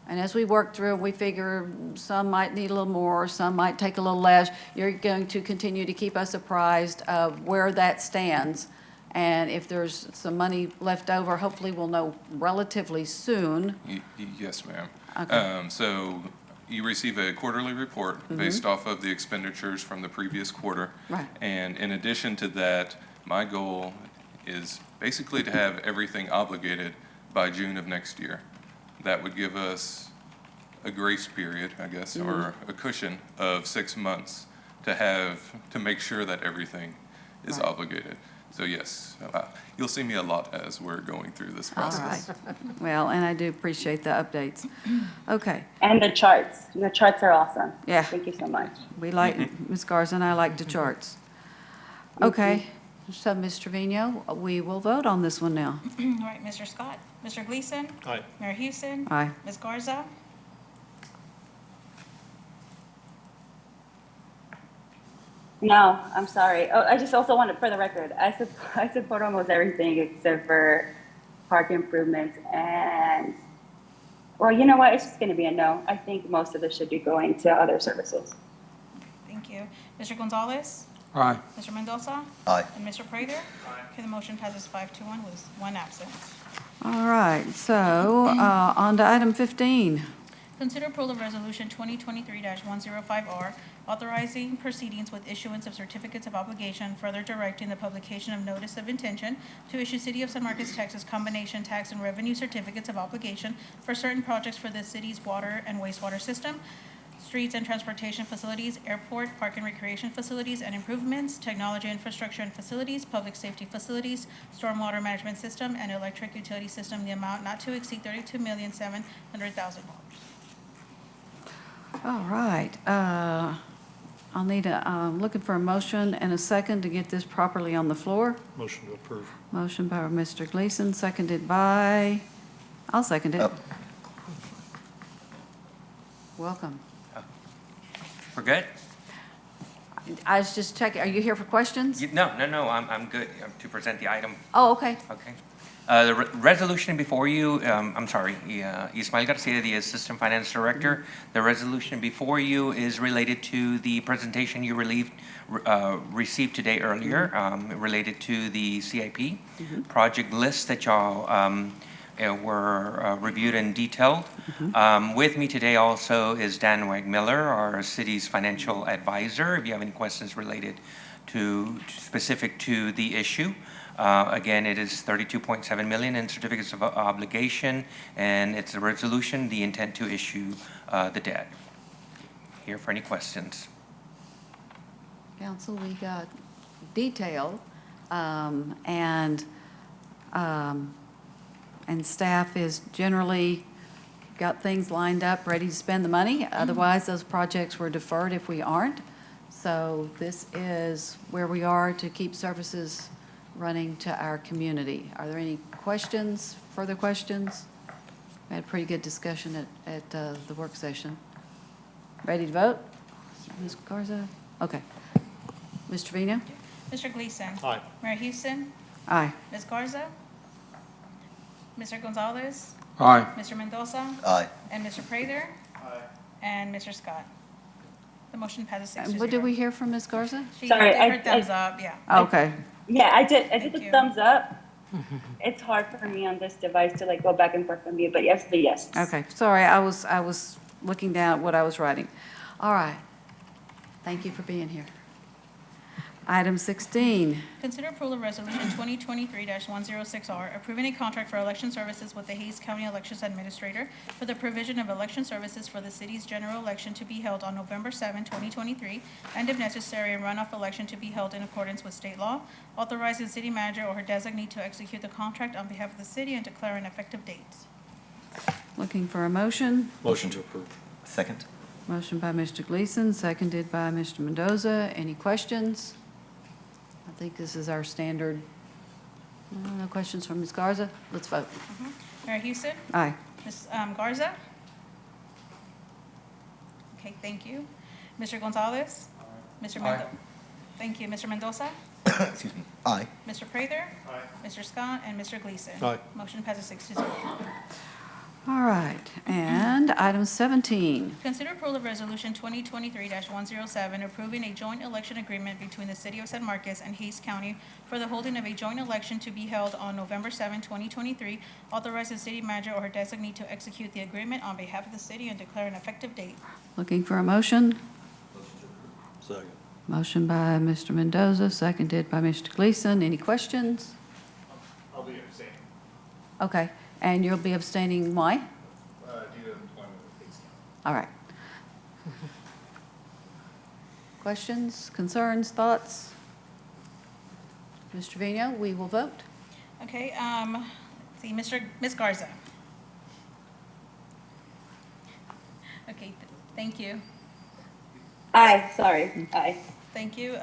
and as we work through, we figure some might need a little more, some might take a little less. You're going to continue to keep us apprised of where that stands. And if there's some money left over, hopefully we'll know relatively soon. Yes, ma'am. Okay. So you receive a quarterly report based off of the expenditures from the previous quarter. Right. And in addition to that, my goal is basically to have everything obligated by June of next year. That would give us a grace period, I guess, or a cushion of 6 months to make sure that everything is obligated. So yes, you'll see me a lot as we're going through this process. All right. Well, and I do appreciate the updates. Okay. And the charts. The charts are awesome. Yeah. Thank you so much. We like, Ms. Garza and I like the charts. Okay. So, Ms. Trevino, we will vote on this one now. All right, Mr. Scott, Mr. Gleason. Aye. Mayor Houston. Aye. Ms. Garza. No, I'm sorry. Oh, I just also wanted, for the record, I support almost everything except for park improvements and, well, you know what? It's just going to be a no. I think most of it should be going to other services. Thank you. Mr. Gonzalez. Aye. Mr. Mendoza. Aye. And Mr. Prather. Okay, the motion passes 5-1 with 1 absent. All right. So, on to item 15. Consider approval of Resolution 2023-105R, authorizing proceedings with issuance of certificates of obligation, further directing the publication of notice of intention to issue City of San Marcos, Texas combination tax and revenue certificates of obligation for certain projects for the city's water and wastewater system, streets and transportation facilities, airport, park and recreation facilities and improvements, technology infrastructure and facilities, public safety facilities, stormwater management system, and electric utility system, in the amount not to exceed $32,700,000. All right. I'll need looking for a motion and a second to get this properly on the floor. Motion to approve. Motion by Mr. Gleason, seconded by, I'll second it. Welcome. We're good? I was just checking, are you here for questions? No, I'm good to present the item. Oh, okay. Okay. The resolution before you, I'm sorry, Ismael Garcia, the Assistant Finance Director. The resolution before you is related to the presentation you received today earlier, related to the CIP project list that y'all were reviewed and detailed. With me today also is Dan Wegmiller, our city's financial advisor, if you have any questions related to specific to the issue. Again, it is 32.7 million in certificates of obligation, and it's a resolution, the intent to issue the debt. Here for any questions. Council, we got detail, and staff is generally got things lined up, ready to spend the money. Otherwise, those projects were deferred if we aren't. So this is where we are to keep services running to our community. Are there any questions, further questions? We had a pretty good discussion at the work session. Ready to vote? Ms. Garza? Okay. Mr. Trevino? Mr. Gleason. Aye. Mayor Houston. Aye. Ms. Garza. Mr. Gonzalez. Aye. Mr. Mendoza. Aye. And Mr. Prather. And Mr. Scott. The motion passes 6-0. What did we hear from Ms. Garza? She Sorry, gave her thumbs up, yeah. Okay. Yeah, I did Thank the you. thumbs up. It's hard for me on this device to like go back and forth from you, but yes, the yes. Okay, sorry, I was looking down at what I was writing. All right. Thank you for being here. Item 16, Consider approval of resolution 2023-106R, approving a contract for election services with the Hayes County Elections Administrator for the provision of election services for the city's general election to be held on November 7, 2023, and if necessary, a runoff election to be held in accordance with state law, authorizing the city manager or her designee to execute the contract on behalf of the city and declare an effective date. looking for a motion. Motion to approve. Second. Motion by Mr. Gleason, seconded by Mr. Mendoza. Any questions? I think this is our standard. No questions from Ms. Garza? Let's vote. Mayor Houston. Aye. Ms. Garza. Okay, thank you. Mr. Gonzalez. Mr. Mendoza. Thank you. Mr. Mendoza. Excuse me. Aye. Mr. Prather. Mr. Scott and Mr. Gleason. Aye. Motion passes 6-0. All right, and item 17. Consider approval of resolution 2023-107, approving a joint election agreement between the city of San Marcos and Hayes County for the holding of a joint election to be held on November 7, 2023, authorize the city manager or her designee to execute the agreement on behalf of the city and declare an effective date. Looking for a motion. Second. Motion by Mr. Mendoza, seconded by Mr. Gleason. Any questions? I'll be abstaining. Okay, and you'll be abstaining, why? Due to employment with Hayes County. All right. Questions, concerns, thoughts? Mr. Trevino, we will vote. Okay, let's see, Ms. Garza. Okay, thank you. Aye, sorry, aye. Thank you.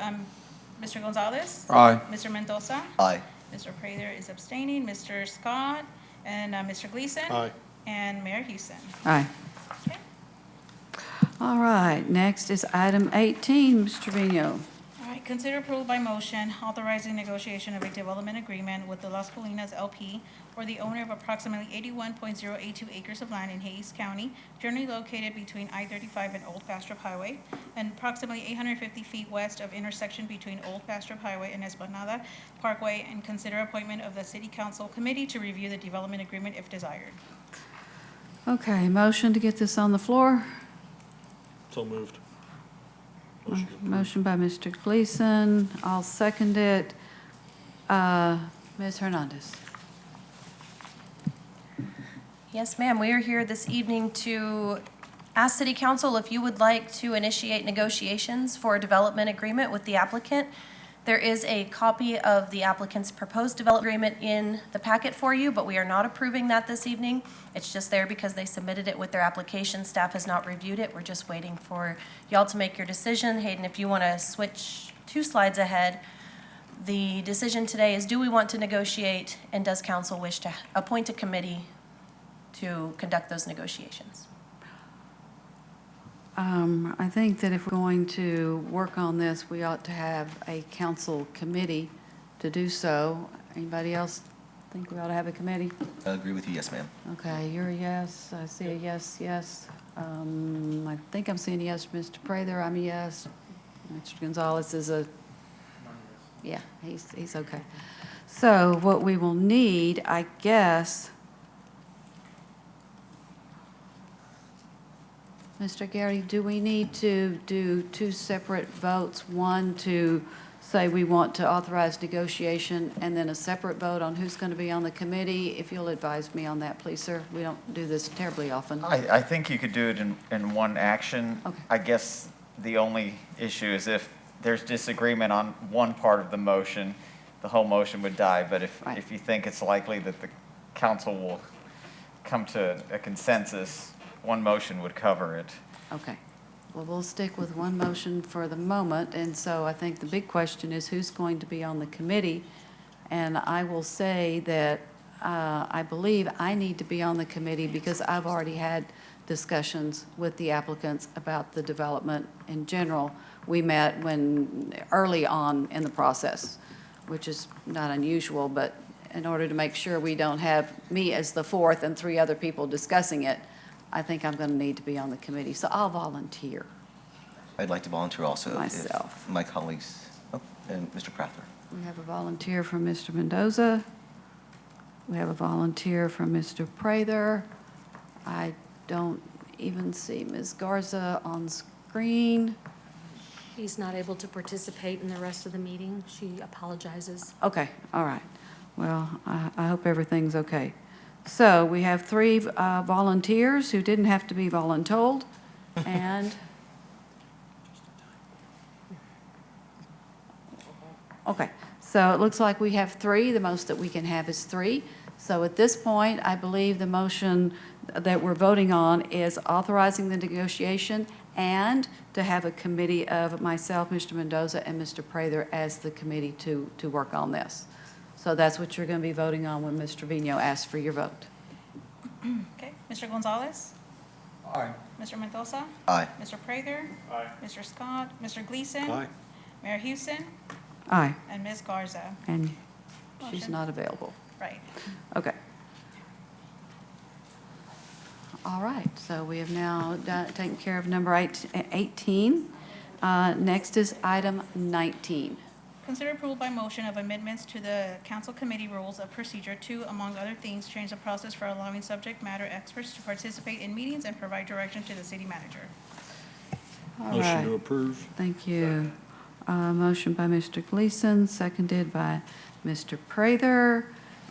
Mr. Gonzalez? Aye. Mr. Mendoza? Aye. Mr. Prather is abstaining. Mr. Scott and Mr. Gleason? Aye. And Mayor Houston. Aye. Okay. All right, next is item 18, Mr. Trevino. All right, consider approval by motion authorizing negotiation of a development agreement with the Las Colinas LP or the owner of approximately 81.082 acres of land in Hayes County, generally located between I-35 and Old Bastrop Highway, and approximately 850 feet west of intersection between Old Bastrop Highway and Esplanada Parkway, and consider appointment of the City Council Committee to review the development agreement if desired. Okay, motion to get this on the floor. So moved. Motion by Mr. Gleason. I'll second it. Ms. Hernandez. Yes, ma'am. We are here this evening to ask City Council if you would like to initiate negotiations for a development agreement with the applicant. There is a copy of the applicant's proposed development agreement in the packet for you, but we are not approving that this evening. It's just there because they submitted it with their application. Staff has not reviewed it. We're just waiting for y'all to make your decision. Hayden, if you want to switch 2 slides ahead, the decision today is, do we want to negotiate, and does council wish to appoint a committee to conduct those negotiations? I think that if we're going to work on this, we ought to have a council committee to do so. Anybody else think we ought to have a committee? I agree with you, yes, ma'am. Okay, you're a yes. I see a yes, yes. I think I'm seeing a yes, Mr. Prather. I'm a yes. Mr. Gonzalez is a, yeah, he's okay. So what we will need, I guess, Mr. Gary, do we need to do 2 separate votes? One to say we want to authorize negotiation, and then a separate vote on who's going to be on the committee? If you'll advise me on that, please, sir. We don't do this terribly often. I think you could do it in one action. Okay. I guess the only issue is if there's disagreement on one part of the motion, the whole motion would die. But if you think it's likely that the council will come to a consensus, one motion would cover it. Okay. Well, we'll stick with one motion for the moment, and so I think the big question is who's going to be on the committee? And I will say that I believe I need to be on the committee because I've already had discussions with the applicants about the development in general. We met early on in the process, which is not unusual, but in order to make sure we don't have me as the 4th and 3 other people discussing it, I think I'm going to need to be on the committee, so I'll volunteer. I'd like to volunteer also. Myself. If my colleagues, and Mr. Prather. We have a volunteer from Mr. Mendoza. We have a volunteer from Mr. Prather. I don't even see Ms. Garza on screen. She's not able to participate in the rest of the meeting. She apologizes. Okay, all right. Well, I hope everything's okay. So we have 3 volunteers who didn't have to be voluntold, and okay. So it looks like we have 3. The most that we can have is 3. So at this point, I believe the motion that we're voting on is authorizing the negotiation and to have a committee of myself, Mr. Mendoza, and Mr. Prather as the committee to work on this. So that's what you're going to be voting on when Mr. Trevino asks for your vote. Okay, Mr. Gonzalez? Aye. Mr. Mendoza? Aye. Mr. Prather? Aye. Mr. Scott? Mr. Gleason? Aye. Mayor Houston? Aye. And Ms. Garza? And she's Motion. not available. Right. Okay. All right, so we have now taken care of number 18. Next is item 19. Consider approval by motion of amendments to the council committee rules of procedure to, among other things, change the process for allowing subject matter experts to participate in meetings and provide direction to the city manager. All Motion to right. approve. Thank you. Motion by Mr. Gleason, seconded by Mr. Prather.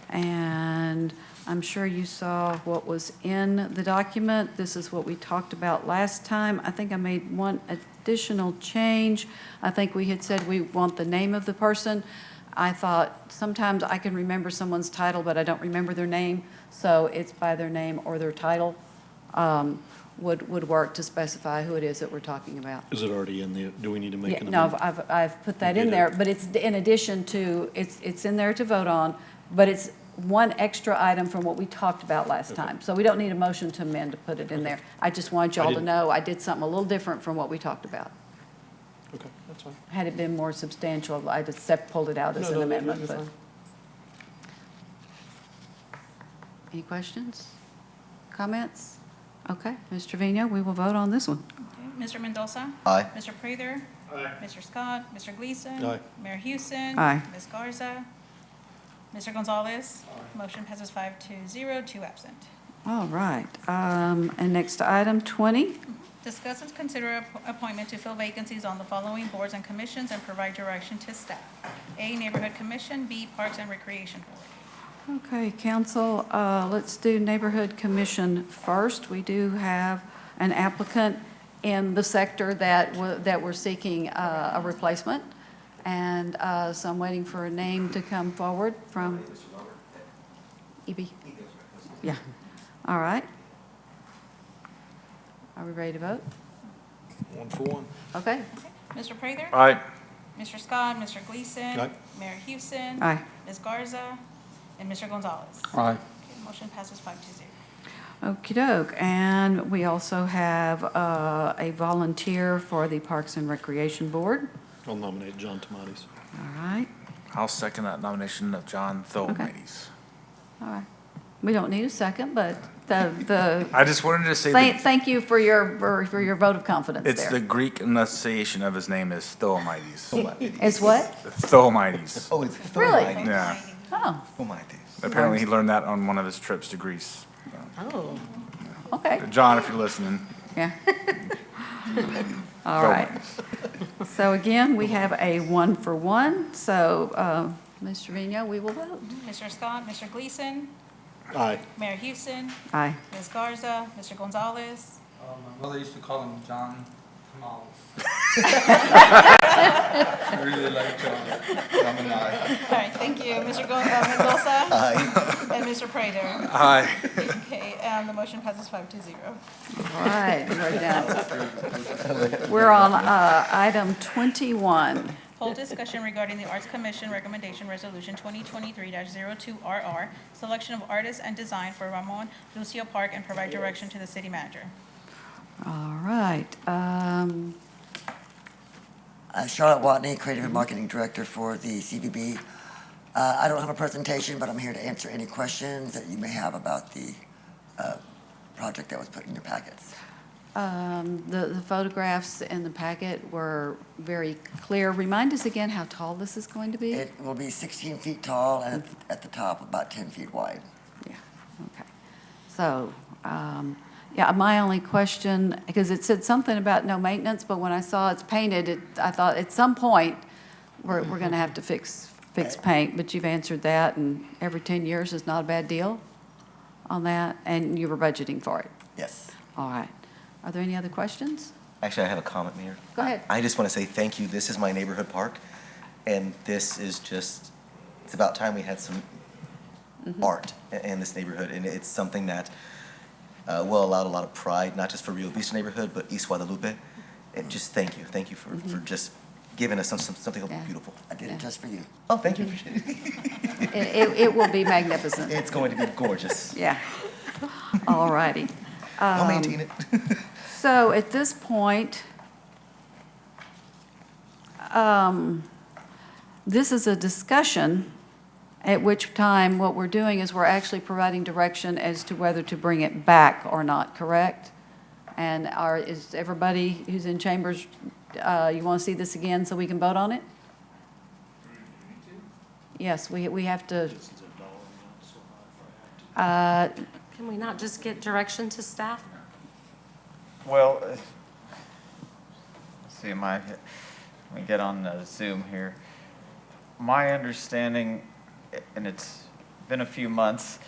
And I'm sure you saw what was in the document. This is what we talked about last time. I think I made one additional change. I think we had said we want the name of the person. I thought sometimes I can remember someone's title, but I don't remember their name. So it's by their name or their title would work to specify who it is that we're talking about. Is it already in the, do we need to make Yeah, an no, amendment? I've put that You in did there, it. but it's in addition to, it's in there to vote on, but it's one extra item from what we talked about last time. So we don't need a motion to amend to put it in there. I just wanted y'all to didn't- know I did something a little different from what we talked about. Okay, that's fine. Had it been more substantial, I just pulled it out as an No, amendment. you're But fine. any questions? Comments? Okay, Mr. Trevino, we will vote on this one. Okay, Mr. Mendoza? Aye. Mr. Prather? Aye. Mr. Scott? Mr. Gleason? Aye. Mayor Houston? Aye. Ms. Garza? Mr. Gonzalez? Motion passes 5-0, 2 absent. All right. And next to item 20. Discuss and consider appointment to fill vacancies on the following boards and commissions and provide direction to staff. A, Neighborhood Commission, B, Parks and Recreation Board. Okay, council, let's do Neighborhood Commission first. We do have an applicant in the sector that we're seeking a replacement. And so I'm waiting for a name to come forward from EB. Yeah, all right. Are we ready to vote? 1 for 1. Okay. Mr. Prather? Aye. Mr. Scott, Mr. Gleason? Aye. Mayor Houston? Aye. Ms. Garza? And Mr. Gonzalez? Aye. Okay, motion passes 5-0. Okey-doke, and we also have a volunteer for the Parks and Recreation Board. I'll nominate John Tomatis. All right, I'll second that nomination of John Tholomedes. all right. We don't need a second, but the, I just wanted to say that thank you for your vote of confidence it's the there. Greek enunciation of his name is Tholomedes. It's what? Tholomedes. Oh, it's Really? Tholomedes. Yeah. Oh, Tholomedes. Apparently he learned that on one of his trips to Greece. Oh. okay, John, if you're listening. yeah. All right. So again, we have a 1 for 1, so, Ms. Trevino, we will vote. Mr. Scott, Mr. Gleason? Aye. Mayor Houston? Aye. Ms. Garza? Mr. Gonzalez? My mother used to call him John Tamales. I really like John. I'm an aye. All right, thank you. Mr. Mendoza? Aye. And Mr. Prater? Aye. Okay, the motion passes 5-0. All right, we're down. We're on item 21. Full discussion regarding the Arts Commission Recommendation Resolution 2023-02RR, selection of artists and design for Ramon Lucio Park, and provide direction to the city manager. All right. Charlotte Watney, Creative and Marketing Director for the CVB. I don't have a presentation, but I'm here to answer any questions that you may have about the project that was put in your packets. The photographs in the packet were very clear. Remind us again how tall this is going to be? It will be 16 feet tall and at the top about 10 feet wide. Yeah, okay. So, yeah, my only question, because it said something about no maintenance, but when I saw it's painted, I thought at some point, we're going to have to fix paint, but you've answered that, and every 10 years is not a bad deal on that, and you were budgeting for it? Yes. All right. Are there any other questions? Actually, I have a comment, Mayor. Go ahead. I just want to say thank you. This is my neighborhood park, and this is just, it's about time we had some art in this neighborhood, and it's something that will allow a lot of pride, not just for Rio Vista neighborhood, but East Guadalupe. And just thank you. Thank you for just giving us something beautiful. I did it just for you. Oh, thank you. It will be magnificent. It's going to be gorgeous. Yeah. All righty. I'll maintain it. So at this point, this is a discussion, at which time what we're doing is we're actually providing direction as to whether to bring it back or not, correct? And is everybody who's in chambers, you want to see this again so we can vote on it? Yes, we have to. Can we not just get direction to staff? Well, let's see, let me get on Zoom here. My understanding, and it's been a few months,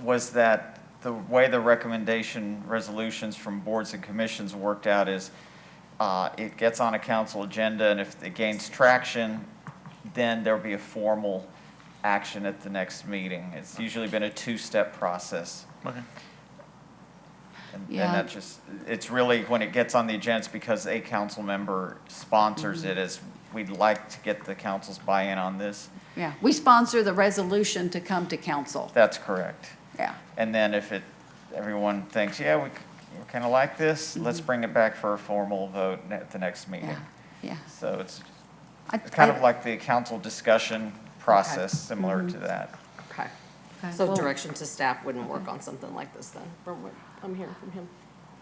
was that the way the recommendation resolutions from boards and commissions worked out is it gets on a council agenda, and if it gains traction, then there'll be a formal action at the next meeting. It's usually been a two-step process. Okay. And Yeah. that just, it's really, when it gets on the agenda, it's because a council member sponsors it, as we'd like to get the council's buy-in on this. Yeah, we sponsor the resolution to come to council. That's correct. Yeah. And then if everyone thinks, yeah, we kind of like this, let's bring it back for a formal vote at the next meeting. Yeah. So it's kind of like the council discussion process, Okay. similar to that. Okay. Okay, So well- direction to staff wouldn't work on something like this then, from what I'm hearing from him?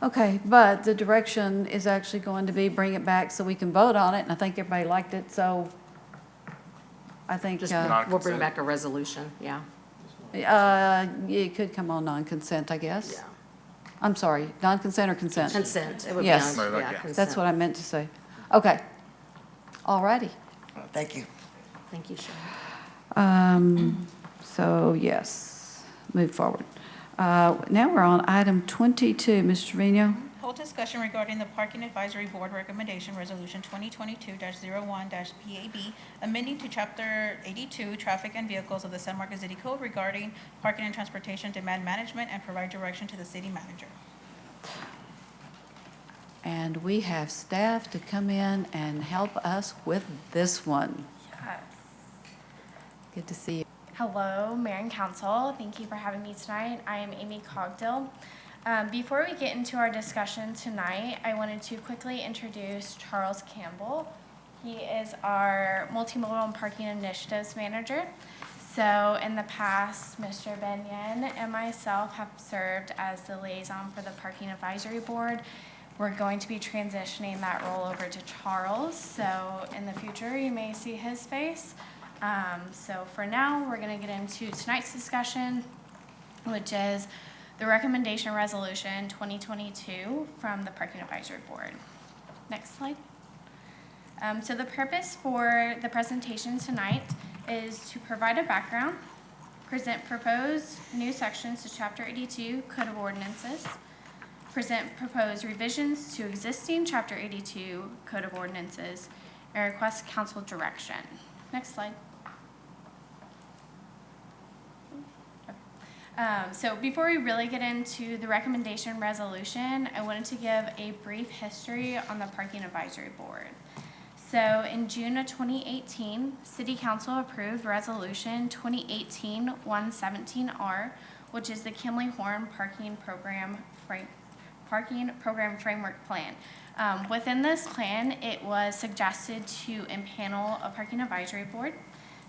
Okay, but the direction is actually going to be bring it back so we can vote on it, and I think everybody liked it, so I think. Just, uh, we'll bring back a resolution, yeah. It could come on non-consent, I guess. Yeah. I'm sorry, non-consent or consent? Consent, it would be Yes. on, yeah, That's consent. what I meant to say. Okay. All righty. Thank you. Thank you, Sharon. So, yes, move forward. Now we're on item 22, Ms. Trevino. Hold discussion regarding the Parking Advisory Board Recommendation Resolution 2022-01-PAB, amending to Chapter 82, Traffic and Vehicles of the San Marcos City Code regarding parking and transportation demand management, and provide direction to the city manager. And we have staff to come in and help us with this one. Yes. Good to see you. Hello, Mayor and Council. Thank you for having me tonight. I am Amy Cogdill. Before we get into our discussion tonight, I wanted to quickly introduce Charles Campbell. He is our Multimodal and Parking Initiatives Manager. So in the past, Mr. Benyon and myself have served as the liaison for the Parking Advisory Board. We're going to be transitioning that role over to Charles. So in the future, you may see his face. So for now, we're going to get into tonight's discussion, which is the recommendation resolution 2022 from the Parking Advisory Board. Next slide. So the purpose for the presentation tonight is to provide a background, present proposed new sections to Chapter 82 Code of Ordinances, present proposed revisions to existing Chapter 82 Code of Ordinances, and request council direction. Next slide. So before we really get into the recommendation resolution, I wanted to give a brief history on the Parking Advisory Board. So in June of 2018, City Council approved Resolution 2018-117R, which is the Kinley Horn Parking Program Framework Plan. Within this plan, it was suggested to impanel a Parking Advisory Board.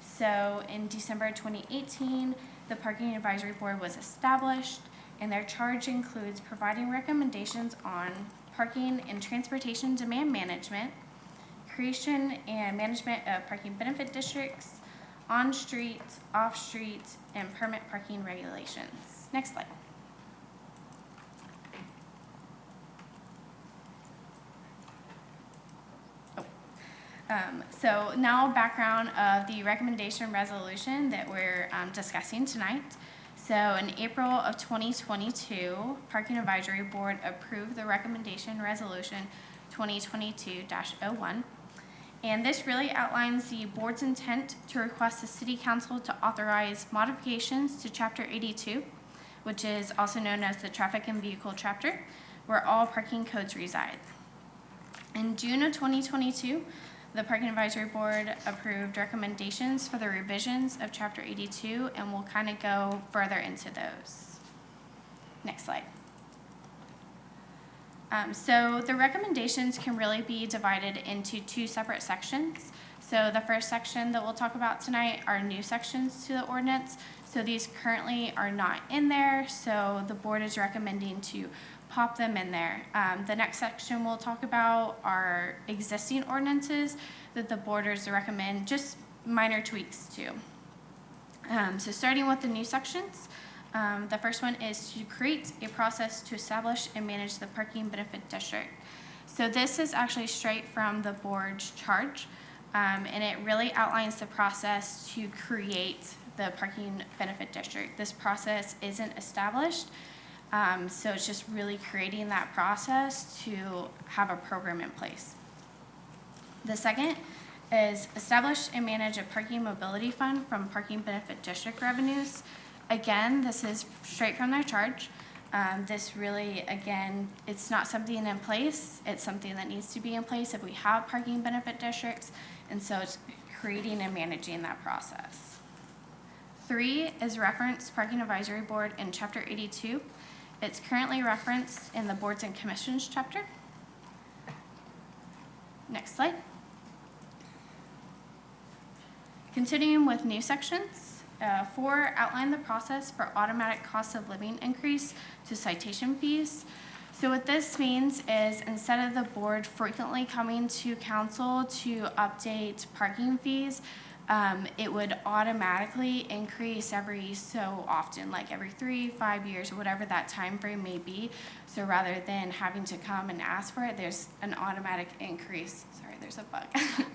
So in December 2018, the Parking Advisory Board was established, and their charge includes providing recommendations on parking and transportation demand management, creation and management of parking benefit districts, on-street, off-street, and permit parking regulations. Next slide. So now background of the recommendation resolution that we're discussing tonight. So in April of 2022, Parking Advisory Board approved the recommendation resolution 2022-01. And this really outlines the board's intent to request the City Council to authorize modifications to Chapter 82, which is also known as the Traffic and Vehicle Chapter, where all parking codes reside. In June of 2022, the Parking Advisory Board approved recommendations for the revisions of Chapter 82, and we'll kind of go further into those. Next slide. So the recommendations can really be divided into two separate sections. So the first section that we'll talk about tonight are new sections to the ordinance. So these currently are not in there, so the board is recommending to pop them in there. The next section we'll talk about are existing ordinances that the boarders recommend just minor tweaks to. So starting with the new sections, the first one is to create a process to establish and manage the parking benefit district. So this is actually straight from the board's charge, and it really outlines the process to create the parking benefit district. This process isn't established, so it's just really creating that process to have a program in place. The second is establish and manage a parking mobility fund from parking benefit district revenues. Again, this is straight from their charge. This really, again, it's not something in place. It's something that needs to be in place if we have parking benefit districts, and so it's creating and managing that process. 3 is reference Parking Advisory Board in Chapter 82. It's currently referenced in the Boards and Commissions chapter. Next slide. Continuing with new sections, 4 outline the process for automatic cost of living increase to citation fees. So what this means is instead of the board frequently coming to council to update parking fees, it would automatically increase every so often, like every 3, 5 years, whatever that time frame may be. So rather than having to come and ask for it, there's an automatic increase. Sorry, there's a bug.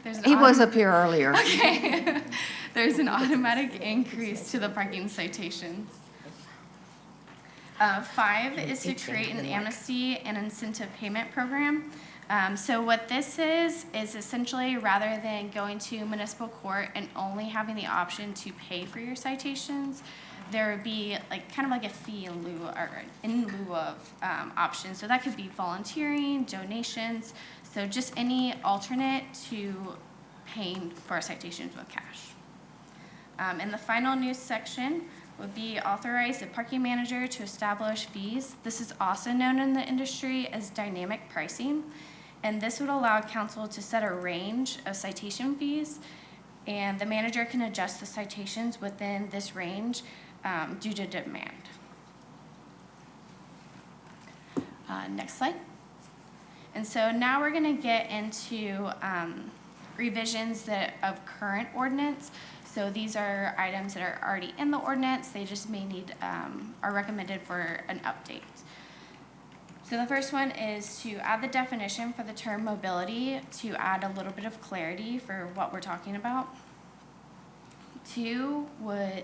There's an He was up here earlier. Okay. There's an automatic increase to the parking citations. 5 is to create an amnesty and incentive payment program. So what this is essentially rather than going to municipal court and only having the option to pay for your citations, there would be like kind of like a fee in lieu of options. So that could be volunteering, donations, so just any alternate to paying for citations with cash. And the final new section would be authorize the parking manager to establish fees. This is also known in the industry as dynamic pricing. And this would allow council to set a range of citation fees, and the manager can adjust the citations within this range due to demand. Next slide. And so now we're going to get into revisions of current ordinance. So these are items that are already in the ordinance. They just may need, are recommended for an update. So the first one is to add the definition for the term mobility to add a little bit of clarity for what we're talking about. 2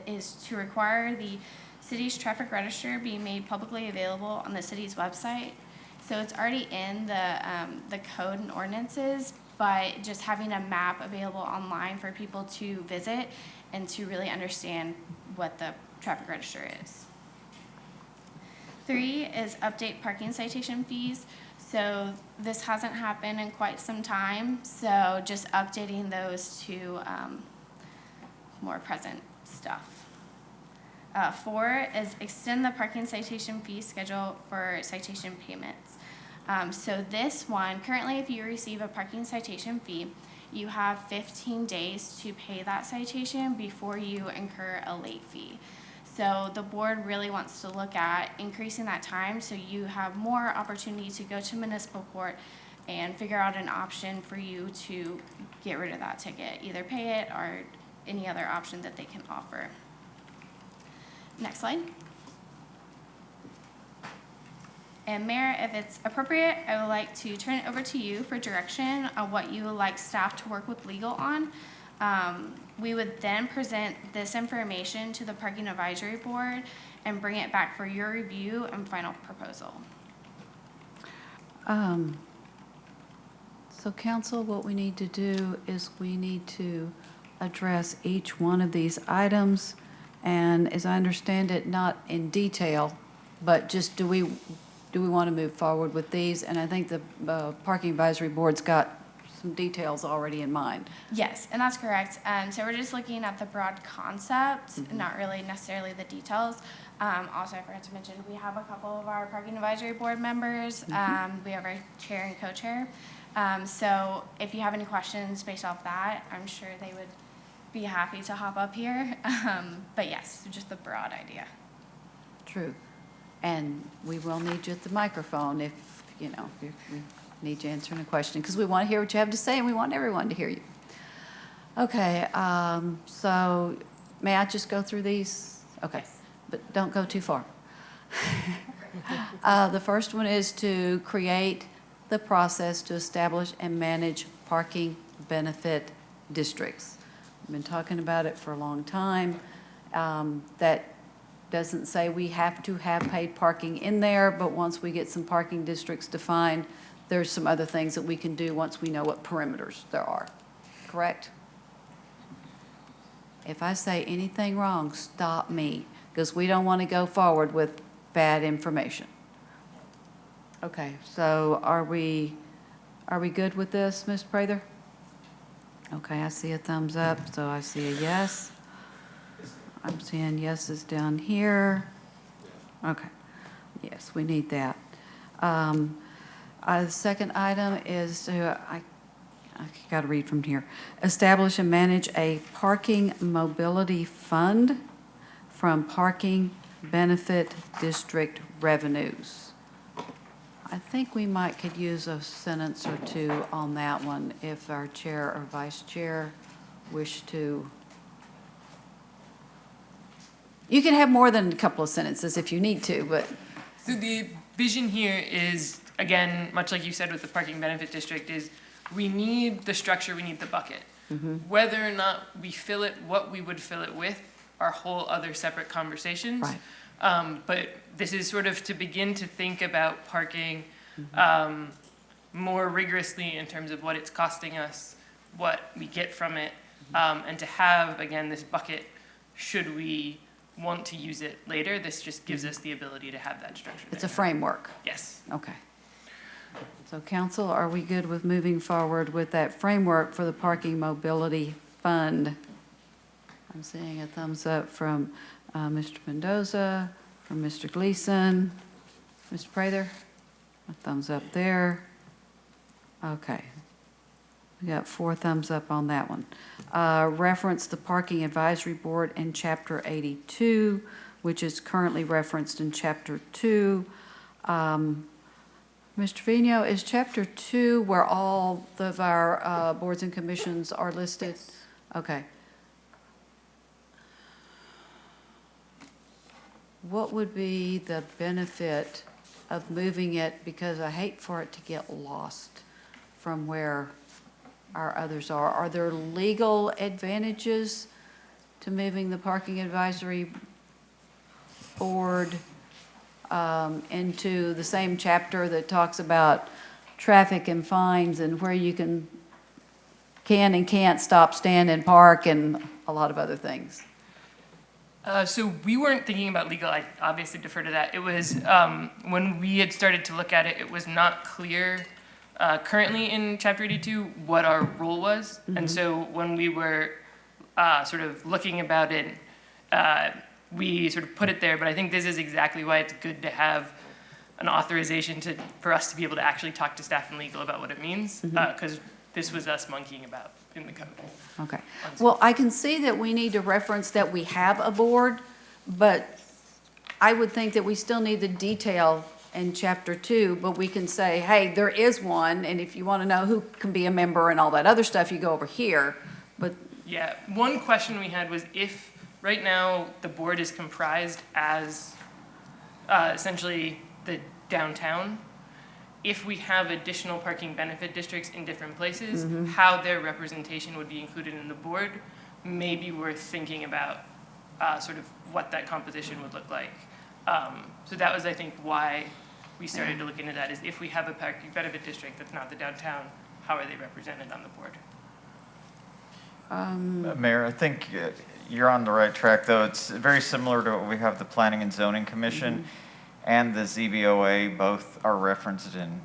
is to require the city's traffic register be made publicly available on the city's website. So it's already in the code and ordinances, but just having a map available online for people to visit and to really understand what the traffic register is. 3 is update parking citation fees. So this hasn't happened in quite some time, so just updating those to more present stuff. 4 is extend the parking citation fee schedule for citation payments. So this one, currently if you receive a parking citation fee, you have 15 days to pay that citation before you incur a late fee. So the board really wants to look at increasing that time so you have more opportunity to go to municipal court and figure out an option for you to get rid of that ticket, either pay it or any other option that they can offer. Next slide. And Mayor, if it's appropriate, I would like to turn it over to you for direction on what you would like staff to work with legal on. We would then present this information to the Parking Advisory Board and bring it back for your review and final proposal. So council, what we need to do is we need to address each one of these items, and as I understand it, not in detail, but just do we want to move forward with these? And I think the Parking Advisory Board's got some details already in mind. Yes, and that's correct. So we're just looking at the broad concept, not really necessarily the details. Also, I forgot to mention, we have a couple of our Parking Advisory Board members. We have our chair and co-chair. So if you have any questions based off that, I'm sure they would be happy to hop up here. But yes, just the broad idea. True. And we will need you at the microphone if we need you answering a question, because we want to hear what you have to say and we want everyone to hear you. Okay, so may I just go through these? Okay, yes. But don't go too far. The first one is to create the process to establish and manage parking benefit districts. I've been talking about it for a long time. That doesn't say we have to have paid parking in there, but once we get some parking districts defined, there's some other things that we can do once we know what perimeters there are. Correct? If I say anything wrong, stop me, because we don't want to go forward with bad information. Okay, so are we good with this, Ms. Prather? Okay, I see a thumbs up, so I see a yes. I'm seeing yeses down here. Okay, yes, we need that. The second item is I got to read from here. Establish and manage a parking mobility fund from parking benefit district revenues. I think we could use a sentence or two on that one if our chair or vice chair wish to You can have more than a couple of sentences if you need to, but, So the vision here is, again, much like you said with the parking benefit district, is we need the structure, we need the bucket. Whether or not we fill it, what we would fill it with, are whole other separate conversations. Right. But this is sort of to begin to think about parking more rigorously in terms of what it's costing us, what we get from it, and to have, again, this bucket, should we want to use it later, this just gives us the ability to have that structure it's a there. framework. Yes. Okay. So council, are we good with moving forward with that framework for the parking mobility fund? I'm seeing a thumbs up from Mr. Mendoza, from Mr. Gleason. Mr. Prather? A thumbs up there. Okay. We got 4 thumbs up on that one. Reference the Parking Advisory Board in Chapter 82, which is currently referenced in Chapter 2. Mr. Vino, is Chapter 2 where all of our boards and commissions are listed? Okay. What would be the benefit of moving it, because I hate for it to get lost from where our others are? Are there legal advantages to moving the Parking Advisory Board into the same chapter that talks about traffic and fines and where you can and can't stop, stand, and park, and a lot of other things? So we weren't thinking about legal, I obviously defer to that. It was, when we had started to look at it, it was not clear currently in Chapter 82 what our role was. And so when we were sort of looking about it, we sort of put it there, but I think this is exactly why it's good to have an authorization for us to be able to actually talk to staff and legal about what it means, because this was us monkeying about in the code. Okay. Well, I can see that we need to reference that we have a board, but I would think that we still need the detail in Chapter 2, but we can say, hey, there is one, and if you want to know who can be a member and all that other stuff, you go over here. But Yeah, one question we had was if, right now, the board is comprised as essentially the downtown, if we have additional parking benefit districts in different places, how their representation would be included in the board may be worth thinking about sort of what that composition would look like. So that was, I think, why we started to look into that, is if we have a parking benefit district that's not the downtown, how are they represented on the board? Mayor, I think you're on the right track, though. It's very similar to what we have the Planning and Zoning Commission and the ZBOA. Both are referenced in,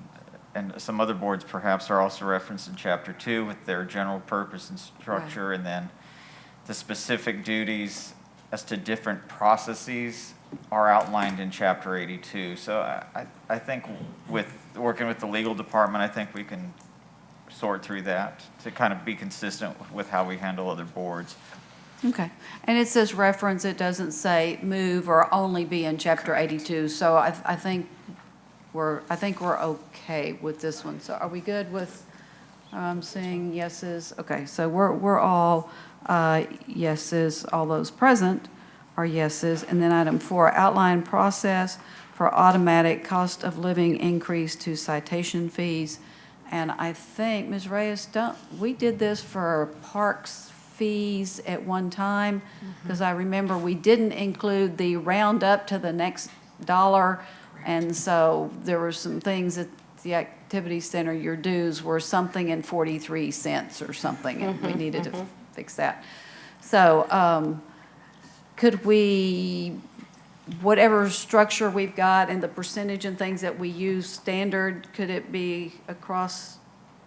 and some other boards perhaps are also referenced in Chapter 2 with their general purpose and structure, and then the specific duties as to different processes are outlined in Chapter 82. So I think with working with the legal department, I think we can sort through that to kind of be consistent with how we handle other boards. okay. And it says reference, it doesn't say move or only be in Chapter 82. So I think we're okay with this one. So are we good with, I'm seeing yeses? Okay, so we're all yeses. All those present are yeses. And then item 4, outline process for automatic cost of living increase to citation fees. And I think, Ms. Reyes, we did this for parks fees at one time, because I remember we didn't include the round up to the next dollar. And so there were some things at the activity center, your dues were something in 43 cents or something, and we needed to fix that. So could we, whatever structure we've got and the percentage and things that we use standard, could it be across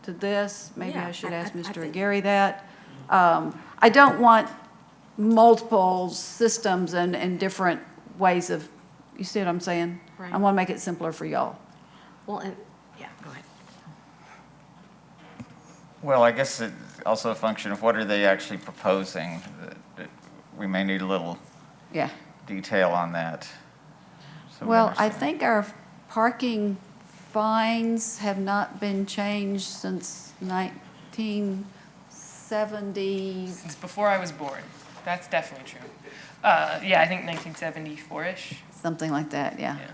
to this? Maybe Yeah, I should ask I Mr. think- Aguirre that. I don't want multiple systems and different ways of, you see what I'm saying? Right. I want to make it simpler for y'all. Well, and, yeah, go ahead. Well, I guess it's also a function of what are they actually proposing. We may need a little Yeah. detail on that. So we Well, I understand. think our parking fines have not been changed since 1970. Since before I was born. That's definitely true. Yeah, I think 1974-ish. Something like that, yeah. Yeah.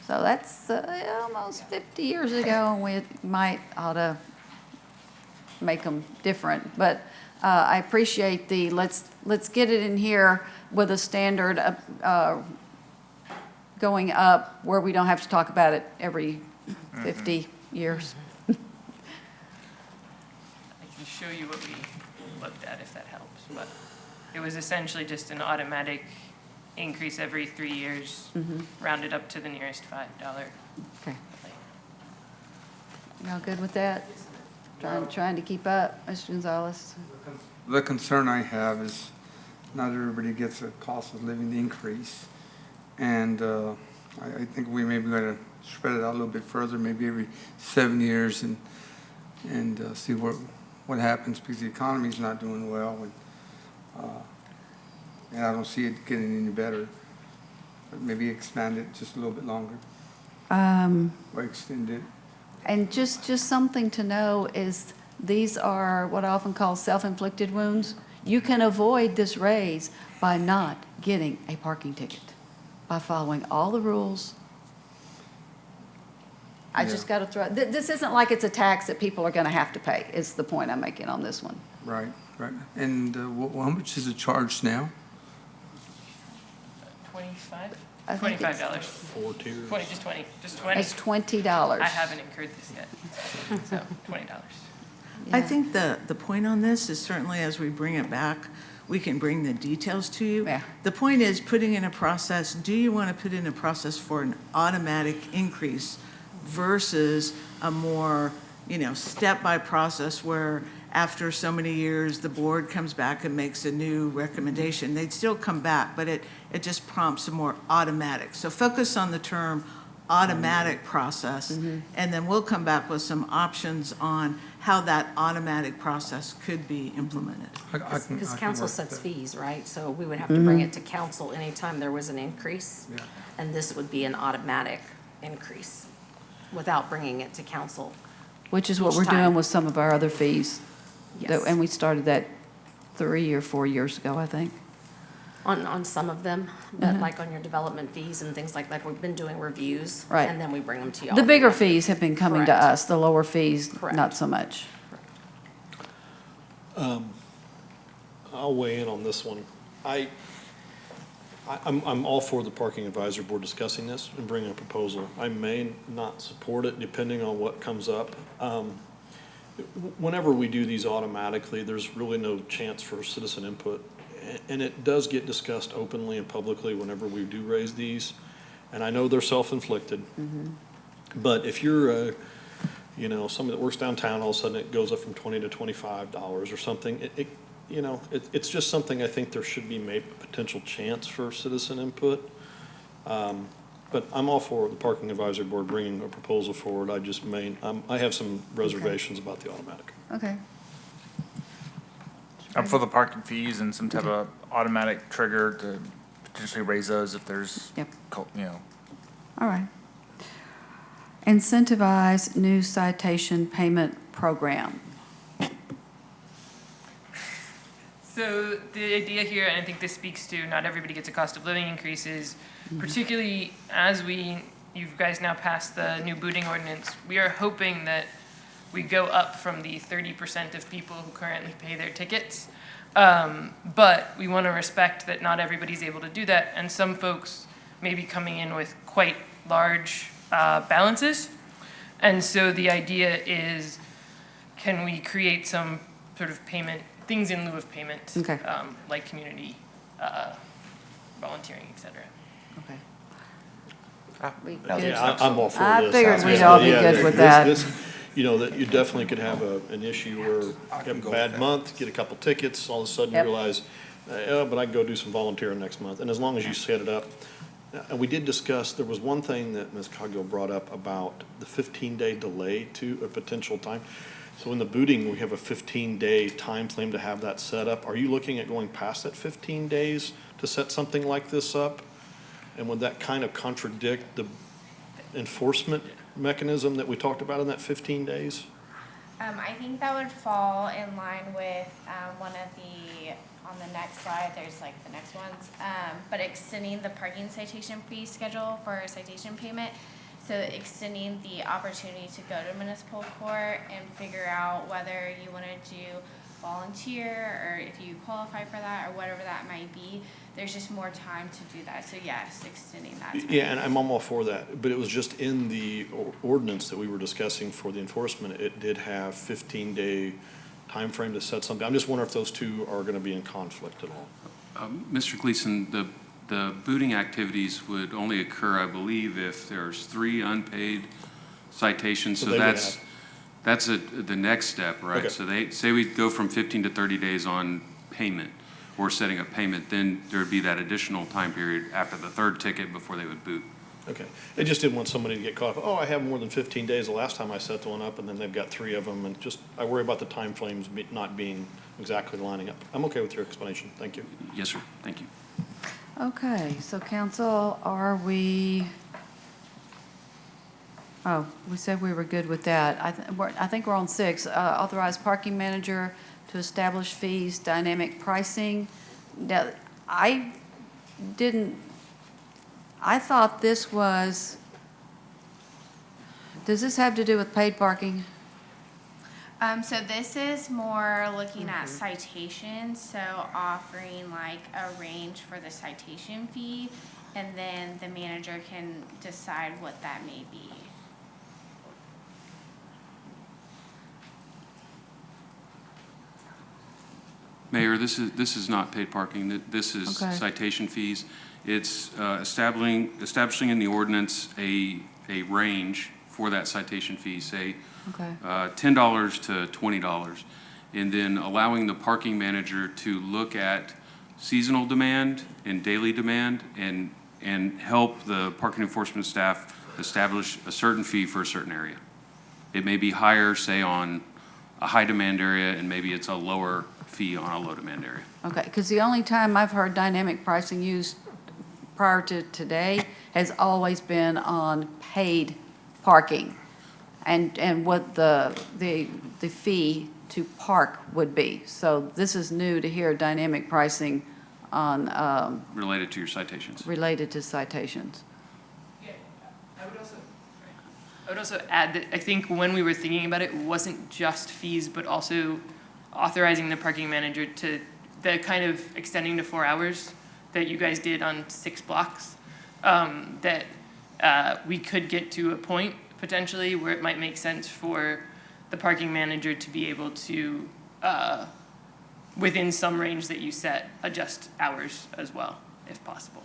So that's almost 50 years ago, and we might ought to make them different. But I appreciate the, let's get it in here with a standard going up where we don't have to talk about it every 50 years. I can show you what we looked at if that helps, but it was essentially just an automatic increase every 3 years, rounded up to the nearest $5. Okay. Y'all good with that? Trying to keep up, Mr. Gonzalez? The concern I have is not everybody gets a cost of living increase. And I think we maybe got to spread it out a little bit further, maybe every 7 years, and see what happens, because the economy's not doing well, and I don't see it getting any better. But maybe expand it just a little bit longer, or extend it. And just something to know is these are what I often call self-inflicted wounds. You can avoid this raise by not getting a parking ticket, by following all the rules. I just got to throw, this isn't like it's a tax that people are going to have to pay, is the point I'm making on this one. Right, right. And how much is it charged now? 25? I think it's $25. 4 tiers. 20, just 20, just 20. It's $20. I haven't incurred this yet, so $20. I think the point on this is certainly as we bring it back, we can bring the details to you. Yeah. The point is putting in a process, do you want to put in a process for an automatic increase versus a more, step-by process where after so many years, the board comes back and makes a new recommendation. They'd still come back, but it just prompts a more automatic. So focus on the term automatic process, and then we'll come back with some options on how that automatic process could be implemented. Because council sets fees, right? So we would have to bring it to council anytime there was an increase. Yeah. And this would be an automatic increase without bringing it to council. Which is what each we're time. doing with some of our other fees. Yes. And we started that 3 or 4 years ago, I think. On some of them, but like on your development fees and things like that, we've been doing reviews. Right. And then we bring them to y'all. The bigger fees have been coming to Correct. us, the lower fees, Correct. not so much. I'll weigh in on this one. I'm all for the Parking Advisory Board discussing this and bringing a proposal. I may not support it depending on what comes up. Whenever we do these automatically, there's really no chance for citizen input. And it does get discussed openly and publicly whenever we do raise these. And I know they're self-inflicted. But if you're somebody that works downtown, all of a sudden it goes up from $20 to $25 or something, it's just something I think there should be maybe a potential chance for citizen input. But I'm all for the Parking Advisory Board bringing a proposal forward. I have some reservations about the automatic. Okay. I'm for the parking fees and some type of automatic trigger to potentially raise those if there's, Yep. All right. Incentivize new citation payment program. So the idea here, and I think this speaks to not everybody gets a cost of living increases, particularly as you guys now passed the new booting ordinance, we are hoping that we go up from the 30% of people who currently pay their tickets. But we want to respect that not everybody's able to do that, and some folks may be coming in with quite large balances. And so the idea is, can we create some sort of payment, things in lieu of payment, Okay. like community volunteering, et cetera. Okay. I'm all for this. I figured we'd all be good with that. That you definitely could have an issue where you have a bad month, get a couple tickets, all of a sudden you Yep. realize, but I can go do some volunteering next month. And as long as you set it up, and we did discuss, there was one thing that Ms. Cogdill brought up about the 15-day delay to a potential time. So in the booting, we have a 15-day time frame to have that set up. Are you looking at going past that 15 days to set something like this up? And would that kind of contradict the enforcement mechanism that we talked about in that 15 days? I think that would fall in line with one of the on the next slide, there's like the next ones, but extending the parking citation fee schedule for citation payment. So extending the opportunity to go to municipal court and figure out whether you want to do volunteer or if you qualify for that or whatever that might be. There's just more time to do that. So yes, extending that time. Yeah, and I'm all for that, but it was just in the ordinance that we were discussing for the enforcement, it did have 15-day time frame to set something. I'm just wondering if those two are going to be in conflict at all. Mr. Gleason, the booting activities would only occur, I believe, if there's 3 unpaid citations. So So they would that's the next step, right? Okay. So they say we go from 15 to 30 days on payment or setting up payment, then there'd be that additional time period after the 3rd ticket before they would boot. Okay. They just didn't want somebody to get caught up, oh, I have more than 15 days the last time I set the one up, and then they've got 3 of them, and just, I worry about the time frames not being exactly lining up. I'm okay with your explanation. Thank you. Yes, sir. Thank you. Okay, so council, are we, oh, we said we were good with that. I think we're on 6, authorize parking manager to establish fees, dynamic pricing. Now, I thought this was, does this have to do with paid parking? So this is more looking at citations, so offering like a range for the citation fee, and then the manager can decide what that may be. Mayor, this is not paid parking. This is Okay. citation fees. It's establishing in the ordinance a range for that citation fee, say Okay. $10 to $20, and then allowing the parking manager to look at seasonal demand and daily demand and help the parking enforcement staff establish a certain fee for a certain area. It may be higher, say, on a high demand area, and maybe it's a lower fee on a low demand area. Okay, because the only time I've heard dynamic pricing used prior to today has always been on paid parking and what the fee to park would be. So this is new to hear dynamic pricing on, Related to your citations. related to citations. I would also add that I think when we were thinking about it, it wasn't just fees, but also authorizing the parking manager to, the kind of extending to 4 hours that you guys did on 6 blocks, that we could get to a point potentially where it might make sense for the parking manager to be able to, within some range that you set, adjust hours as well, if possible.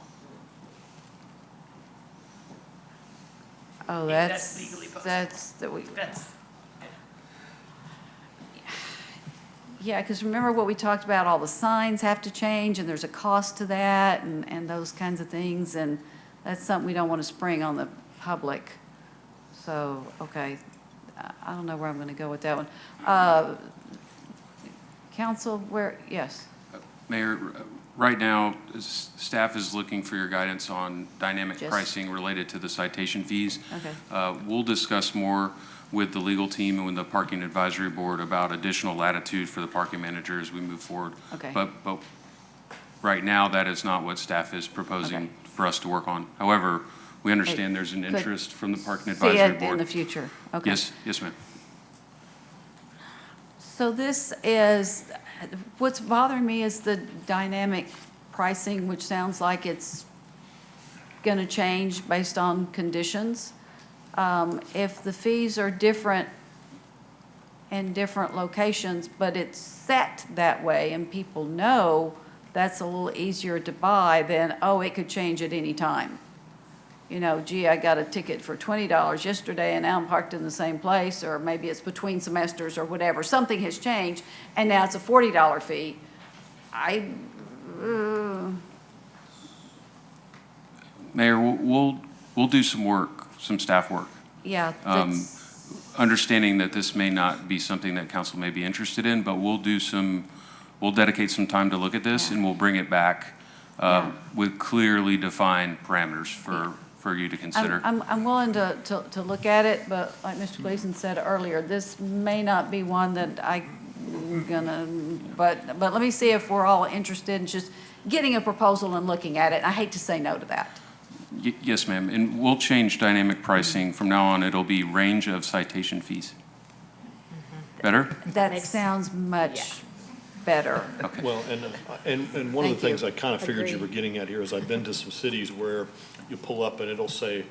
Oh, If that's, legally possible. that's, yeah, because remember what we talked about, all the signs have to change, and there's a cost to that, and those kinds of things, and that's something we don't want to spring on the public. So, okay, I don't know where I'm going to go with that one. Council, where, yes? Mayor, right now, staff is looking for your guidance on dynamic Just- pricing related to the citation fees. Okay. We'll discuss more with the legal team and with the parking advisory board about additional latitude for the parking manager as we move forward. Okay. But right now, that is not what staff is proposing for us to work on. However, we understand there's an Could interest from the parking See advisory it board. in the future, okay. Yes, ma'am. So this is, what's bothering me is the dynamic pricing, which sounds like it's going to change based on conditions. If the fees are different in different locations, but it's set that way and people know that's a little easier to buy than, oh, it could change at any time. You know, gee, I got a ticket for $20 yesterday and now I'm parked in the same place, or maybe it's between semesters or whatever. Something has changed and now it's a $40 fee. Mayor, we'll do some work, some staff work. Yeah, that's, Understanding that this may not be something that council may be interested in, but we'll dedicate some time to look at this and we'll bring it back with clearly defined parameters for you to consider. I'm willing to look at it, but like Mr. Gleason said earlier, this may not be one that I gonna, but let me see if we're all interested in just getting a proposal and looking at it. I hate to say no to that. Yes, ma'am, and we'll change dynamic pricing. From now on, it'll be range of citation fees. Better? That sounds much better. Okay. Well, and one of the Thank things you. I kind of figured you Agreed. were getting at here is I've been to some cities where you pull up and it'll say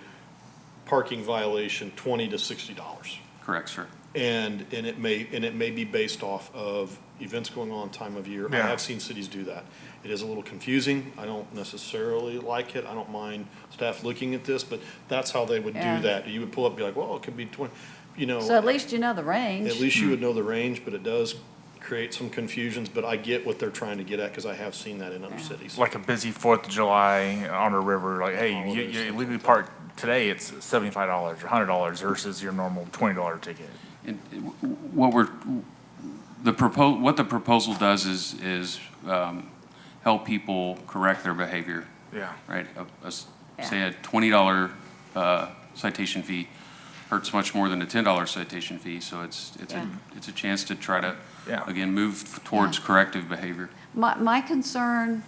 parking violation $20 to $60. Correct, sir. And it may be based off of events going on, time of year. I Yeah. have seen cities do that. It is a little confusing. I don't necessarily like it. I don't mind staff looking at this, but that's how they would Yeah. do that. You would pull up, and be like, well, it could be 20, you know. So at least you know the range. At least you would know the range, but it does create some confusions, but I get what they're trying to get at, because I have seen that in other cities. Like a busy 4th of July on a river, like, hey, you illegally parked today, it's $75 or $100 versus your normal $20 ticket. And what the proposal does is help people correct their behavior. Yeah. Right? Say a $20 citation fee hurts much more than a $10 citation fee, so it's a chance to try to, again, move towards corrective behavior. My concern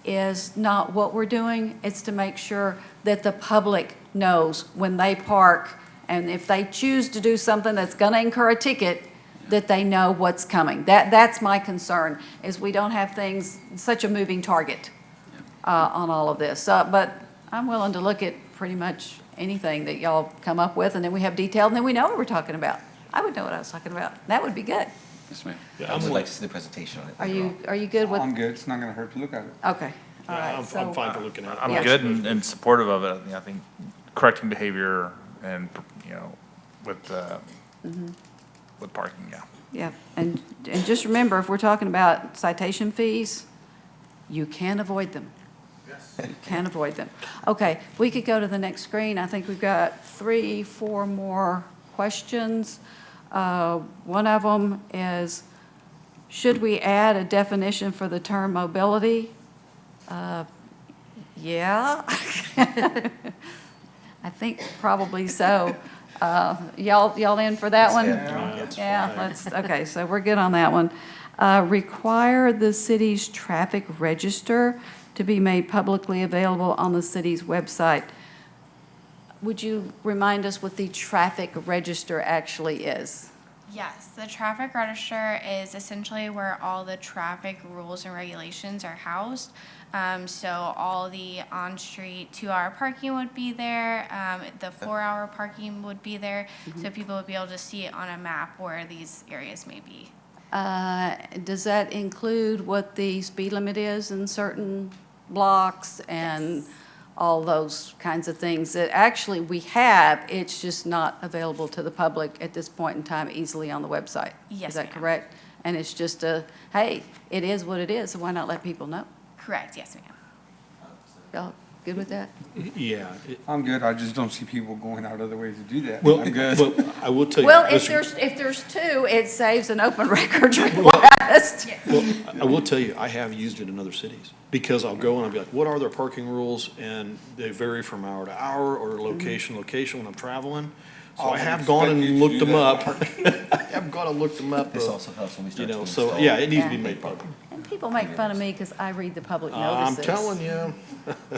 is not what we're doing, it's to make sure that the public knows when they park, and if they choose to do something that's gonna incur a ticket, that they know what's coming. That's my concern, is we don't have things, such a moving target on all of this. But I'm willing to look at pretty much anything that y'all come up with, and then we have detail, and then we know what we're talking about. I would know what I was talking about. That would be good. Yes, ma'am. I would like to see the presentation on it. Are you good with? I'm good. It's not gonna hurt to look at it. Okay, all right. I'm So- fine for looking at it. I'm Yeah. good and supportive of it. I think correcting behavior and, with parking, yeah. Yeah, and just remember, if we're talking about citation fees, you can't avoid them. Yes. You can't avoid them. Okay, we could go to the next screen. I think we've got 3, 4 more questions. One of them is, should we add a definition for the term mobility? Yeah. I think probably so. Y'all in for that one? Yeah, okay, so we're good on that one. Require the city's traffic register to be made publicly available on the city's website. Would you remind us what the traffic register actually is? Yes, the traffic register is essentially where all the traffic rules and regulations are housed. So all the on-street 2-hour parking would be there, the 4-hour parking would be there, so people would be able to see it on a map where these areas may be. Does that include what the speed limit is in certain blocks and all those kinds of things that actually we have, it's just not available to the public at this point in time easily on the website? Yes, Is that ma'am. correct? And it's just hey, it is what it is, so why not let people know? Correct, yes, ma'am. Y'all good with that? Yeah. I'm good. I just don't see people going out other ways to do that. Well, I'm good. well, I will tell you. Well, if listen, there's 2, it saves an open records request. Well, I will tell you, I have used it in other cities, because I'll go and I'll be like, what are their parking rules? And they vary from hour to hour or location to location when I'm traveling. So I have gone and looked them up. I have gone and looked them up. This also helps when we start to So, install. yeah, it needs to be Yeah. made public. And people make fun of me because I read the public I'm notices. telling you.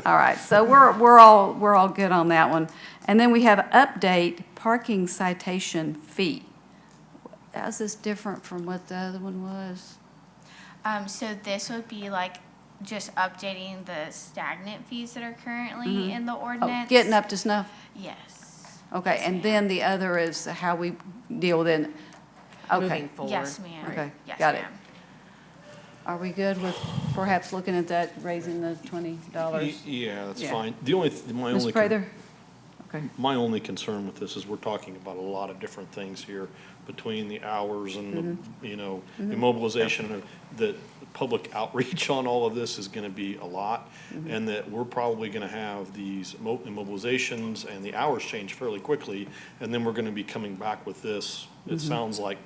All right, so we're all good on that one. And then we have update parking citation fee. How's this different from what the other one was? So this would be like just updating the stagnant fees that are currently in the Oh, ordinance. getting up to snuff? Yes. Okay, and then the other is how we deal with it. Okay. Moving forward. Yes, ma'am. Okay, Yes, got it. ma'am. Are we good with perhaps looking at that, raising the $20? Yeah, that's Yeah. fine. The only, my Ms. only. Prather? Okay. My only concern with this is we're talking about a lot of different things here between the hours and the, immobilization. and The public outreach on all of this is gonna be a lot. And that we're probably gonna have these immobilizations and the hours change fairly quickly. And then we're gonna be coming back with this, it sounds like.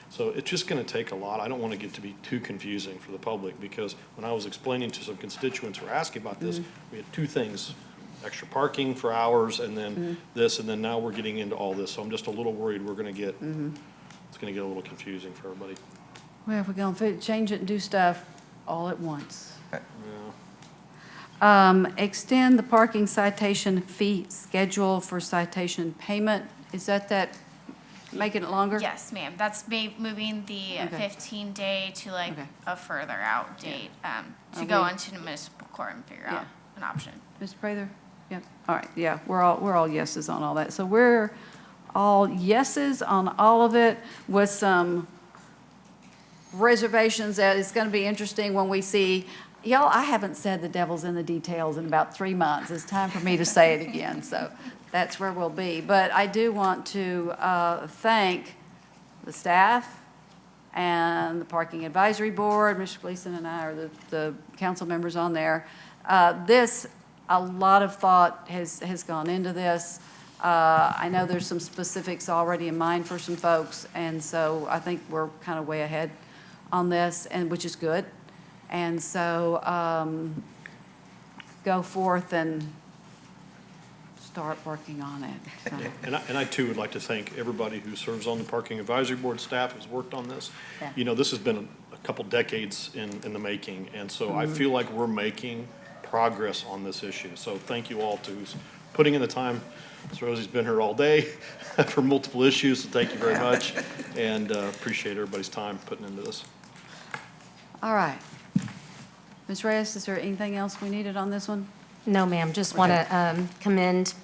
So it's just gonna take a lot. I don't wanna get to be too confusing for the public, because when I was explaining to some constituents who were asking about this, we had 2 things: extra parking for hours, and then this, and then now we're getting into all this. So I'm just a little worried we're gonna get, it's gonna get a little confusing for everybody. Well, if we're gonna change it and do stuff all at once. Yeah. Extend the parking citation fee schedule for citation payment. Is that making it longer? Yes, ma'am. That's moving the Okay. 15-day to like Okay. a further out date, to Are go we- into the municipal court and figure Yeah. out an option. Mr. Prather? Yep. All right, yeah, we're all yeses on all that. So we're all yeses on all of it with some reservations that it's going to be interesting when we see, y'all, I haven't said the devil's in the details in about 3 months. It's time for me to say it again, so that's where we'll be. But I do want to thank the staff and the Parking Advisory Board. Mr. Gleason and I are the council members on there. A lot of thought has gone into this. I know there's some specifics already in mind for some folks, and so I think we're kind of way ahead on this, and which is good. And so go forth and start working on it. So, And I too would like to thank everybody who serves on the Parking Advisory Board, staff who's worked on this. Yeah. You know, this has been a couple decades in the making, and so I feel like we're making progress on this issue. So thank you all to who's putting in the time. Ms. Rosie's been here all day for multiple issues, so thank you very much. And appreciate everybody's time putting into this. all right. Ms. Reyes, is there anything else we needed on this one? No, ma'am, just want to commend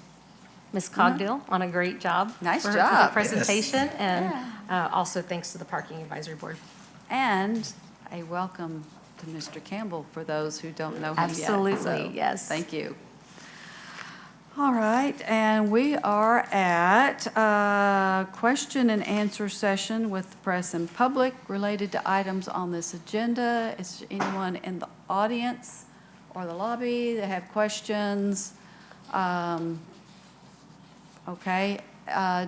Ms. Cogdill on a great job. Nice for the job. presentation, and also thanks to the Parking Advisory Board. And a welcome to Mr. Campbell for those who don't know him yet. Absolutely, So, yes. Thank you. All right, and we are at question and answer session with the press and public related to items on this agenda. Is there anyone in the audience or the lobby that have questions? Okay,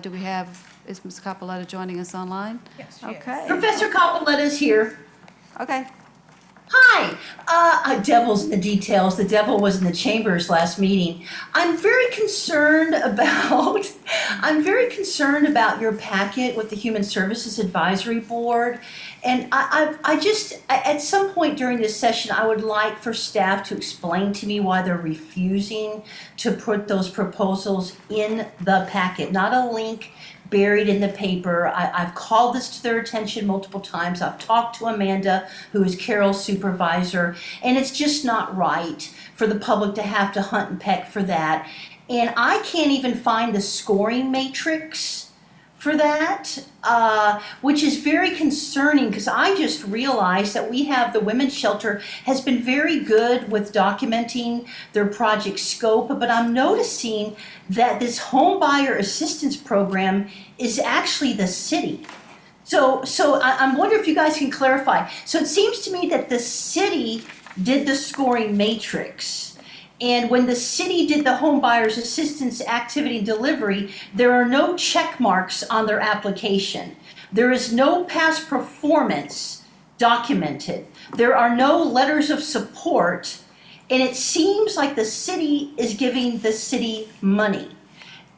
do we have, is Ms. Capoletta joining us online? Yes, she is. Okay. Professor Capoletta's here. Okay. Hi. Devil's in the details. The devil was in the chambers last meeting. I'm very concerned about your packet with the Human Services Advisory Board. And I just, at some point during this session, I would like for staff to explain to me why they're refusing to put those proposals in the packet, not a link buried in the paper. I've called this to their attention multiple times. I've talked to Amanda, who is Carol's supervisor, and it's just not right for the public to have to hunt and peck for that. And I can't even find the scoring matrix for that, which is very concerning because I just realized that we have the Women's Shelter has been very good with documenting their project scope, but I'm noticing that this home buyer assistance program is actually the city. So I'm wondering if you guys can clarify. So it seems to me that the city did the scoring matrix. And when the city did the home buyers assistance activity and delivery, there are no check marks on their application. There is no past performance documented. There are no letters of support. And it seems like the city is giving the city money.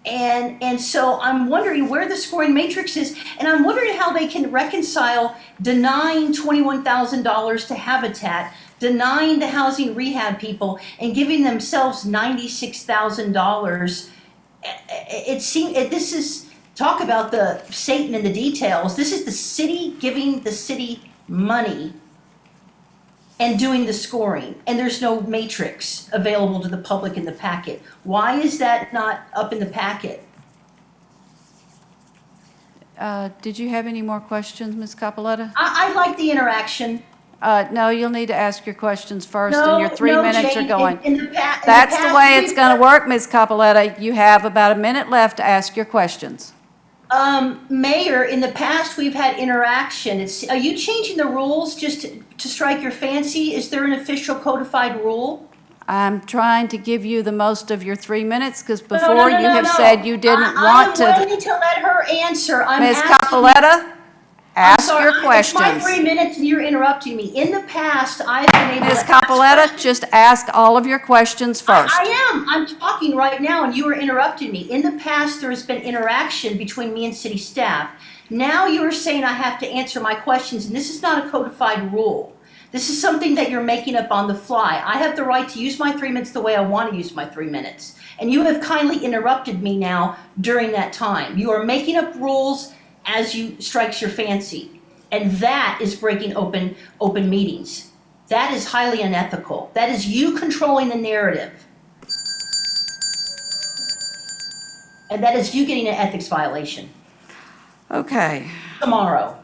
And so I'm wondering where the scoring matrix is, and I'm wondering how they can reconcile denying $21,000 to Habitat, denying the housing rehab people, and giving themselves $96,000. It seems this is talk about the Satan in the details. This is the city giving the city money and doing the scoring, and there's no matrix available to the public in the packet. Why is that not up in the packet? Did you have any more questions, Ms. Capoletta? I like the interaction. No, you'll need to ask your questions first, No, and your 3 no, minutes Jane, are going. in the past, That's the way it's we've going to got- work, Ms. Capoletta. You have about a minute left to ask your questions. Mayor, in the past, we've had interaction. Are you changing the rules just to strike your fancy? Is there an official codified rule? I'm trying to give you the most of your 3 minutes, because No, before you have said you didn't want to. I'm waiting to let her answer. I'm Ms. asking- Capoletta, I'm ask sorry, your It's questions. my 3 minutes and you're interrupting me. In the past, I've been able to. Ms. ask Capoletta, just ask all of your questions first. I am. I'm talking right now and you are interrupting me. In the past, there has been interaction between me and city staff. Now you are saying I have to answer my questions, and this is not a codified rule. This is something that you're making up on the fly. I have the right to use my 3 minutes the way I want to use my 3 minutes. And you have kindly interrupted me now during that time. You are making up rules as you strikes your fancy. And that is breaking open meetings. That is highly unethical. That is you controlling the narrative. And that is you getting an ethics violation Okay. tomorrow.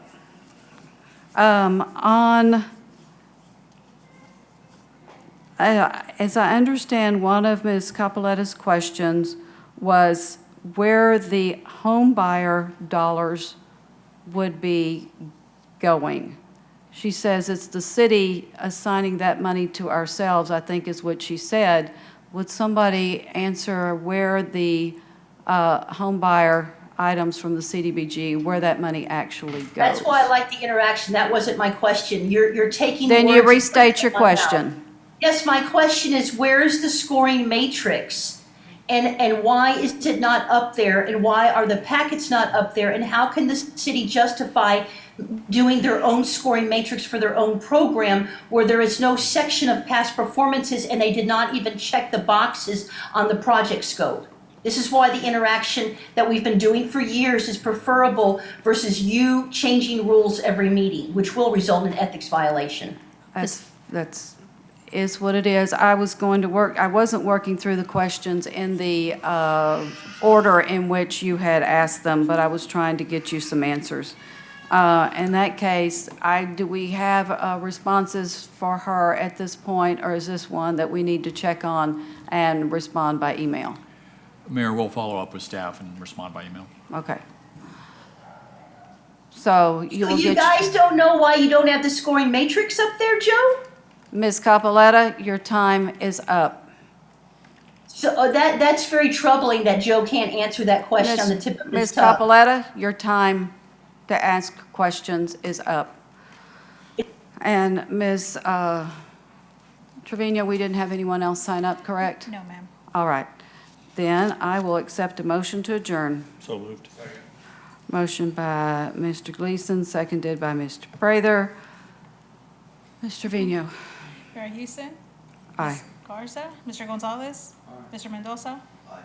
As I understand, one of Ms. Capoletta's questions was where the home buyer dollars would be going. She says it's the city assigning that money to ourselves, I think is what she said. Would somebody answer where the home buyer items from the CDBG, where that money actually goes? That's why I like the interaction. That wasn't my question. You're taking Then you words restate your out of my mouth. question. Yes, my question is, where is the scoring matrix? And why is it not up there? And why are the packets not up there? And how can the city justify doing their own scoring matrix for their own program where there is no section of past performances and they did not even check the boxes on the project scope? This is why the interaction that we've been doing for years is preferable versus you changing rules every meeting, which will result in an ethics violation. That's is what it is. I wasn't working through the questions in the order in which you had asked them, but I was trying to get you some answers. In that case, do we have responses for her at this point, or is this one that we need to check on and respond by email? Mayor, we'll follow up with staff and respond by email. Okay. So you will You get... guys don't know why you don't have the scoring matrix up there, Joe? Ms. Capoletta, your time is up. So that's very troubling that Joe can't answer that question on the tip of his Ms. tongue. Capoletta, your time to ask questions is up. And Ms. Trevino, we didn't have anyone else sign up, correct? No, ma'am. All right. Then I will accept a motion to adjourn. So moved. Motion by Mr. Gleason, seconded by Mr. Prather. Ms. Trevino? Mayor Houston. Aye. Garza. Mr. Gonzalez. Mr. Mendoza.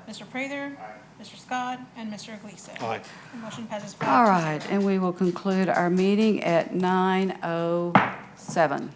Mr. Prather. Mr. Scott. And Mr. Gleason. Aye. The motion passes 5-0. All right, and we will conclude our meeting at 9:07.